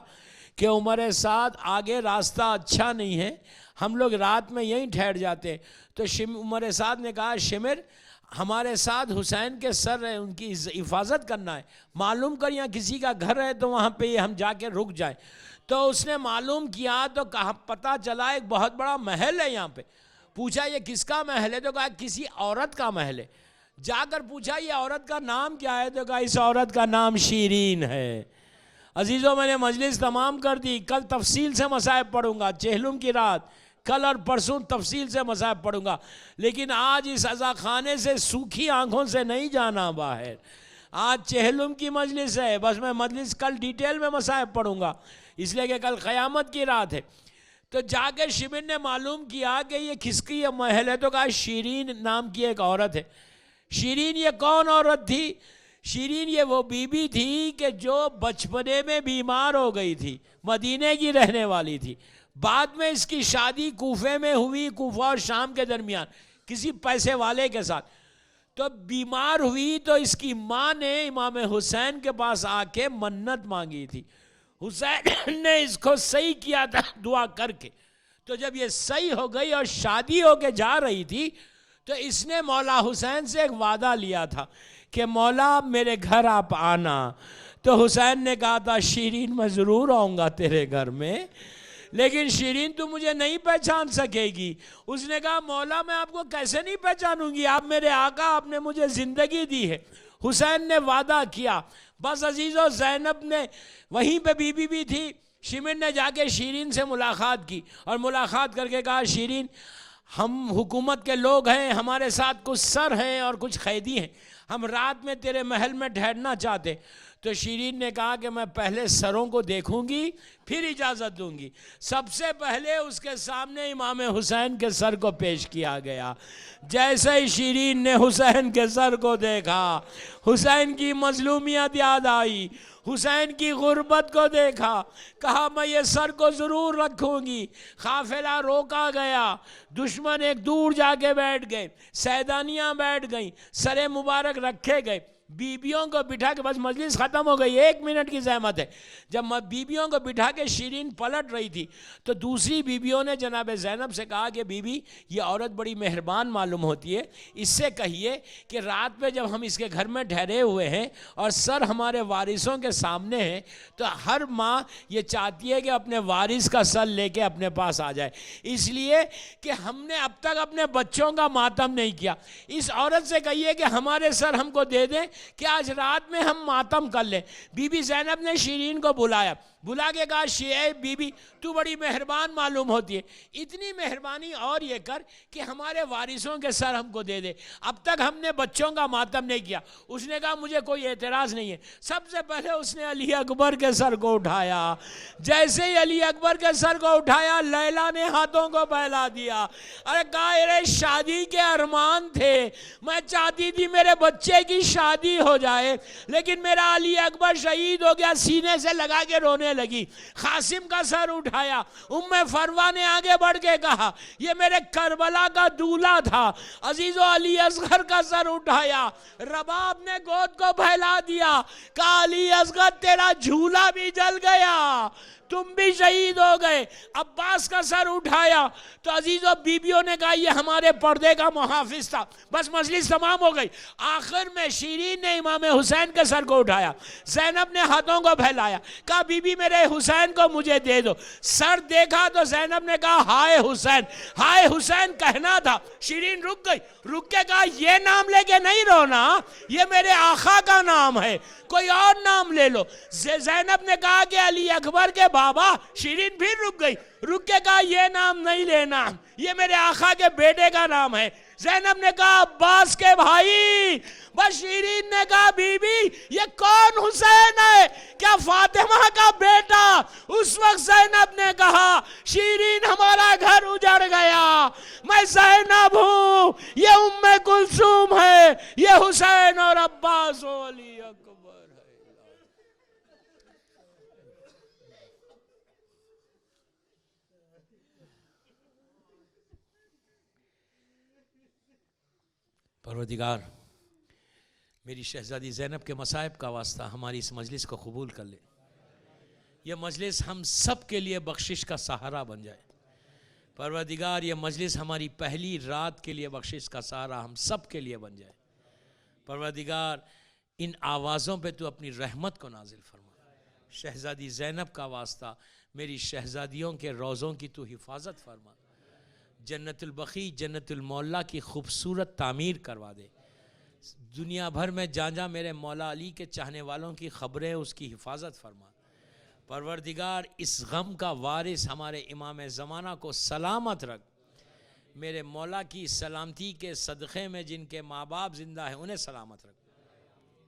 कि उमर साद आगे रास्ता अच्छा नहीं है, हम लोग रात में यहीं ठहर जाते हैं। तो उमर साद ने कहा, शिमिर हमारे साथ हुसैन के सर है, उनकी हिफाजत करना है, मालूम कर यहाँ किसी का घर है तो वहाँ पे हम जाके रुक जाएं। तो उसने मालूम किया तो कहा, पता चला एक बहुत बड़ा महल है यहाँ पे। पूछा ये किसका महल है? तो कहा किसी औरत का महल है। जाकर पूछा ये औरत का नाम क्या है? तो कहा इस औरत का नाम शीरीन है। अजीज़ों, मैंने मजलिस तमाम कर दी, कल तफसील से मसाइब पढ़ूंगा। चेहलुम की रात कल और परसों तफसील से मसाइब पढ़ूंगा, लेकिन आज इस अज़ा खाने से सूखी आंखों से नहीं जाना बाहर। आज चेहलुम की मजलिस है, बस मैं मजलिस कल डिटेल में मसाइब पढ़ूंगा, इसलिए कि कल क़यामत की रात है। तो जाके शिमिर ने मालूम किया कि ये किसकी ये महल है। तो कहा शीरीन नाम की एक औरत है। शीरीन ये कौन औरत थी? शीरीन ये वो बीबी थी कि जो बचपने में बीमार हो गई थी, मदीने की रहने वाली थी। बाद में इसकी शादी कूफे में हुई, कूफा और शाम के दरमियान किसी पैसे वाले के साथ। तो बीमार हुई तो इसकी माँ ने इमाम हुसैन के पास आके मन्नत मांगी थी। हुसैन ने इसको सही किया था दुआ करके। तो जब ये सही हो गई और शादी होके जा रही थी तो इसने मौला हुसैन से एक वादा लिया था कि मौला मेरे घर आप आना। तो हुसैन ने कहा था, शीरीन मैं ज़रूर आऊँगा तेरे घर में, लेकिन शीरीन तू मुझे नहीं पहचान सकेगी। उसने कहा, मौला मैं आपको कैसे नहीं पहचानूंगी, आप मेरे आका, आपने मुझे ज़िंदगी दी है। हुसैन ने वादा किया। बस अजीज़ों, ज़ैनब ने वहीं पे बीबी भी थी। शिमिर ने जाके शीरीन से मुलाकात की और मुलाकात करके कहा, शीरीन हम हुकूमत के लोग हैं, हमारे साथ कुछ सर हैं और कुछ कैदी हैं, हम रात में तेरे महल में ठहरना चाहते। तो शीरीन ने कहा कि मैं पहले सरों को देखूंगी फिर इजाज़त दूंगी। सबसे पहले उसके सामने इमाम हुसैन के सर को पेश किया गया। जैसे ही शीरीन ने हुसैन के सर को देखा, हुसैन की मजलूमियत याद आई, हुसैन की गुर्बत को देखा, कहा मैं ये सर को ज़रूर रखूंगी। काफिला रोका गया, दुश्मन एक दूर जाके बैठ गए, सैदानियाँ बैठ गई, सरे मुबारक रखे गए। बीबियों को बिठा के, बस मजलिस ख़त्म हो गई, 1 मिनट की ज़हमत है। जब बीबियों को बिठा के शीरीन पलट रही थी तो दूसरी बीबियों ने जनाब ज़ैनब से कहा कि बीबी, ये औरत बड़ी मेहरबान मालूम होती है, इससे कहिए कि रात में जब हम इसके घर में ठहरे हुए हैं और सर हमारे वारिसों के सामने है, तो हर माँ ये चाहती है कि अपने वारिस का सर लेके अपने पास आ जाए, इसलिए कि हमने अब तक अपने बच्चों का मातम नहीं किया। इस औरत से कहिए कि हमारे सर हमको दे दें कि आज रात में हम मातम कर लें। बीबी ज़ैनब ने शीरीन को बुला के कहा, बीबी तू बड़ी मेहरबान मालूम होती है, इतनी मेहरबानी और ये कर कि हमारे वारिसों के सर हमको दे दे, अब तक हमने बच्चों का मातम नहीं किया। उसने कहा मुझे कोई एतराज़ नहीं है। सबसे पहले उसने अली अकबर के सर को उठाया। जैसे ही अली अकबर के सर को उठाया, लैला ने हाथों को बहला दिया। अरे कहा, अरे शादी के अरमान थे, मैं चाहती थी मेरे बच्चे की शादी हो जाए, लेकिन मेरा अली अकबर शहीद हो गया। सीने से लगा के रोने लगी। कासिम का सर उठाया। उम्मे फरवा ने आगे बढ़ के कहा, ये मेरे करबला का दूल्हा था। अजीजो अली असगर का सर उठाया। रबाब ने गोद को फैला दिया, कहा अली असगर तेरा झूला भी जल गया, तुम भी शहीद हो गए। अब्बास का सर उठाया तो अजीजों बीबियों ने कहा ये हमारे पर्दे का मुहाफिज था। बस मजलिस तमाम हो गई। आखिर में शीरीन ने इमाम हुसैन के सर को उठाया। ज़ैनब ने हाथों को फैलाया, कहा बीबी मेरे हुसैन को मुझे दे दो। सर देखा तो ज़ैनब ने कहा हाय हुसैन, हाय हुसैन कहना था। शीरीन रुक गई, रुक के कहा ये नाम लेके नहीं रोना, ये मेरे आका का नाम है, कोई और नाम ले लो। ज़ैनब ने कहा कि अली अकबर के बाबा। शीरीन फिर रुक गई, रुक के कहा ये नाम नहीं लेना, ये मेरे आका के बेटे का नाम है। ज़ैनब ने कहा अब्बास के भाई। बस शीरीन ने कहा बीबी ये कौन हुसैन है, क्या फातिमा का बेटा? उस वक्त ज़ैनब ने कहा शीरीन हमारा घर उजड़ गया, मैं ज़ैनब हूं, ये उम्मे कुलसूम है, ये हुसैन और अब्बास और अली अकबर है। परवरदिगार मेरी शहजादी ज़ैनब के मसाइब का वास्ता हमारी इस मजलिस को कबूल कर ले। यह मजलिस हम सब के लिए बख्शिश का सहारा बन जाए। परवरदिगार ये मजलिस हमारी पहली रात के लिए बख्शिश का सहारा हम सब के लिए बन जाए। परवरदिगार इन आवाज़ों पे तू अपनी रहमत को नाजिल फरमा। शहजादी ज़ैनब का वास्ता मेरी शहजादियों के रोज़ों की तू हिफाजत फरमा। जन्नतुल बखी जन्नतुल मौला की खूबसूरत तामीर करवा दे। दुनिया भर में जहाँ मेरे मौला अली के चाहने वालों की ख़बरें, उसकी हिफाजत फरमा। परवरदिगार इस गम का वारिस हमारे इमाम ज़माना को सलामत रख। मेरे मौला की सलामती के सदक़े में जिनके माँ बाप ज़िंदा हैं उन्हें सलामत रख।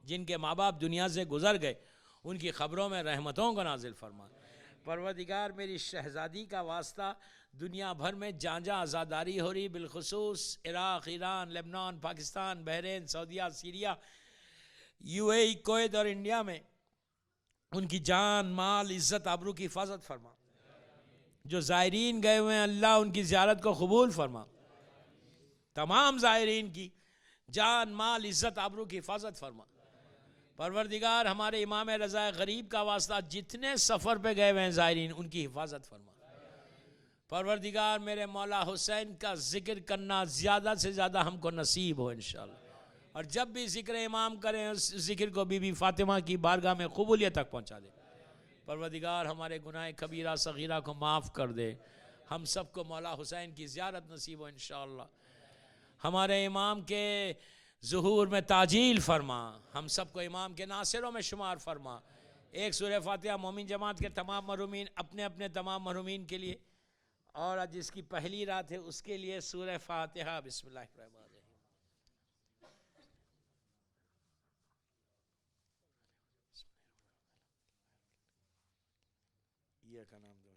जिनके माँ बाप दुनिया से गुज़र गए उनकी ख़बरों में रहमतों को नाजिल फरमा। परवरदिगार मेरी शहज़ादी का वास्ता दुनिया भर में जहाँ जहाँ आज़ादारी हो रही, बिलखुसूस Iraq, Iran, Lebanon, Pakistan, Bahrain, सऊदीया, सीरिया, यूएई, कुवैत और इंडिया में उनकी जान, माल, इज़्ज़त, आबरू की हिफाजत फरमा। जो ज़ायरीन गए हुए हैं अल्लाह उनकी ज़ियारत को कबूल फरमा। तमाम ज़ायरीन की जान, माल, इज़्ज़त, आबरू की हिफाजत फरमा। परवरदिगार हमारे इमाम रज़ा गरीब का वास्ता जितने सफ़र पे गए हुए हैं ज़ायरीन उनकी हिफाजत फरमा। परवरदिगार मेरे मौला हुसैन का ज़िक्र करना ज़्यादा से ज़्यादा हमको नसीब हो इंशाअल्लाह। और जब भी ज़िक्र इमाम करें उस ज़िक्र को बीबी फ़ातिमा की बारगाह में क़बूलियत तक पहुँचा दे। परवरदिगार हमारे गुनाह कबीरा सगीरा को माफ़ कर दे। हम सबको मौला हुसैन की ज़ियारत नसीब हो इंशाअल्लाह। हमारे इमाम के ज़ुहूर में ताजील फरमा। हम सबको इमाम के नासिरों में शुमार फरमा। एक सूरह फ़ातिहा मोमिन जमात के तमाम महरूमीन, अपने अपने तमाम महरूमीन के लिए, और आज जिसकी पहली रात है उसके लिए सूरह फ़ातिहा। बिस्मिल्लाहिर्रहमानिर्रहीम। ये का नाम